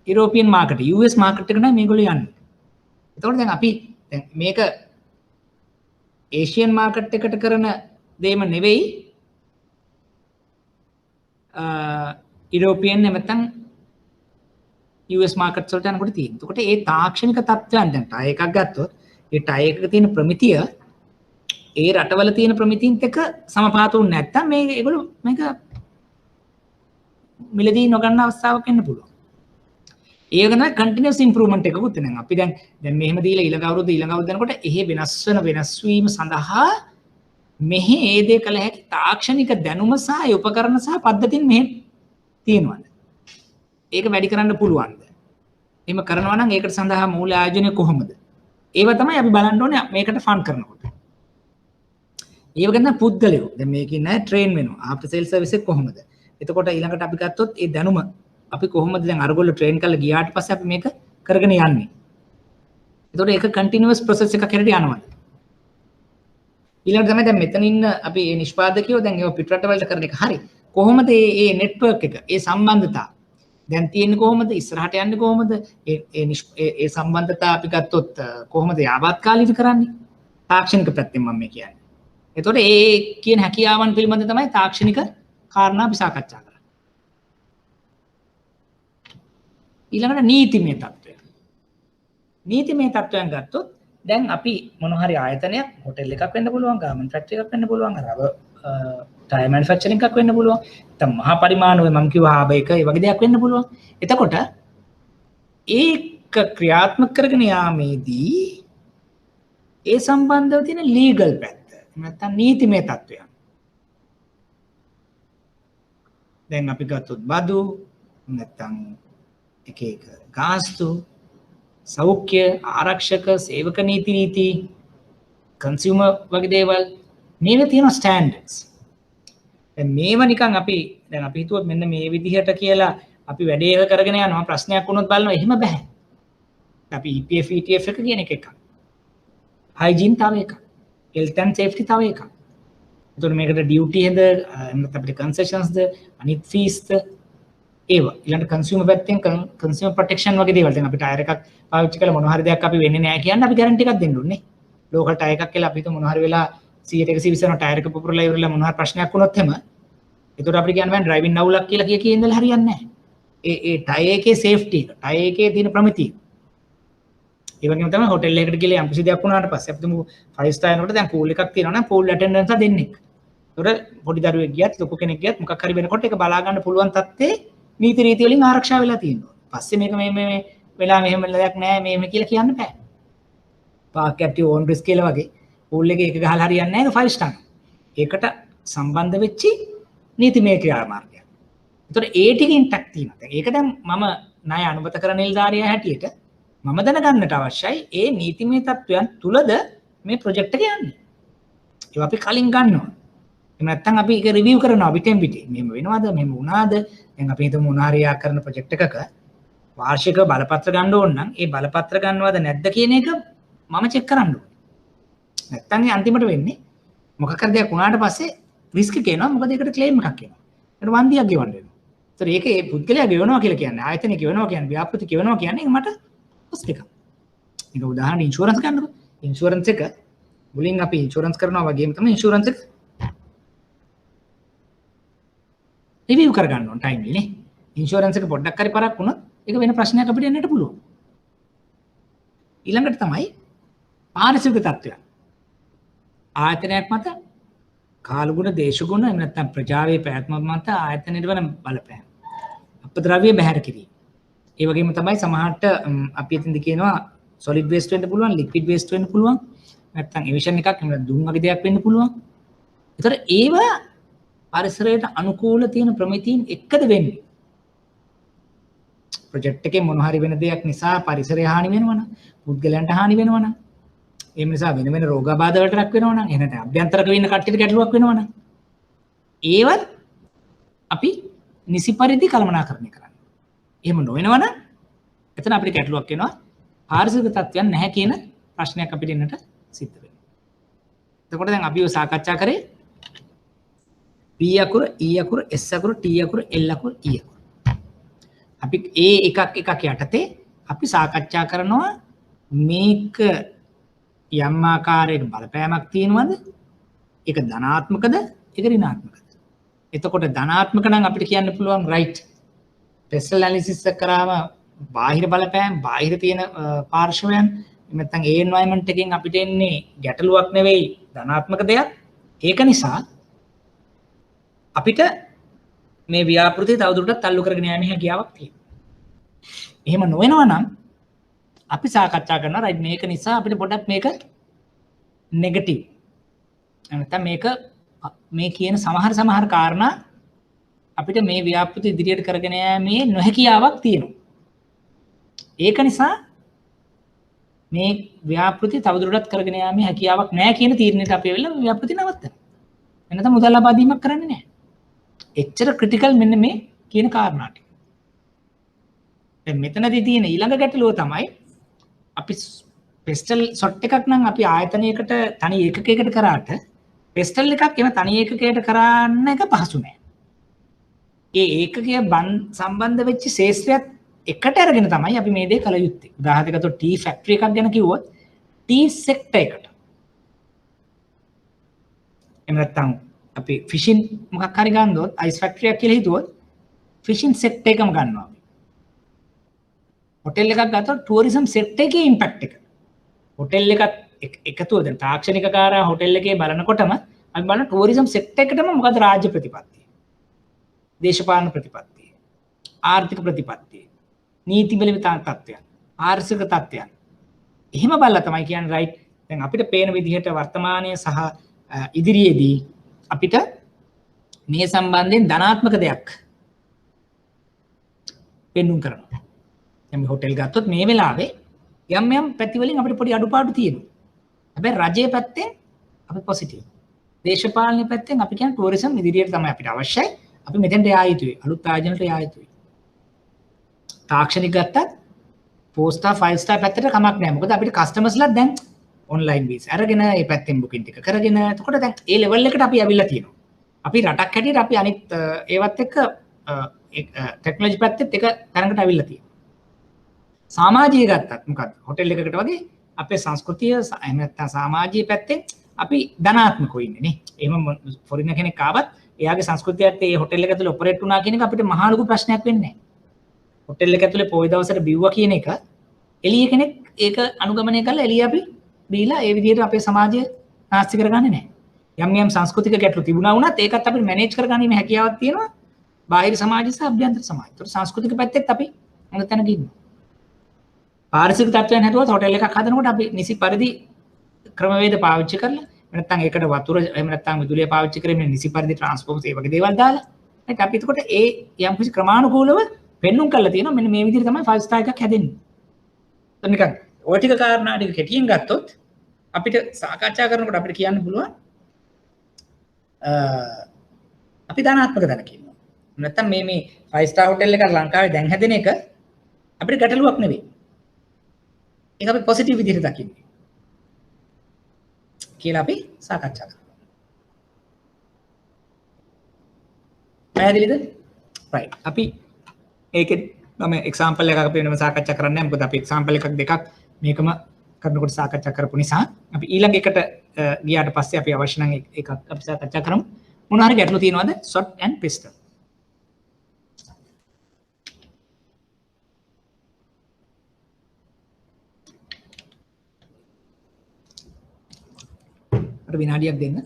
යුරෝපියන් මාකට් US මාකට් එකට නෑ මේගොල්ලෝ යන්නේ. එතකොට දැන් අපි දැන් මේක ඒෂියන් මාකට් එකට කරන දේම නෙවෙයි යුරෝපියන් නැත්නම් US මාකට්ස් වලට යනකොට තියෙනවා. එතකොට ඒ තාක්ෂණික තත්ත්වයන් දැන් ටයර් එකක් ගත්තොත් ඒ ටයර් එකක තියෙන ප්‍රමිතිය ඒ රටවල තියෙන ප්‍රමිතියින්ත් එක්ක සමපාත වුනේ නැත්නම් මේ ඒගොල්ලෝ මේක මිලදී නොගන්න අවස්ථාවක් එන්න පුළුවන්. ඒක තමයි කන්ටිනියස් ඉම්ප්‍රූව්මන්ට් එකකුත් වෙනවා. අපි දැන් මෙහෙම දීලා ඊළඟ අවුරුද්ද යනකොට එහෙ වෙනස් වීම සඳහා මෙහි ඒ දේ කළ හැකි තාක්ෂණික දැනුම සහ උපකරණ සහ පද්ධතින් මෙහෙ තියෙනවාද? ඒක වැඩි කරන්න පුළුවන්ද? එහෙම කරනවා නම් ඒකට සඳහා මූල ආයෝජනය කොහොමද? ඒව තමයි අපි බලන්න ඕනේ මේකට ෆන් කරනකොට. ඒව ගන්න පුද්ගලයෝ දැන් මේකේ නෑ ට්‍රේන් වෙනවා. ආෆ්ටර් සේල් සර්විස් එක කොහොමද? එතකොට ඊළඟට අපි ගත්තොත් ඒ දැනුම අපි කොහොමද දැන් අරගොල්ලෝ ට්‍රේන් කරලා ගියාට පස්සේ අපි මේක කරගෙන යන්නේ. එතකොට ඒක කන්ටිනියස් ප්‍රොසෙස් එකක් හැරෙට යනවා. ඊළඟට තමයි දැන් මෙතන ඉන්න අපි මේ නිෂ්පාදකයෝ දැන් ඒව පිටරට වලට කරන එක හරි. කොහොමද මේ නෙට්වර්ක් එක, ඒ සම්බන්ධතා දැන් තියෙන්නේ කොහොමද? ඉස්සරහට යන්නේ කොහොමද? ඒ සම්බන්ධතා අපි ගත්තොත් කොහොමද යාවත්කාලික කරන්නේ? තාක්ෂණික පැත්තෙන් මම මේ කියන්නේ. එතකොට ඒ කියන හැකියාවන් පිළිබඳ තමයි තාක්ෂණික කාරණා අපි සාකච්ඡා කරන්නේ. ඊළඟට නීතිමය තත්ත්වය. නීතිමය තත්ත්වයන් ගත්තොත් දැන් අපි මොන හරි ආයතනයක් හොටෙල් එකක් වෙන්න පුළුවන්, ගාමන්ට් ෆැක්ටරි එකක් වෙන්න පුළුවන්, රබර් ටයර් මැනුෆැක්චරින් එකක් වෙන්න පුළුවන්. නැත්නම් මහා පරිමාණුවේ මම කිව්වා හාබ එක ඒ වගේ දෙයක් වෙන්න පුළුවන්. එතකොට ඒක ක්‍රියාත්මක කරගෙන යාමේදී ඒ සම්බන්ධව තියෙන ලීගල් පැත්ත නැත්නම් නීතිමය තත්ත්වයන්. දැන් අපි ගත්තොත් බදු නැත්නම් එක ගාස්තු, සෞඛ්‍ය, ආරක්ෂක, සේවක නීති, කන්සියුමර් වගේ දේවල් මේවා තියෙන ස්ටෑන්ඩඩ්ස්. දැන් මේවා නිකන් අපි හිතුවොත් මෙන්න මේ විදිහට කියලා අපි වැඩේ කරගෙන යනවා ප්‍රශ්නයක් වුණොත් බලනවා එහෙම බෑ. අපි EPF ETF එක කියන එකක්. hygiene තව එකක්. health and safety තව එකක්. එතකොට මේකට duty හෙද නැත්නම් අපිට concessions ද අනිත් fees ද ඒවා ඊළඟ consumer පැත්තෙන් consumer protection වගේ දේවල් දැන් අපි ටයර් එකක් පාවිච්චි කළා මොන හරි දෙයක් අපි වෙන්නේ නැහැ කියන්නේ අපි guarantee එකක් දෙන්න ඕනේ. local ටයර් එකක් කියලා අපි හිතමු මොන හරි වෙලා 100% ටයර් එක පුපුරලා ඉවරලා මොන හරි ප්‍රශ්නයක් වුණොත් එහෙම එතකොට අපිට කියන්න බෑ ඩ්‍රයිවිං නවුලක් කියලා කිය ඉඳලා හරියන්නේ නැහැ. ඒ ටයර් එකේ සේෆ්ටි එක, ටයර් එකේ තියෙන ප්‍රමිතිය. ඒ වගේම තමයි හොටෙල් එකකට ගිහලා යම් කිසි දෙයක් වුණාට පස්සේ අපි තුමු 5 star යනකොට දැන් pool එකක් තියෙනවා නම් pool attendants දෙන්නෙක්. ඒතකොට පොඩි දරුවෙක් ගියත් ලොකු කෙනෙක් ගියත් මොකක් හරි වෙනකොට ඒක බලා ගන්න පුළුවන් තත්ත්වේ නීති රීති වලින් ආරක්ෂා වෙලා තියෙනවා. පස්සේ මේක මේ වෙලා මෙහෙම දෙයක් නෑ මෙහෙම කියලා කියන්න බෑ. පාක් ඇටි ඕන් රිස්ක් කියලා වගේ pool එකේ එක ගහලා හරියන්නේ නැහැ 5 star. ඒකට සම්බන්ධ වෙච්චි නීතිමය ක්‍රියාමාර්ගයක්. ඒතකොට ඒ ටික ඉන්ටැක්ට් තියෙනවා. දැන් ඒක දැන් මම ණය අනුමත කරන නිලධාරියා හැටියට මම දැනගන්නට අවශ්‍යයි ඒ නීතිමය තත්ත්වයන් තුලද මේ ප්‍රොජෙක්ට් එක යන්නේ. ඒක අපි කලින් ගන්නවා. එහෙම නැත්නම් අපි ඒක රිවිව් කරනවා පිටෙන් පිටේ. මෙහෙම වෙනවද? මෙහෙම වුණාද? දැන් අපි හිතමු මොනාරියා කරන ප්‍රොජෙක්ට් එකක වාර්ෂික බලපත්‍ර ගන්න ඕන නම් ඒ බලපත්‍ර ගන්නවද නැද්ද කියන එක මම චෙක් කරන්න ඕනේ. නැත්නම් ඒ අන්තිමට වෙන්නේ මොකක් හරි දෙයක් වුණාට පස්සේ රිස්ක් එක එනවා. මොකද ඒකට ක්ලේම් එකක් එනවා. ඒකට වන්දියක් ගෙවන්න වෙනවා. ඒතර ඒක ඒ පුද්ගලයා ගෙවනවා කියලා කියන්නේ ආයතනය ගෙවනවා කියන්නේ ව්‍යාපෘති ගෙවනවා කියන්නේ මට කොස්ට් එකක්. ඒක උදාහරණ ඉන්ෂුරන්ස් ගන්නකො. ඉන්ෂුරන්ස් එක මුලින් අපි ඉන්ෂුරන්ස් කරනවා වගේම තමයි ඉන්ෂුරන්ස් එක රිවිව් කරගන්න ඕන ටයිම්ලි නේ. ඉන්ෂුරන්ස් එක පොඩ්ඩක් හරි පරක් වුණොත් ඒක වෙන ප්‍රශ්නයක් අපිට එන්නට පුළුවන්. ඊළඟට තමයි පාරිසරික තත්ත්වය. ආයතනයක් මත කාලගුණ දේශගුණ එහෙම නැත්නම් ප්‍රජාවේ පැවැත්ම මත ආයතනයේ වන බලපෑම. අපද්‍රව්‍ය බැහැර කිරීම. ඒ වගේම තමයි සමහරට අපි එතනදි කියනවා solid waste වෙන්න පුළුවන්, liquid waste වෙන්න පුළුවන්. නැත්නම් emission එකක් එහෙම දුම් වගේ දෙයක් වෙන්න පුළුවන්. ඒතර ඒවා පරිසරයට අනුකූල තියෙන ප්‍රමිතීන් එක්කද වෙන්නේ. ප්‍රොජෙක්ට් එකේ මොන හරි වෙන දෙයක් නිසා පරිසරය හානි වෙනවා නම්, පුද්ගලයන්ට හානි වෙනවා නම්, ඒ නිසා වෙන වෙන රෝගාබාධ වලට ලක් වෙනවා නම්, එහෙම නැත්නම් අභ්‍යන්තරක වෙන්න කට්ටියට ගැටලුවක් වෙනවා නම්, ඒවත් අපි නිසි පරිදි කළමනාකරණය කරන්න. එහෙම නොවෙනවා නම් එතන අපිට ගැටලුවක් වෙනවා. පාරිසරික තත්ත්වයන් නැහැ කියන ප්‍රශ්නයක් අපිට එන්නට සිද්ධ වෙනවා. එතකොට දැන් අපි ඔය සාකච්ඡා කරේ P අකුර, E අකුර, S අකුර, T අකුර, L අකුර, E අකුර. අපි ඒ එකක් යටතේ අපි සාකච්ඡා කරනවා මේක යම් ආකාරයක බලපෑමක් තියෙනවද? ඒක ධනාත්මකද? ඒක ඍණාත්මකද? එතකොට ධනාත්මක නම් අපිට කියන්න පුළුවන් right. ටෙස්ටල් ඇනලිසිස් එක කරාම බාහිර බලපෑම්, බාහිර තියෙන පාර්ශවයන් නැත්නම් ඒ එන්වයරන්මන්ට් එකෙන් අපිට එන්නේ ගැටලුවක් නෙවෙයි ධනාත්මක දෙයක්. ඒක නිසා අපිට මේ ව්‍යාපෘතිය තවදුරටත් තල්ලු කරගෙන යන්න හැකියාවක් තියෙනවා. එහෙම නොවෙනවා නම් අපි සාකච්ඡා කරනවා රයිට් මේක නිසා අපිට පොඩ්ඩක් මේක නෙගටිව්. නැත්නම් මේක මේ කියන සමහර කාරණා අපිට මේ ව්‍යාපෘති ඉදිරියට කරගෙන යෑමේ නොහැකියාවක් තියෙනවා. ඒක නිසා මේ ව්‍යාපෘති තවදුරටත් කරගෙන යාමේ හැකියාවක් නැහැ කියන තීරණයට අපි ඇවිල්ලා ව්‍යාපෘති නවත්තනවා. එනතම මුදල් ලබා දීමක් කරන්නේ නැහැ. එච්චර ක්‍රිටිකල් මෙන්න මේ කියන කාරණා ටික. දැන් මෙතනදී තියෙන ඊළඟ ගැටලුව තමයි අපි පෙස්ටල් සොට් එකක් නම් අපි ආයතනයකට තනි ඒකකයකට කරාට පෙස්ටල් එකක් එම තනි ඒකකයට කරන්න එක පහසු නෑ. ඒ ඒකකය සම්බන්ධ වෙච්ච ශේෂ්ත්‍රයත් එකට අරගෙන තමයි අපි මේ දේ කළ යුත්තේ. උදාහරණයක් ගත්තොත් ටී ෆැක්ටරි එකක් ගැන කිව්වොත් ටී සෙක්ටර් එකට එහෙම නැත්නම් අපි ෆිෂින් මොකක් හරි ගන්නොත් අයිස් ෆැක්ටරි එකක් කියලා හිතුවොත් ෆිෂින් සෙක්ටර් එකම ගන්නවා. හොටෙල් එකක් ගත්තොත් ටුවරිසම් සෙක්ටර් එකේ ඉම්පැක්ට් එක. හොටෙල් එකත් එකතුව දැන් තාක්ෂණිකකාරයා හොටෙල් එකේ බලනකොටම අපි බලන ටුවරිසම් සෙක්ටර් එකටම මොකද රාජ්‍ය ප්‍රතිපත්තිය, දේශපාලන ප්‍රතිපත්තිය, ආර්ථික ප්‍රතිපත්තිය, නීති බල තත්ත්වයන්, ආර්ථික තත්ත්වයන්. එහෙම බලලා තමයි කියන්නේ රයිට්. දැන් අපිට පේන විදිහට වර්තමානයේ සහ ඉදිරියේදී අපිට මේ සම්බන්ධයෙන් ධනාත්මක දෙයක් පෙන්වන්න කරනවා. දැන් මේ හොටෙල් ගත්තොත් මේ වෙලාවේ යම් පැති වලින් අපිට පොඩි අඩුපාඩු තියෙනවා. හැබැයි රජයේ පැත්තෙන් අපි පොසිටිව්. දේශපාලන පැත්තෙන් අපි කියන්නේ ටුවරිසම් ඉදිරියට තමයි අපිට අවශ්‍යයි. අපි මෙතෙන්ට යා යුතුයි. අලුත් ආයෝජනවලට යා යුතුයි. තාක්ෂණික ගත්තත් 4 star 5 star පැත්තට කමක් නැහැ. මොකද අපිට කස්ටමර්ස්ලා දැන් ඔන්ලයින් වීසා අරගෙන ඒ පැත්තෙන් බුකින් ටික කරගෙන එතකොට දැන් ඒ ලෙවල් එකට අපි ඇවිල්ලා තියෙනවා. අපි රටක් හැටියට අපි අනිත් ඒවත් එක්ක ටෙක්නොලොජි පැත්තෙත් එක තරඟට ඇවිල්ලා තියෙනවා. සමාජීය ගත්තත් මොකක්ද හොටෙල් එකකට වගේ අපේ සංස්කෘතිය එහෙම නැත්නම් සමාජීය පැත්තෙන් අපි ධනාත්මකව ඉන්නේ නේ. එහෙම ෆොරින කෙනෙක් ආවත් එයාගේ සංස්කෘතියත් ඒ හොටෙල් එක ඇතුලේ ඔපරේට් වුණා කියන එක අපිට මහා ලොකු ප්‍රශ්නයක් වෙන්නේ නැහැ. හොටෙල් එක ඇතුලේ පොයි දවසට බිව්වා කියන එක එළිය කෙනෙක් ඒක අනුගමනය කරලා එළිය අපි දීලා ඒ විදිහට අපේ සමාජය නාස්ති කරගන්නේ නැහැ. යම් සංස්කෘතික ගැටලු තිබුණා වුණත් ඒකත් අපිට මැනේජ් කරගන්නීමේ හැකියාවක් තියෙනවා බාහිර සමාජය සහ අභ්‍යන්තර සමාජය. ඒතර සංස්කෘතික පැත්තෙත් අපි හොඳ තැනක ඉන්නවා. පාරිසරික තත්ත්වයන් හැදුවත් හොටෙල් එකක් හදනකොට අපි නිසි පරිදි ක්‍රමවේද පාවිච්චි කරලා නැත්නම් ඒකට වතුර එහෙම නැත්නම් විදුලිය පාවිච්චි කරමින් නිසි පරිදි ට්‍රාන්ස්ෆෝමර්ස් ඒ වගේ දේවල් දාලා right අපි එතකොට ඒ යම් කිසි ක්‍රමානුකූලව පෙන්눔 කරලා තියෙනවා මෙන්න මේ විදිහට තමයි 5 star එකක් හැදෙන්නේ. එතන නිකන් ඔය ටික කාරණා ටික කෙටියෙන් ගත්තොත් අපිට සාකච්ඡා කරනකොට අපිට කියන්න පුළුවන් අපි ධනාත්මක දැනක ඉන්නවා. නැත්නම් මේ 5 star hotel එකක් ලංකාවේ දැන් හැදෙන එක අපිට ගැටලුවක් නෙවෙයි. ඒක අපි පොසිටිව් විදිහට දකින්නේ. කියලා අපි සාකච්ඡා කරනවා. පැහැදිලිද? right. අපි ඒකේ මම එක්සැම්පල් එකක් අපි වෙනම සාකච්ඡා කරන්නේ නැහැ. මොකද අපි එක්සැම්පල් එකක් දෙකක් මේකම කරනකොට සාකච්ඡා කරපු නිසා අපි ඊළඟ එකට ගියාට පස්සේ අපි අවශ්‍ය නම් එකක් අපි සාකච්ඡා කරමු. මොන හරි ගැටලු තියෙනවද? short and pistol. අර විනාඩියක් දෙන්න.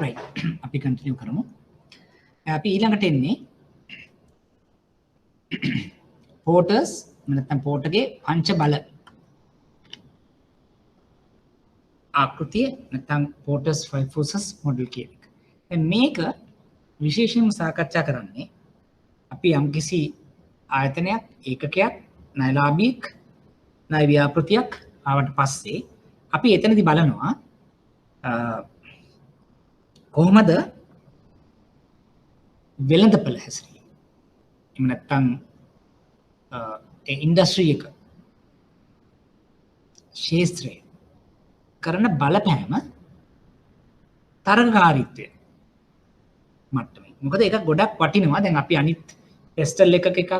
right අපි කන්ටිනියු කරමු. අපි ඊළඟට එන්නේ පෝටර්ස් නැත්නම් පෝටර්ගේ පංච බල ආකෘතිය නැත්නම් පෝටර්ස් ෆයිව් ෆෝසස් මොඩල් කියන එක. දැන් මේක විශේෂයෙන්ම සාකච්ඡා කරන්නේ අපි යම්කිසි ආයතනයක් ඒකකයක් ණයලාභියෙක් ණය ව්‍යාපෘතියක් ආවට පස්සේ අපි එතනදී බලනවා කොහොමද වෙළඳපළ හැසිරීම. එහෙම නැත්නම් ඒ ඉන්ඩස්ට්‍රි එක ශාස්ත්‍රය කරන බලපෑම තරගකාරීත්වය මට්ටමේ. මොකද ඒක ගොඩක් වටිනවා. දැන් අපි අනිත් ටෙස්ටල් එකක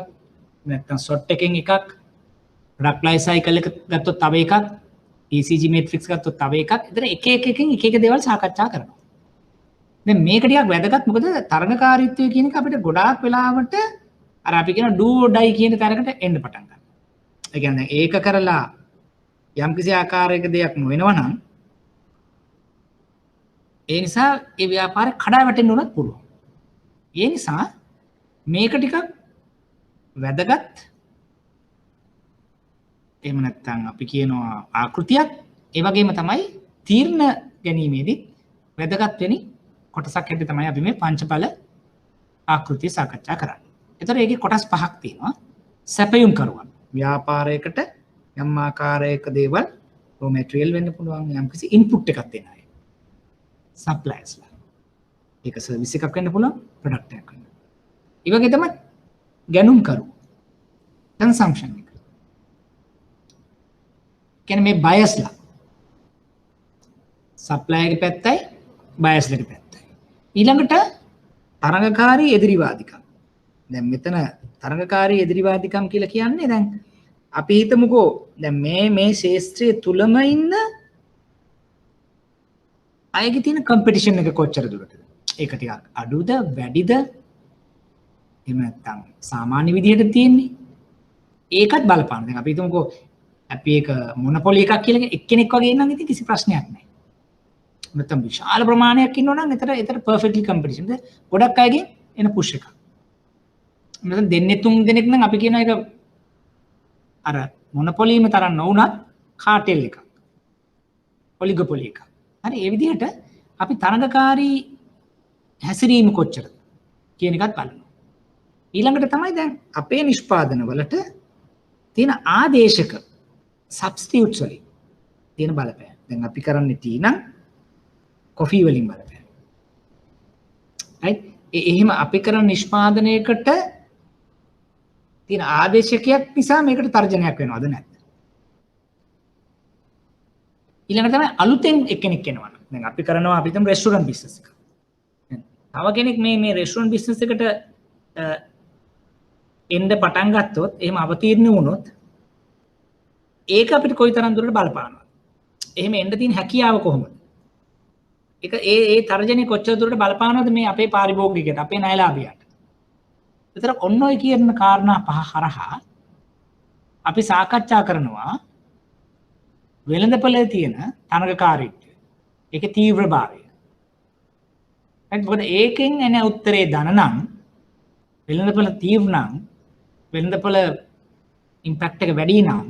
නැත්නම් සොට් එකෙන් එකක් ප්‍රොඩක්ට් ලයිෆ් සයිකල් එක ගත්තොත් තව එකක් ECG මේට්‍රික්ස් ගත්තොත් තව එකක්. එතන එක එකකින් එක එක දේවල් සාකච්ඡා කරනවා. දැන් මේක ටිකක් වැදගත්. මොකද තරගකාරීත්වය කියන එක අපිට ගොඩාක් වෙලාවට අර අපි කියන do or die කියන තරකට එන්න පටන් ගන්නවා. ඒ කියන්නේ ඒක කරලා යම්කිසි ආකාරයක දෙයක් නොවෙනවා නම් ඒ නිසා ඒ ව්‍යාපාරය කඩා වැටෙන්න උනත් පුළුවන්. ඒ නිසා මේක ටිකක් වැදගත්. එහෙම නැත්නම් අපි කියනවා ආකෘතියක්. ඒ වගේම තමයි තීරණ ගැනීමේදී වැදගත් වෙනි කොටසක් හැටියට තමයි අපි මේ පංචබල ආකෘතිය සාකච්ඡා කරන්නේ. ඒතර ඒකේ කොටස් පහක් තියෙනවා. සැපයුම් කරුවන් ව්‍යාපාරයකට යම් ආකාරයක දේවල් රෝ මැටීරියල් වෙන්න පුළුවන් යම්කිසි ඉන්පුට් එකක් දෙන අය. සප්ලයර්ස්ලා. ඒක සර්විස් එකක් වෙන්න පුළුවන් ප්‍රොඩක්ට් එකක් වෙන්න. ඒ වගේ තමයි ගැනුම් කරු. කන්සම්ප්ෂන් එක. කියන්නේ මේ බයස්ලා. සප්ලයර්ගේ පැත්තයි බයස්ලගේ පැත්තයි. ඊළඟට තරඟකාරී එදිරිවාදිකම්. දැන් මෙතන තරඟකාරී එදිරිවාදිකම් කියලා කියන්නේ දැන් අපි හිතමුකෝ දැන් මේ ශාස්ත්‍රයේ තුලම ඉන්න අයගේ තියෙන කම්පිටිෂන් එක කොච්චර දුරටද? ඒක ටිකක් අඩුද වැඩිද? එහෙම නැත්නම් සාමාන්‍ය විදිහට තියෙන්නේ. ඒකත් බලපාන. දැන් අපි හිතමුකෝ අපි ඒක මොනොපොලි එකක් කියලා එක්කෙනෙක් වගේ ඉන්නම් ඉතින් කිසි ප්‍රශ්නයක් නැහැ. නැත්නම් විශාල ප්‍රමාණයක් ඉන්නවා නම් එතන පර්ෆෙක්ට්ලි කම්පිටිෂන්. ගොඩක් අයගෙන් එන පුෂ් එකක්. නැත්නම් දෙන්නේ තුන් දෙනෙක් නම් අපි කියන එක අර මොනොපොලිම තරම් නොවුනත් කාටෙල් එකක්. ඔලිගොපොලි එකක්. හරි ඒ විදිහට අපි තරඟකාරී හැසිරීම කොච්චරද කියන එකත් බලනවා. ඊළඟට තමයි දැන් අපේ නිෂ්පාදන වලට තියෙන ආදේශක සබ්ස්ටිටියුට්ස් වලින් තියෙන බලපෑම. දැන් අපි කරන්නේ ටී නම් කොෆි වලින් බලපෑම. right? එහෙම අපි කරන නිෂ්පාදනයකට තියෙන ආදේශකයක් නිසා මේකට තර්ජනයක් වෙනවද නැද්ද? ඊළඟට තමයි අලුතෙන් එක්කෙනෙක් එනවා. දැන් අපි කරනවා අපි හිතමු රෙස්ටුරන්ට් බිස්නස් එක. තව කෙනෙක් මේ රෙස්ටුරන්ට් බිස්නස් එකට එන්න පටන් ගත්තොත් එහෙම අවතීර්ණ වුණොත් ඒක අපිට කොයිතරම් දුරට බලපානවද? එහෙම එන්න තියෙන හැකියාව කොහොමද? ඒක ඒ තර්ජනය කොච්චර දුරට බලපානවද මේ අපේ පාරිභෝගිකයට අපේ ණයලාභියට? ඒතර ඔන්න ඔය කියන කාරණා පහ හරහා අපි සාකච්ඡා කරනවා වෙළඳපොලේ තියෙන තරඟකාරීත්වය. ඒකේ තීව්‍රභාවය. මොකද ඒකෙන් එන උත්තරේ ධන නම් වෙළඳපොළ තීව්‍ර නම් වෙළඳපොළ ඉම්පැක්ට් එක වැඩි නම්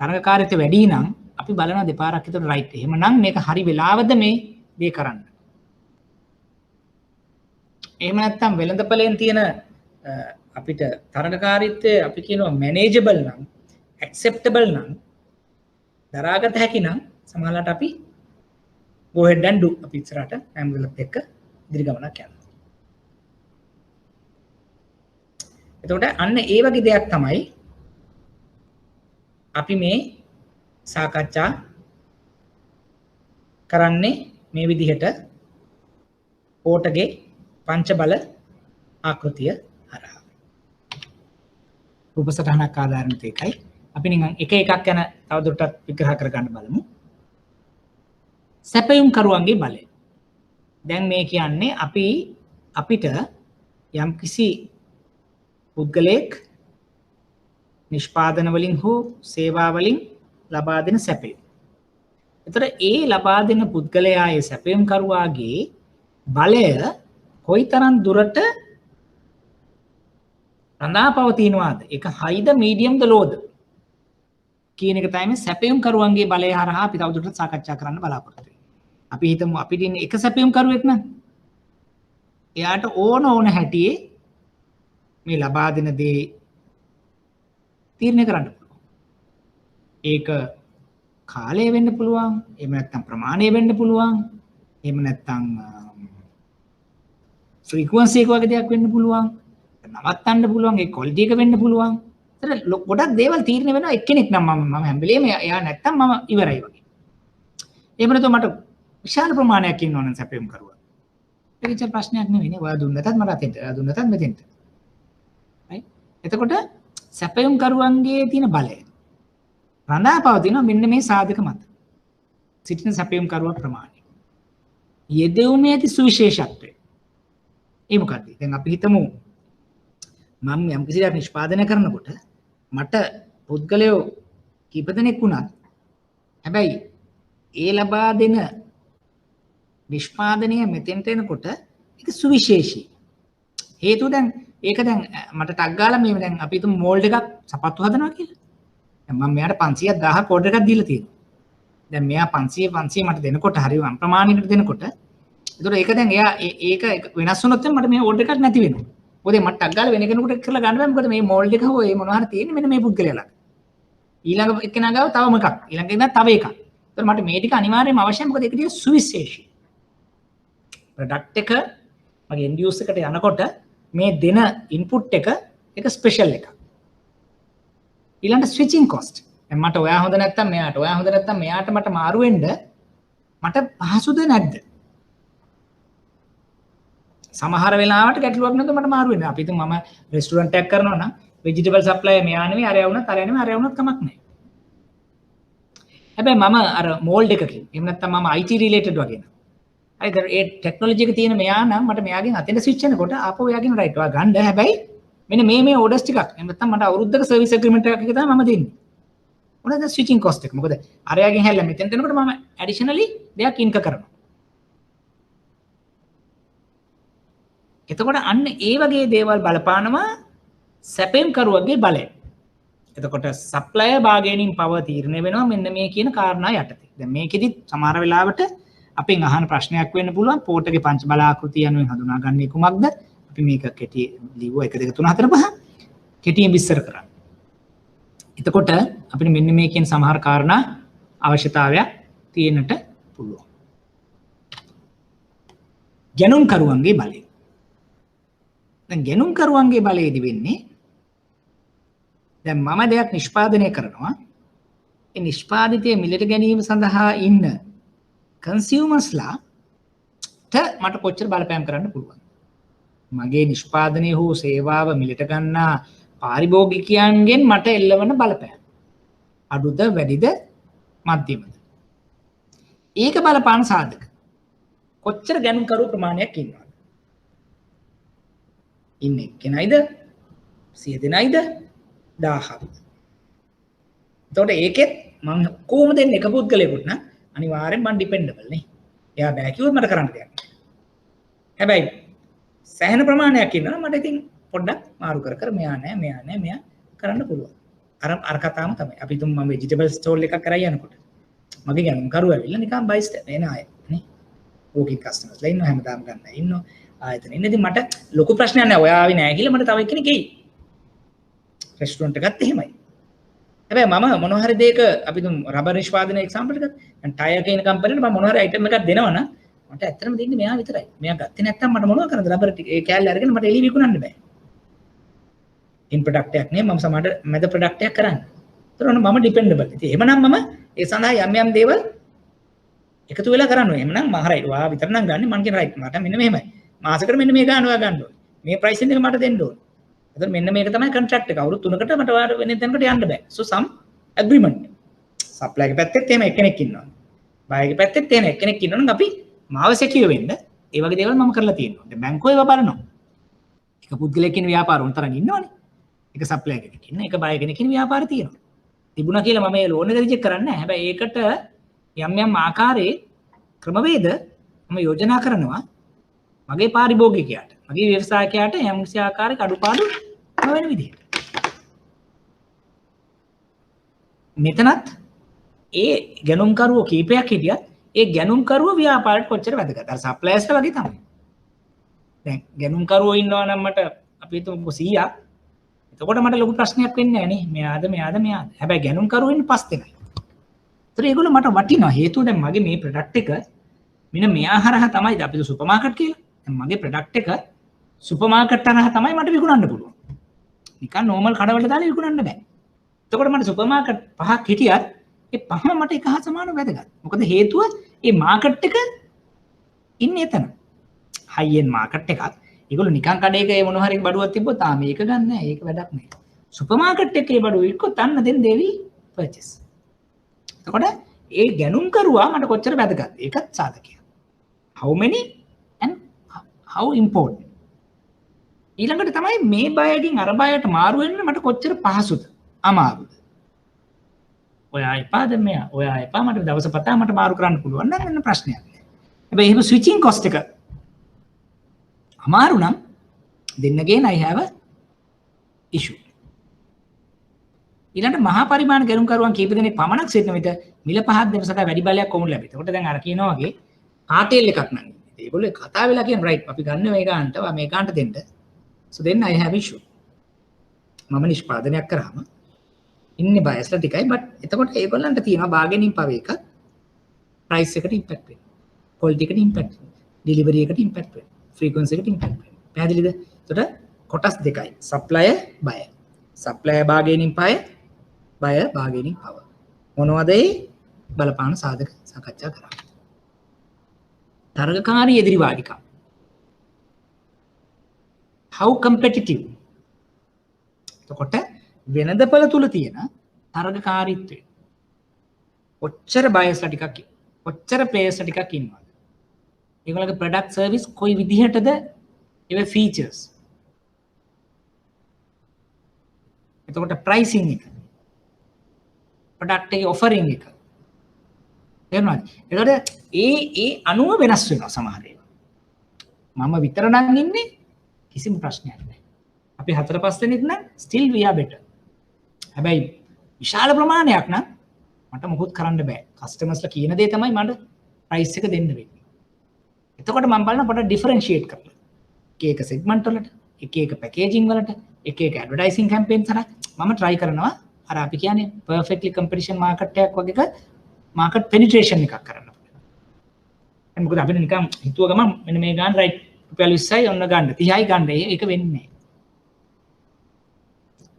තරඟකාරීත්වය වැඩි නම් අපි බලනවා දෙපාරක් විතර රයිට්. එහෙමනම් මේක හරි වෙලාවද මේ දේ කරන්න. එහෙම නැත්නම් වෙළඳපොලෙන් තියෙන අපිට තරඟකාරීත්වය අපි කියනවා මැනේජබල් නම් ඇක්සෙප්ටබල් නම් දරාගත හැකි නම් සමහරවිට අපි go ahead and do අපි ඉස්සරහට ඇම්බුලන්ස් එක්ක ඉදිරි ගමනක් යනවා. එතකොට අන්න ඒ වගේ දෙයක් තමයි අපි මේ සාකච්ඡා කරන්නේ මේ විදිහට පෝටගේ පංච බල ආකෘතිය හරහා. රූප සටහනක් ආධාරණිත එකයි. අපි නිකන් එක එකක් ගැන තවදුරටත් විග්‍රහ කරගන්න බලමු. සැපයුම් කරුවන්ගේ බලය. දැන් මේ කියන්නේ අපිට යම්කිසි පුද්ගලයෙක් නිෂ්පාදන වලින් හෝ සේවා වලින් ලබා දෙන සැපයුම්. ඒතර ඒ ලබා දෙන පුද්ගලයා ඒ සැපයුම් කරුවාගේ බලය කොයිතරම් දුරට රඳා පවතිනවාද? ඒක හයිද මීඩියම්ද ලෝද කියන එක තමයි සැපයුම් කරුවන්ගේ බලය හරහා අපි තවදුරටත් සාකච්ඡා කරන්න බලාපොරොත්තු වෙන්නේ. අපි හිතමු අපිට ඉන්නේ එක සැපයුම් කරුවෙක් නම් එයාට ඕන හැටියේ මේ ලබා දෙන දේ තීරණය කරන්න පුළුවන්. ඒක කාලය වෙන්න පුළුවන්, එහෙම නැත්නම් ප්‍රමාණය වෙන්න පුළුවන්, එහෙම නැත්නම් ෆ්‍රීකවන්සි එක වගේ දෙයක් වෙන්න පුළුවන්, නවත්තන්න පුළුවන්, ඒ ක්වොලිටි එක වෙන්න පුළුවන්. ඒතර ගොඩක් දේවල් තීරණය වෙනවා එක්කෙනෙක් නම් මම හැම වෙලේම එයා නැත්තම් මම ඉවරයි වගේ. එහෙම නැත්නම් මට විශාල ප්‍රමාණයක් ඉන්නවනම් සැපයුම් කරුවා. ඒක ඉතින් ප්‍රශ්නයක් නෙවෙයිනේ. ඔයා දුන්නතත් මට අතෙන්ට, ඔයා දුන්නතත් මෙතෙන්ට. right? එතකොට සැපයුම් කරුවන්ගේ තියෙන බලය රඳා පවතිනවා මෙන්න මේ සාධක මත. සිටින සැපයුම් කරුවා ප්‍රමාණය. යෙදෙවුමේ ඇති සුවිශේෂත්වය. ඒ මොකක්ද? දැන් අපි හිතමු මම යම් කිසි දෙයක් නිෂ්පාදනය කරනකොට මට පුද්ගලයෝ කීප දෙනෙක් වුණත් හැබැයි ඒ ලබා දෙන නිෂ්පාදනය මෙතෙන්ට එනකොට ඒක සුවිශේෂී. හේතුව දැන් ඒක දැන් මට ටග් ගාලා මේ දැන් අපි හිතමු මෝල්ඩ් එකක් සපත්තු හදනවා කියලා. දැන් මම මෙයාට 500ක් 1000ක් ඕඩර් එකක් දීලා තියෙනවා. දැන් මෙයා 500 මට දෙනකොට හරි වම් ප්‍රමාණයකට දෙනකොට ඒතකොට ඒක දැන් එයා ඒක වෙනස් වුණොත් මට මේ ඕඩර් එකක් නැති වෙනවා. මොකද මට ටග් ගාලා වෙන කෙනෙකුට කරලා ගන්න බෑ. මොකද මේ මෝල්ඩ් එක හෝ ඒ මොනවා හරි තියෙන්නේ මෙන්න මේ පුද්ගලයා ළඟ. ඊළඟ එක්කෙනා ගාව තව මොකක්. ඊළඟ එක්කෙනා තව එකක්. ඒතකොට මට මේ ටික අනිවාර්යයෙන්ම අවශ්‍යයි. මොකද ඒක ටික සුවිශේෂී. ප්‍රොඩක්ට් එක මගේ එන්ඩ් යූසර් එකට යනකොට මේ දෙන ඉන්පුට් එක ස්පෙෂල් එකක්. ඊළඟ ස්විචින් කොස්ට්. දැන් මට ඔයා හොඳ නැත්තම් මෙයාට, ඔයා හොඳ නැත්තම් මෙයාට මට මාරු වෙන්න මට පහසුද නැද්ද? සමහර වෙලාවට ගැටලුවක් නැතුව මට මාරු වෙනවා. අපි හිතමු මම රෙස්ටුරන්ට් එකක් කරනවා නම් ভেජිටබල් සප්ලයර් මෙයා නෙවෙයි අරයා වුණත් අරයා නෙවෙයි අරයා වුණත් කමක් නැහැ. හැබැයි මම අර මෝල්ඩ් එකකින් එහෙම නැත්නම් මම IT රිලේටඩ් වගේ නේද? හරිද? ඒ ටෙක්නොලොජි එක තියෙන මෙයා නම් මට මෙයාගෙන් අතෙන්ට ස්විච් වෙනකොට ආපහු එයාගෙන් රයිට් ඔයා ගන්න. හැබැයි මෙන්න මේ ඕඩර්ස් ටිකක් එහෙම නැත්නම් මට අවුරුද්දක සර්විස් ඇග්‍රීමන්ට් එකක් තමයි මම දෙන්නේ. මොනවද ස්විචින් කොස්ට් එක? මොකද අරයාගෙන් හැල්ලා මෙතෙන්ට එනකොට මම ඇඩිෂනලි දෙයක් ඉන්ක කරනවා. එතකොට අන්න ඒ වගේ දේවල් බලපානවා සැපෙම් කරුවගේ බලය. එතකොට සප්ලයර් බාගේනින් පව තීරණය වෙනවා මෙන්න මේ කියන කාරණා යටතේ. දැන් මේකෙදි සමහර වෙලාවට අපෙන් අහන ප්‍රශ්නයක් වෙන්න පුළුවන් පෝට් එකේ පංච බලාකෘතිය යනුවෙන් හඳුනාගන්නේ කුමක්ද? අපි මේක කෙටි ලිව්වා 1 2 3 4 5 කෙටියෙන් විස්තර කරන්න. එතකොට අපිට මෙන්න මේ කියන සමහර කාරණා අවශ්‍යතාවයක් තියෙන්නට පුළුවන්. ගැනුම් කරුවන්ගේ බලය. දැන් ගැනුම් කරුවන්ගේ බලයේදී වෙන්නේ දැන් මම දෙයක් නිෂ්පාදනය කරනවා. ඒ නිෂ්පාදිතය මිලට ගැනීම සඳහා ඉන්න කන්සියුමර්ස්ලාට මට කොච්චර බලපෑම් කරන්න පුළුවන්. මගේ නිෂ්පාදනය හෝ සේවාව මිලට ගන්නා පාරිභෝගිකයන්ගෙන් මට එල්ලවන බලපෑම්. අඩුද වැඩිද මධ්‍යමද? ඒක බලපාන සාධක. කොච්චර ගැනුම් කරුව ප්‍රමාණයක් ඉන්නවද? ඉන්නේ කෙනයිද 100 දෙනයිද 1000ක්. එතකොට ඒකෙත් මම කොහොමද දෙන්නේ එක පුද්ගලයෙකුට නම් අනිවාර්යෙන් මම ඩිපෙන්ඩබල් නේ. එයා බෑ කිව්වොත් මට කරන්න දෙයක් නෑ. හැබැයි සෑහෙන ප්‍රමාණයක් ඉන්නවා මට ඉතින් පොඩ්ඩක් මාරු කර මෙයා කරන්න පුළුවන්. අර කතාවම තමයි. අපි තුන් මම ভেජිටබල් ස්ටෝල් එකක් කරා යනකොට මගේ ගැනුම් කරුව ඇවිල්ලා නිකන් බයිස්ට් එන අය නේ. ඕකේ කස්ටමර්ස්ලා ඉන්නවා හැමදාම ගන්න ඉන්නවා. ආයතන ඉන්නේ. ඉතින් මට ලොකු ප්‍රශ්නයක් නෑ. ඔයා ආවේ නෑ කියලා මට තව එක්කෙනෙක් එයි. රෙස්ටුරන්ට් එකත් එහෙමයි. හැබැයි මම මොනවා හරි දෙයක අපි තුන් රබර් නිෂ්පාදනයේ එක්සැම්පල් එකක් දැන් ටයර් කියන කම්පැනිට මම මොනවා හරි අයිටම් එකක් දෙනවනම් මට ඇත්තටම දෙන්නේ මෙයා විතරයි. මෙයා ගත්තේ නැත්තම් මට මොනවා කරන්නද රබර් ටික ඒ කෑල්ල අරගෙන මට එළි විකුණන්න බෑ. ඉන් ප්‍රොඩක්ට් එකක් නේ මම සමහරට මැද ප්‍රොඩක්ට් එකක් කරන්නේ. ඒතර ඔන්න මම ඩිපෙන්ඩබල්. ඉතින් එහෙමනම් මම ඒ සඳහා යම් දේවල් එකතු වෙලා කරන්න ඕනේ. එහෙමනම් මම හරයි. ඔයා විතර නම් ගන්න මං කියන රයිට් මට මෙන්න මෙහෙමයි. මාසෙකට මෙන්න මේ ගන්න ඔයා ගන්න ඕනේ. මේ ප්‍රයිසින් එක මට දෙන්න ඕනේ. එතකොට මෙන්න මේක තමයි කොන්ට්‍රැක්ට් එක. අවුරුදු 3කට මට ඔයාට වෙන තැනකට යන්න බෑ. so some agreement. සප්ලයිගේ පැත්තෙත් එහෙම එක්කෙනෙක් ඉන්නවා. බයගේ පැත්තෙත් එහෙම එක්කෙනෙක් ඉන්නවා නම් අපි මාව සෙකියර් වෙන්න ඒ වගේ දේවල් මම කරලා තියෙනවා. දැන් බැංකුවේ ඒවා බලනවා. එක පුද්ගලයෙක් ඉන්න ව්‍යාපාර උන්තරන් ඉන්නවනේ. එක සප්ලයර් කෙනෙක් ඉන්න, එක බය කෙනෙක් ඉන්න ව්‍යාපාර තියෙනවා. තිබුණා කියලා මම මේ ලෝන් එක රිජෙක්ට් කරන්නේ නැහැ. හැබැයි ඒකට යම් ආකාරයේ ක්‍රමවේද මම යෝජනා කරනවා මගේ පාරිභෝගිකයාට මගේ ව්‍යවසායකයාට යම් කිසි ආකාරයක අඩුපාඩු නොවන විදිහට. මෙතනත් ඒ ගැනුම්කරුවෝ කීපයක් හිටියත් ඒ ගැනුම්කරුවෝ ව්‍යාපාරයට කොච්චර වැදගත්. අර සප්ලයර්ස්ලා වගේ තමයි. දැන් ගැනුම්කරුවෝ ඉන්නවා නම් මට අපි හිතමු 100ක්. එතකොට මට ලොකු ප්‍රශ්නයක් වෙන්නේ නැහැ නේ. මෙයාද. හැබැයි ගැනුම්කරුවෝ ඉන්නේ 5 දෙනයි. ඒතර ඒගොල්ලෝ මට වටිනවා. හේතුව දැන් මගේ මේ ප්‍රොඩක්ට් එක මෙන්න මෙයා හරහා තමයි අපි සුපර් මාකට් කියලා. දැන් මගේ ප්‍රොඩක්ට් එක සුපර් මාකට් හරහා තමයි මට විකුණන්න පුළුවන්. නිකන් නෝමල් කඩවලට දාලා විකුණන්න බෑ. එතකොට මට සුපර් මාකට් 5ක් හිටියත් ඒ පහම මට එක හා සමානව වැදගත්. මොකද හේතුව මේ මාකට් එක ඉන්නේ එතන. හයි එන්ඩ් මාකට් එකක්. ඒගොල්ලෝ නිකන් කඩේක ඒ මොන හරි බඩුවක් තිබ්බොත් මේක ගන්න නෑ. ඒක වැඩක් නෑ. සුපර් මාකට් එකේ බඩුව වික්කොත් අන්න then they will purchase. එතකොට ඒ ගැනුම් කරුවා මට කොච්චර වැදගත්. ඒකත් සාධකයක්. How many and how important. ඊළඟට තමයි මේ බයකින් අර බයට මාරු වෙන්න මට කොච්චර පහසුද අමාරුද. ඔයා එපාද මෙයා ඔයා එපා මට දවස් පතා මට මාරු කරන්න පුළුවන් නම් එන්න ප්‍රශ්නයක් නෑ. හැබැයි එහෙම ස්විචින් කොස්ට් එක අමාරු නම් then again I have a issue. ඊළඟට මහා පරිමාණ ගැනුම් කරුවන් කීප දෙනෙක් පමණක් සිටින විට මිල පහක් දෙන සඳහා වැඩි බලයක් කොමුණු ලැබෙයි. එතකොට දැන් අර කියනවා වගේ කාටේල් එකක් නම් ඒගොල්ලෝ කතා වෙලා කියන රයිට් අපි ගන්න මේ ගන්නට මේ ගන්නට දෙන්න. So then I have issue. මම නිෂ්පාදනයක් කරාම ඉන්නේ බයස්ලා ටිකයි but එතකොට ඒගොල්ලන්ට තියෙනවා bargaining power එක price එකට impact වෙනවා. quality එකට impact වෙනවා. delivery එකට impact වෙනවා. frequency එකට impact වෙනවා. පැහැදිලිද? එතකොට කොටස් දෙකයි. supplier buyer. supplier bargaining power buyer bargaining power. මොනවද ඒ බලපාන සාධක සාකච්ඡා කරා. තරගකාරී එදිරිවාදිකම්. how competitive. එතකොට වෙනදපළ තුල තියෙන තරගකාරීත්වය. ඔච්චර බයස්ලා ටිකක් ඔච්චර ප්ලේයර්ස්ලා ටිකක් ඉන්නවා. ඒගොල්ලෝගේ ප්‍රොඩක්ට් සර්විස් කොයි විදිහටද ඒවේ ෆීචර්ස්. එතකොට ප්‍රයිසිං එක. ප්‍රොඩක්ට් එකේ ඔෆරින් එක. තේරුණාද? එතකොට ඒ අනුව වෙනස් වෙනවා සමහර ඒවා. මම විතර නම් ඉන්නේ කිසිම ප්‍රශ්නයක් නැහැ. අපි 4-5 දෙනෙක් නම් still we are better. හැබැයි විශාල ප්‍රමාණයක් නම් මට මොකුත් කරන්න බෑ. කස්ටමර්ස්ලා කියන දේ තමයි මට ප්‍රයිස් එක දෙන්න වෙන්නේ. එතකොට මම බලන පොඩ ඩිෆරෙන්ෂিয়েට් කරලා. එක සෙග්මන්ට් වලට, එක පැකේජින් වලට, එක ඇඩ්වර්ටයිසින් කැම්පේන්ස් හරහා මම try කරනවා අර අපි කියන්නේ perfectly competition market එකක් වගේක market penetration එකක් කරන්න. මොකද අපිට නිකන් හිතුව ගමන් මෙන්න මේ ගන්න රයිට් රුපියල් 20යි ඔන්න ගන්න 30යි ගන්න ඒක වෙන්නේ නැහැ.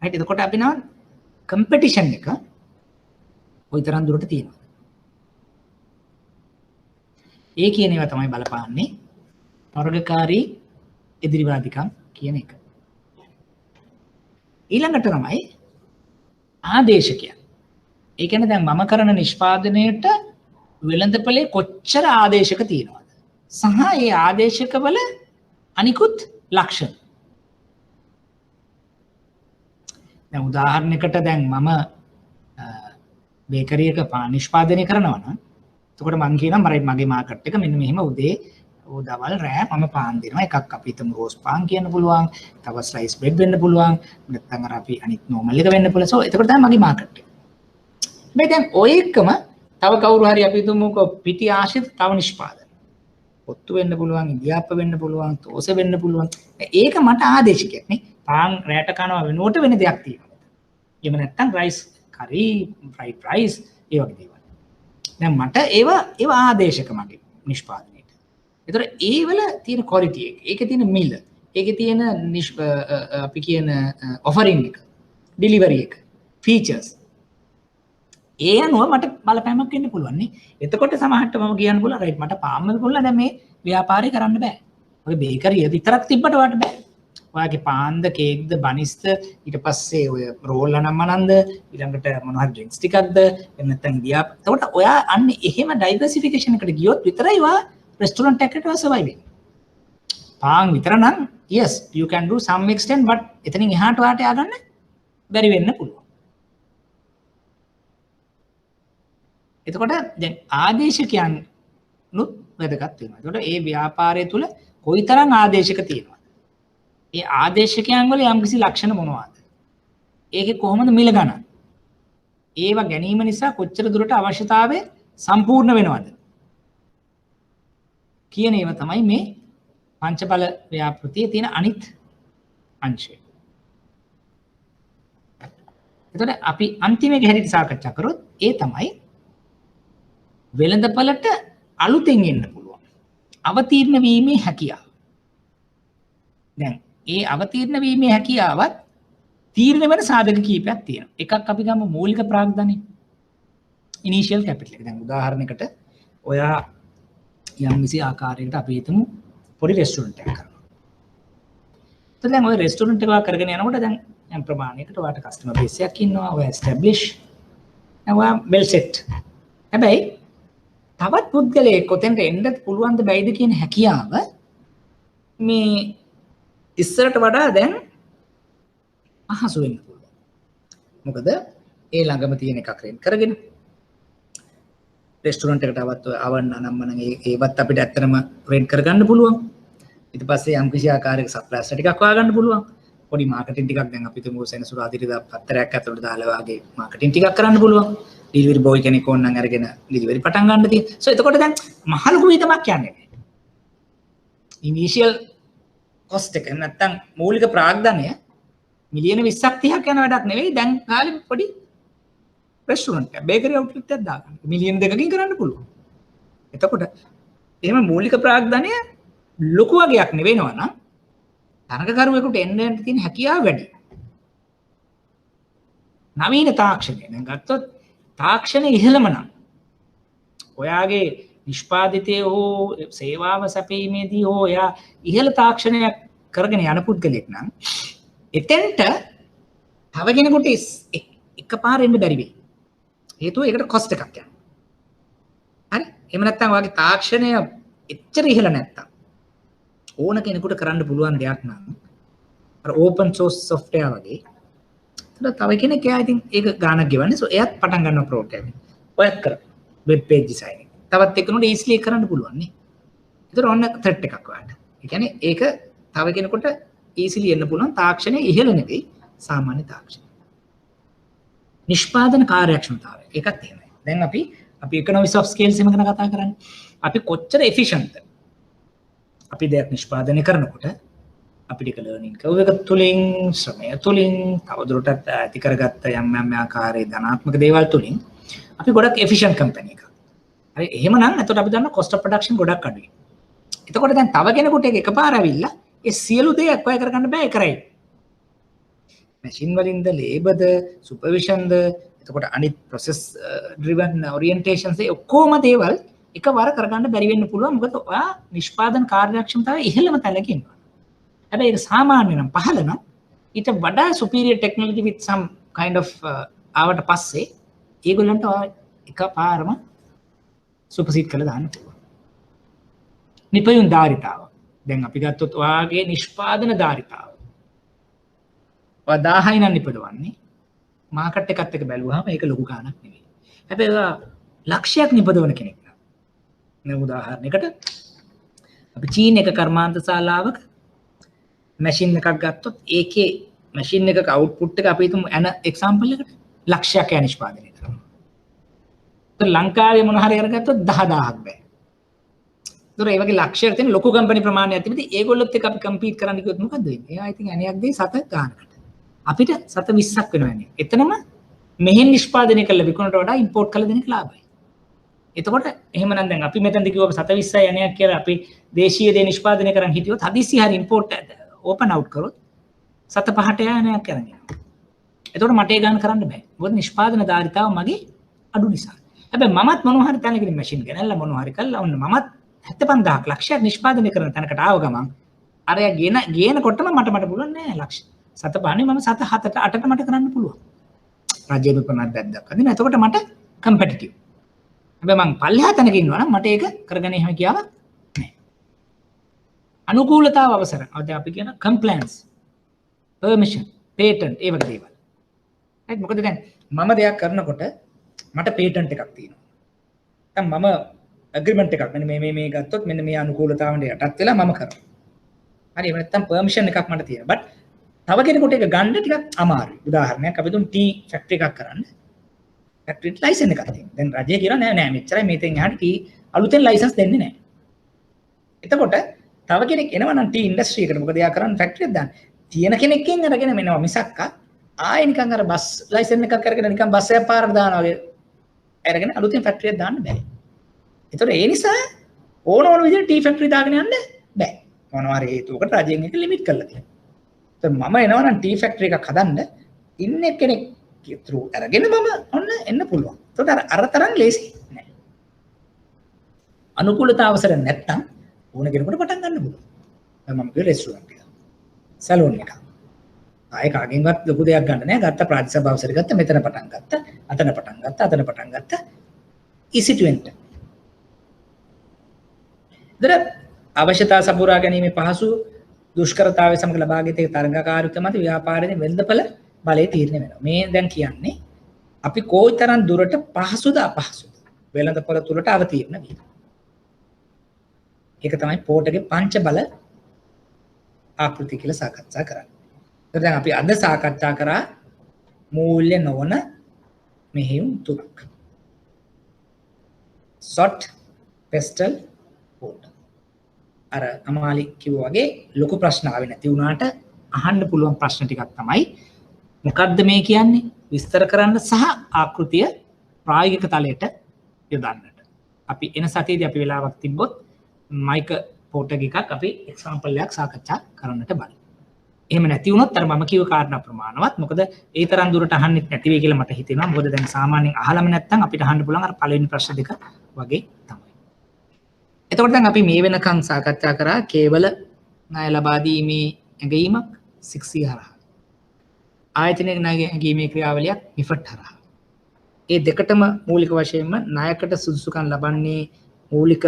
right එතකොට අපි නම competition එක ওই තරම් දුරට තියෙනවා. ඒ කියන ඒවා තමයි බලපාන්නේ තරගකාරී එදිරිවාදිකම් කියන එක. ඊළඟට තමයි ආදේශකයන්. ඒ කියන්නේ දැන් මම කරන නිෂ්පාදනයේට වෙළඳපොලේ කොච්චර ආදේශක තියෙනවද? සහ ඒ ආදේශකවල අනිකුත් ලක්ෂණ. දැන් උදාහරණයකට දැන් මම බේකරි එක පාන් නිෂ්පාදනය කරනවා නම් එතකොට මම කියනවා මගේ මාකට් එක මෙන්න මෙහෙම උදේ දවල් රෑ මම පාන් දෙනවා එකක් අපි හිතමු රෝස් පාන් කියන්න පුළුවන් තව ස්ලයිස් බ්‍රෙඩ් වෙන්න පුළුවන් නැත්නම් අර අපි අනිත් නෝමල් එක වෙන්න පුළුවන් සෝ එතකොට තමයි මගේ මාකට් එක. මේ දැන් ඔය එකම තව කවුරු හරි අපි හිතමුකෝ පිටි ආශ්‍රිත තව නිෂ්පාදන. ඔත්තු වෙන්න පුළුවන් ඉන්දියාප්ප වෙන්න පුළුවන් තෝස වෙන්න පුළුවන්. ඒක මට ආදේශකයක් නේ. පාන් රැට කනවා වෙනුවට වෙන දෙයක් තියෙනවා. එහෙම නැත්නම් රයිස් කරි ෆ්‍රයිඩ් රයිස් ඒ වගේ දේවල්. දැන් මට ඒවා ආදේශක මගේ නිෂ්පාදනයේට. ඒතර ඒ වල තියෙන ක්වොලිටි එක, ඒකේ තියෙන මිල, ඒකේ තියෙන අපි කියන ඔෆරින් එක, ඩෙලිවරි එක, ෆීචර්ස්. ඒ අනුව මට බලපෑමක් වෙන්න පුළුවන් නේ. එතකොට සමහරට මම කියන්න පුළුවන් රයිට් මට පාම්මද පුළුවන් දැන් මේ ව්‍යාපාරය කරන්න බෑ. ඔය බේකරිය විතරක් තිබ්බට වට බෑ. ඔයාගේ පාන්ද කේක්ද බනිස්ද ඊට පස්සේ ඔය රෝල් අනම්මනන්ද ඊළඟට මොන හරි ඩ්‍රින්ක්ස් ටිකක්ද එහෙම නැත්නම් ඉන්දියා. එතකොට ඔයා අන්න එහෙම ඩයිවර්සිෆිකේෂන් එකට ගියොත් විතරයි ඔයා රෙස්ටොරන්ට් එකකට සර්වයිව් වෙන්නේ. පාන් විතර නම් yes you can do some extent but එතනින් එහාට ඔයාට ය아가න්න බැරි වෙන්න පුළුවන්. එතකොට දැන් ආදේශකයන් නුත් වැදගත් වෙනවා. එතකොට ඒ ව්‍යාපාරය තුල කොයිතරම් ආදේශක තියෙනවද? ඒ ආදේශකයන් වල යම්කිසි ලක්ෂණ මොනවාද? ඒකේ කොහොමද මිල ගණන්? ඒවා ගැනීම නිසා කොච්චර දුරට අවශ්‍යතාවය සම්පූර්ණ වෙනවද? කියන ඒවා තමයි මේ පංචබල ව්‍යාපෘතියේ තියෙන අනිත් අංශය. එතකොට අපි අන්තිම එක හැටියට සාකච්ඡා කරොත් ඒ තමයි වෙළඳපළට අලුතෙන් එන්න පුළුවන් අවතීර්ණ වීමේ හැකියාව. දැන් ඒ අවතීර්ණ වීමේ හැකියාවත් තීරණය වෙන සාධක කීපයක් තියෙනවා. එකක් අපි ගමු මූලික ප්‍රාග්ධනය. ඉනිෂියල් කැපිටල් එක. දැන් උදාහරණයකට ඔයා යම් කිසි ආකාරයකට අපි හිතමු පොඩි රෙස්ටුරන්ට් එකක් කරනවා. එතකොට දැන් ඔය රෙස්ටුරන්ට් එක කරගෙන යනකොට දැන් යම් ප්‍රමාණයකට ඔයාට කස්ටමර් බේස් එකක් ඉන්නවා. ඔය එස්ටැබ්ලිෂ් ඔයා වෙල් සෙට්. හැබැයි තවත් පුද්ගලයෙක් කොතෙන්ද එන්නත් පුළුවන්ද බැයිද කියන හැකියාව මේ ඉස්සරට වඩා දැන් අහසු වෙන්න පුළුවන්. මොකද ඒ ළඟම තියෙන එකක් රෙන් කරගෙන රෙස්ටුරන්ට් එකට අවන්න නම් ඒවත් අපිට ඇත්තටම රෙන්ට් කරගන්න පුළුවන්. ඊට පස්සේ යම් කිසි ආකාරයක සප්ලයිස් ටිකක් හොයාගන්න පුළුවන්. පොඩි මාකටිං ටිකක් දැන් අපි තුමු සෙනසුරාදිරිදා පත්තරයක් ඇතුළට දාලා වගේ මාකටිං ටිකක් කරන්න පුළුවන්. ඩෙලිවරි බෝයි කෙනෙක් ඕනනම් අරගෙන ඩෙලිවරි පටන් ගන්න තියෙන. සෝ එතකොට දැන් මහ ලොකු වියදමක් යන්නේ නැහැ. ඉනිෂියල් කොස්ට් එක නැත්තම් මූලික ප්‍රාග්ධනය මිලියන 20ක් 30ක් යන වැඩක් නෙවෙයි. දැන් කාලේ පොඩි රෙස්ටුරන්ට් එක බේකරි අවුට්ලට් එකක් දාගන්න. මිලියන 2කින් කරන්න පුළුවන්. එතකොට එහෙම මූලික ප්‍රාග්ධනය ලොකු වගේක් නෙවෙනවා නම් තරඟකරුවෙකුට එන්න තියෙන හැකියාව වැඩි. නවීන තාක්ෂණය දැන් ගත්තොත් තාක්ෂණය ඉහළම නම් ඔයාගේ නිෂ්පාදිතය හෝ සේවාව සැපීමේදී හෝ එයා ඉහළ තාක්ෂණයක් කරගෙන යන පුද්ගලෙක් නම් එතෙන්ට තව කෙනෙකුට එකපාර එන්න බැරි වෙයි. හේතුව ඒකට කොස්ට් එකක් යනවා. හරි? එහෙම නැත්නම් ඔයාගේ තාක්ෂණය එච්චර ඉහළ නැත්නම් ඕන කෙනෙකුට කරන්න පුළුවන් දෙයක් නම් අර ඕපන් සෝස් සොෆ්ට්වෙයාර් වගේ තව කෙනෙක් එයා ඉතින් ඒක ගානක් ගෙවන්නේ. සෝ එයාත් පටන් ගන්නවා ප්‍රෝග්‍රෑමින්. ඔයත් කර වෙබ් පේජ් ඩිසයිනින්. තවත් එක්කෙනෙකුට ඊසිලි කරන්න පුළුවන් නේ. ඒතර ඔන්න ත්‍රෙඩ් එකක් ඔයාලට. ඒ කියන්නේ ඒක තව කෙනෙකුට ඊසිලි එන්න පුළුවන් තාක්ෂණයේ ඉහළ නෙවෙයි සාමාන්‍ය තාක්ෂණය. නිෂ්පාදන කාර්යක්ෂමතාවය ඒකත් එහෙමයි. දැන් අපි ඉකොනොමික්ස් ඔෆ් ස්කේල්ස් එක ගැන කතා කරන්නේ. අපි කොච්චර එෆිෂන්ට්ද? අපි දෙයක් නිෂ්පාදනය කරනකොට අපිට ඒක ලර්නින් කර්ව් එක තුලින් ශ්‍රමය තුලින් තවදුරටත් ඇති කරගත්ත යම් ආකාරයේ ධනාත්මක දේවල් තුලින් අපි ගොඩක් එෆිෂන්ට් කම්පැනි එකක්. හරි එහෙමනම් එතකොට අපි දන්නවා කොස්ට් ඔෆ් ප්‍රොඩක්ෂන් ගොඩක් අඩුයි. එතකොට දැන් තව කෙනෙකුට ඒක එකපාර ඇවිල්ලා ඒ සියලු දේ අක්වයර් කරගන්න බෑ ඒ කරයි. මැෂින් වලින්ද ලේබර්ද සුපර්විෂන්ද එතකොට අනිත් ප්‍රොසෙස් ඩ්‍රිවන් ඔරියන්ටේෂන්ස් ඒ ඔක්කොම දේවල් එකවර කරගන්න බැරි වෙන්න පුළුවන්. මොකද ඔයා නිෂ්පාදන කාර්යක්ෂමතාවය ඉහළම තැනක ඉන්නවා. හැබැයි ඒක සාමාන්‍ය නම් පහළ නම් ඊට වඩා superior technology with some kind of ආවට පස්සේ ඒගොල්ලන්ට එකපාරම සුපර්සීඩ් කරලා දාන්න පුළුවන්. නිපයුන් ධාරිතාව. දැන් අපි ගත්තොත් ඔයාගේ නිෂ්පාදන ධාරිතාව. ඔයා 1000යි නම් නිපදවන්නේ. මාකට් එකත් එක්ක බැලුවාම ඒක ලොකු ගාණක් නෙවෙයි. හැබැයි ඔයා ලක්ෂයක් නිපදවන කෙනෙක් නම්. මේ උදාහරණයකට අපි චීන එක කර්මාන්ත ශාලාවක මැෂින් එකක් ගත්තොත් ඒකේ මැෂින් එකක අවුට්පුට් එක අපි හිතමු එන එක්සැම්පල් එකකට ලක්ෂයක් ය නිෂ්පාදනය කරනවා. ඒත් ලංකාවේ මොන හරි අරගත්තොත් 10000ක් බෑ. ඒතර ඒ වගේ ලක්ෂයක් තියෙන ලොකු කම්පැනි ප්‍රමාණයක් තිබෙද්දි ඒගොල්ලොත් එක්ක අපි කම්පීට් කරන්න කිව්වොත් මොකද වෙන්නේ? එයා ඉතින් අනියක් දෙයි 7 ගානකට. අපිට 720ක් වෙනවා නේ. එතනම මෙහෙන් නිෂ්පාදනය කළ විකුණට වඩා ඉම්පෝට් කළ දෙනෙක් ලාභයි. එතකොට එහෙමනම් දැන් අපි මෙතනද කිව්වම 720යි අනයක් කියලා අපි දේශීය දේ නිෂ්පාදනය කරන් හිටියොත් හදිස්සි හරි ඉම්පෝට් ඕපන් අවුට් කරොත් 7-5ට යනයක් කරන් යනවා. එතකොට මට ඒ ගාන කරන්න බෑ. මොකද නිෂ්පාදන ධාරිතාව මගේ අඩු නිසා. හැබැයි මමත් මොනවා හරි තැනකින් මැෂින් ගෙනල්ලා මොනවා හරි කළා ඔන්න මමත් 75000ක් ලක්ෂයක් නිෂ්පාදනය කරන තැනකට ආව ගමන් අරයා ගේනකොටම මට පුළුවන් නෑ ලක්ෂ 750 මම 7 7ට 8ට මට කරන්න පුළුවන්. රාජ්‍ය විපණනත් දැක්දක් අදින. එතකොට මට කම්පිටිටිව්. හැබැයි මං පල්ලෙහා තැනක ඉන්නවා නම් මට ඒක කරගෙන එහෙම කියාවක් නෑ. අනුකූලතාව අවසර. අද අපි කියන කම්ප්ලයන්ස්, පර්මිෂන්, පේටන්ට් ඒ වගේ දේවල්. right මොකද දැන් මම දෙයක් කරනකොට මට පේටන්ට් එකක් තියෙනවා. දැන් මම ඇග්‍රීමන්ට් එකක් මෙන්න මේ ගත්තොත් මෙන්න මේ අනුකූලතාවන්ට යටත් වෙලා මම කරනවා. හරි එහෙම නැත්නම් පර්මිෂන් එකක් මට තියෙනවා. බට් තව කෙනෙකුට ඒක ගන්න ටිකක් අමාරුයි. උදාහරණයක් අපි දුන් ටී ෆැක්ටරි එකක් කරන්න. ෆැක්ටරි ලයිසන් එකක් තියෙනවා. දැන් රජය කියනවා නෑ මෙච්චරයි මේතෙන් එහාට ටී අලුතෙන් ලයිසන්ස් දෙන්නේ නෑ. එතකොට තව කෙනෙක් එනවා නම් ටී ඉන්ඩස්ට්‍රි එකට මොකද එයා කරන්නේ ෆැක්ටරි එකක් දාන්න. තියෙන කෙනෙක්ගෙන් අරගෙන මෙනවා මිසක්ක ආයෙ නිකන් අර බස් ලයිසන් එකක් අරගෙන නිකන් බස් එකක් පාරට දානවා වගේ අරගෙන අලුතෙන් ෆැක්ටරි එකක් දාන්න බෑ. ඒතකොට ඒ නිසා ඕන විදිහට ටී ෆැක්ටරි දාගෙන යන්න බෑ. මොනවා හරි හේතුවකට රජයෙන් ඒක ලිමිට් කරලා තියෙනවා. ඒත් මම එනවා නම් ටී ෆැක්ටරි එකක් හදන්න ඉන්නේ කෙනෙක් through අරගෙන මම ඔන්න එන්න පුළුවන්. ඒතකොට අර තරම් ලේසි නෑ. අනුකූලතාව අවසර නැත්තම් ඕන කෙනෙකුට පටන් ගන්න පුළුවන්. දැන් මම කිව්වේ රෙස්ටුරන්ට් එක. සැලූන් එක. ආයෙ කාගෙන්වත් ලොකු දෙයක් ගන්න නෑ. ගත්ත ප්‍රාතිසභාව අවසර ගත්ත මෙතන පටන් ගත්ත. අතන පටන් ගත්ත. අතන පටන් ගත්ත. easy to enter. දර අවශ්‍යතා සපුරා ගැනීමේ පහසු දුෂ්කරතාවය සමග ලබාගත යුතු තරඟකාරීත්වය මත ව්‍යාපාරයේ වෙළඳපළ බලය තීරණය වෙනවා. මේ දැන් කියන්නේ අපි කොයිතරම් දුරට පහසුද අපහසුද වෙළඳපළ තුලට අවතීර්ණ වීම. ඒක තමයි පෝටගේ පංච බල ආකෘති කියලා සාකච්ඡා කරන්නේ. ඒත් දැන් අපි අද සාකච්ඡා කරා මූල්‍ය නොවන මෙහෙයුම් තුනක්. SOT, PESTEL, PORT. අර අමාලි කිව්වා වගේ ලොකු ප්‍රශ්න ආවේ නැති වුණාට අහන්න පුළුවන් ප්‍රශ්න ටිකක් තමයි මොකද්ද මේ කියන්නේ විස්තර කරන්න සහ ආකෘතිය ප්‍රායෝගික තලයට යොදන්නට. අපි එන සතියේදී අපි වෙලාවක් තිබ්බොත් මයික පොට් එකක් අපි එක්සැම්පල් එකක් සාකච්ඡා කරන්නට බලමු. එහෙම නැති වුණොත් අර මම කිව්ව කාරණා ප්‍රමාණවත්. මොකද ඒ තරම් දුරට අහන්නෙත් නැති වෙයි කියලා මට හිතෙනවා. මොකද දැන් සාමාන්‍යයෙන් අහලම නැත්නම් අපිට අහන්න පුළුවන් අර පළවෙනි ප්‍රශ්න දෙක වගේ තමයි. එතකොට දැන් අපි මේ වෙනකන් සාකච්ඡා කරා කේවල ණය ලබා දීමේ ඇගීමක් 6C හරහා. ආයතනයේ ණය ඇගීමේ ක්‍රියාවලියක් මිෆට් හරහා. ඒ දෙකටම මූලික වශයෙන්ම ණයකට සුදුසුකම් ලබන්නේ මූලික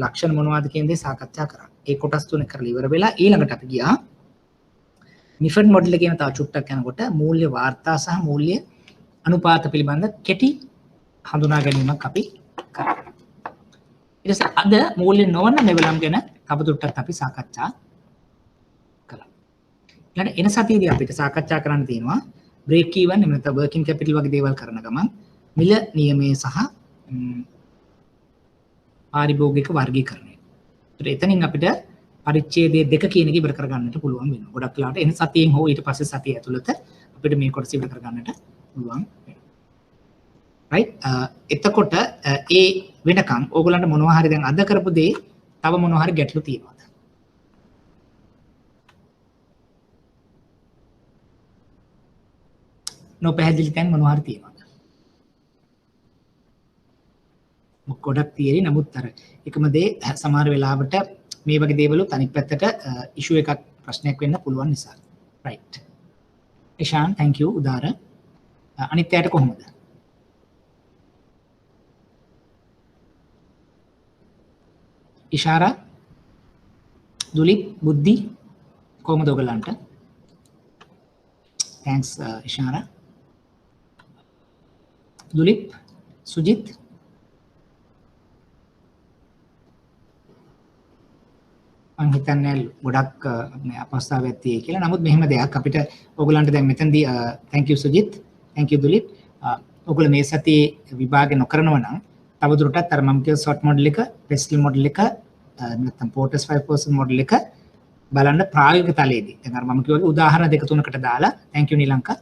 ලක්ෂණ මොනවද කියන දේ සාකච්ඡා කරා. ඒ කොටස් තුන කරලා ඉවර වෙලා ඊළඟට අපි ගියා මිෆට් මොඩල් එකේම තව චුට්ටක් යනකොට මූල්‍ය වාර්තා සහ මූල්‍ය අනුපාත පිළිබඳ කෙටි හඳුනා ගැනීමක් අපි කරා. ඊට පස්සේ අද මූල්‍ය නොවන මෙවලම් ගැන තවදුරටත් අපි සාකච්ඡා කළා. ඊළඟ එන සතියේදී අපිට සාකච්ඡා කරන්න තියෙනවා බ්‍රේක් ඊවන් එහෙම නැත්නම් වර්කින් කැපිටල් වගේ දේවල් කරන ගමන් මිල නියමයේ සහ පාරිභෝගික වර්ගීකරණය. ඒත් එතනින් අපිට පරිච්ඡේදයේ දෙක කියන එක ඉවර කරගන්නට පුළුවන් වෙනවා. ගොඩක් වෙලාවට එන සතියෙන් හෝ ඊට පස්සේ සතිය ඇතුළත අපිට මේ කොටස ඉවර කරගන්නට පුළුවන් වෙනවා. right එතකොට ඒ වෙනකන් ඕගොල්ලන්ට මොනවා හරි දැන් අද කරපු දේ තව මොනවා හරි ගැටලු තියෙනවද? නොපැහැදිලි තැන් මොනවා හරි තියෙනවද? ගොඩක් තියෙරි නමුත් අර එකම දේ සමහර වෙලාවට මේ වගේ දේවලුත් අනිත් පැත්තට ඉෂුව එකක් ප්‍රශ්නයක් වෙන්න පුළුවන් නිසා. right. ඉෂාන් thank you උදාර. අනිත් පැයට කොහොමද? ඉෂාරා දුලිප් බුද්ධි කොහොමද ඔයගලන්ට? thanks ඉෂාරා. දුලිප් සුජිත් මම හිතන්නේ ගොඩක් මේ අපස්ථාවක් තියෙයි කියලා. නමුත් මෙහෙම දෙයක් අපිට ඔයගලන්ට දැන් මෙතනදී thank you Sujith thank you දුලිප්. ඔයගොල්ලෝ මේ සතියේ විභාගය නොකරනවා නම් තවදුරටත් අර මම කිව්ව SWOT මොඩල් එක, PESTEL මොඩල් එක නැත්නම් PORTER 5% මොඩල් එක බලන්න ප්‍රායෝගික තලයේදී. දැන් අර මම කිව්වා උදාහරණ දෙක තුනකට දාලා thank you නිලංකා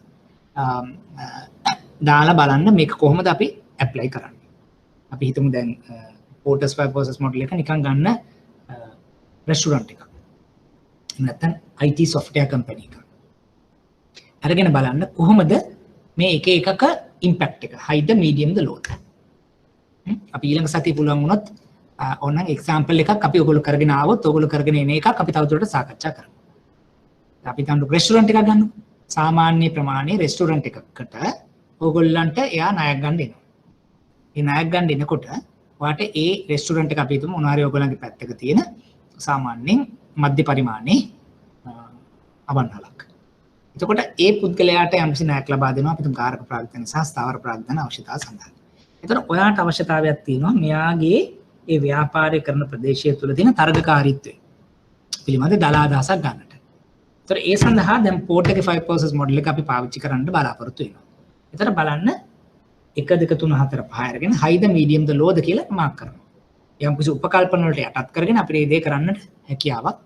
දාලා බලන්න මේක කොහොමද අපි ඇප්ලයි කරන්නේ. අපි හිතමු දැන් PORTER 5% මොඩල් එක නිකන් ගන්න රෙස්ටුරන්ට් එකක්. නැත්නම් IT software company එකක්. අරගෙන බලන්න කොහොමද මේ එක එකක impact එක high ද medium ද low ද. අපි ඊළඟ සතිය පුළුවන් වුණොත් ඕනනම් example එකක් අපි ඔයගොල්ලෝ කරගෙන ආවොත් ඔයගොල්ලෝ කරගෙන එන එකක් අපි තවදුරටත් සාකච්ඡා කරමු. අපි තමයි රෙස්ටුරන්ට් එකක් ගන්නු. සාමාන්‍ය ප්‍රමාණයේ රෙස්ටුරන්ට් එකකට ඔයගොල්ලන්ට එයා ණයක් ගන්න එනවා. ඒ ණයක් ගන්න එනකොට ඔයාට ඒ රෙස්ටුරන්ට් එක අපි හිතමු මොනවා හරි ඔයගොල්ලන්ගේ පැත්තක තියෙන සාමාන්‍යයෙන් මධ්‍ය පරිමාණයේ අවන්හලක්. එතකොට ඒ පුද්ගලයාට යම්කිසි ණයක් ලබා දෙනවා අපිට කාරක ප්‍රාග්ධන සහ ස්ථාවර ප්‍රාග්ධන අවශ්‍යතාව සඳහා. එතකොට ඔයාට අවශ්‍යතාවයක් තියෙනවා මෙයාගේ ඒ ව්‍යාපාරය කරන ප්‍රදේශය තුළ තියෙන තරගකාරීත්වය. පිළිබඳ දලා අදහසක් ගන්නට. ඒතර ඒ සඳහා දැන් පෝට් එකේ 5 process model එක අපි පාවිච්චි කරන්න බලාපොරොත්තු වෙනවා. ඒතර බලන්න 1 2 3 4 5 අරගෙන high ද medium ද low ද කියලා මාක් කරනවා. යම් කිසි උපකල්පන වලට යටත් කරගෙන අපිට මේ දේ කරන්නට හැකියාවක්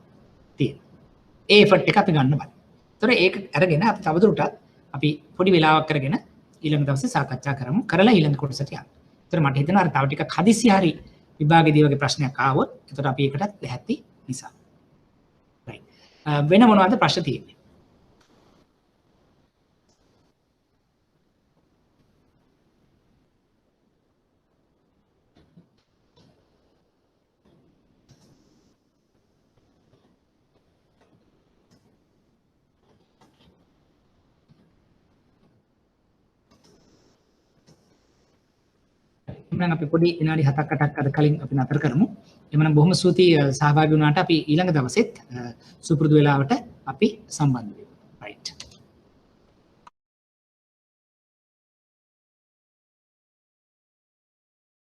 තියෙනවා. ඒ effort එක අපි ගන්න බලමු. ඒතර ඒක අරගෙන අපි තවදුරටත් අපි පොඩි වෙලාවක් කරගෙන ඊළඟ දවසේ සාකච්ඡා කරමු. කරලා ඊළඟ කොටසට යන්න. ඒතර මට හිතෙනවා අර තව ටිකක් හදිස්සි හරි විභාගයේදී වගේ ප්‍රශ්නයක් ආවොත් එතකොට අපි ඒකටත් ලැහැත්ති නිසා. right. වෙන මොනවද ප්‍රශ්න තියෙන්නේ? එහෙනම් අපි පොඩි විනාඩි 7ක් 8ක් අද කලින් අපි නතර කරමු. එහෙනම් බොහොම ස්තුතියි සහභාගී වුණාට අපි ඊළඟ දවසෙත් සුපුරුදු වෙලාවට අපි සම්බන්ධ වෙමු.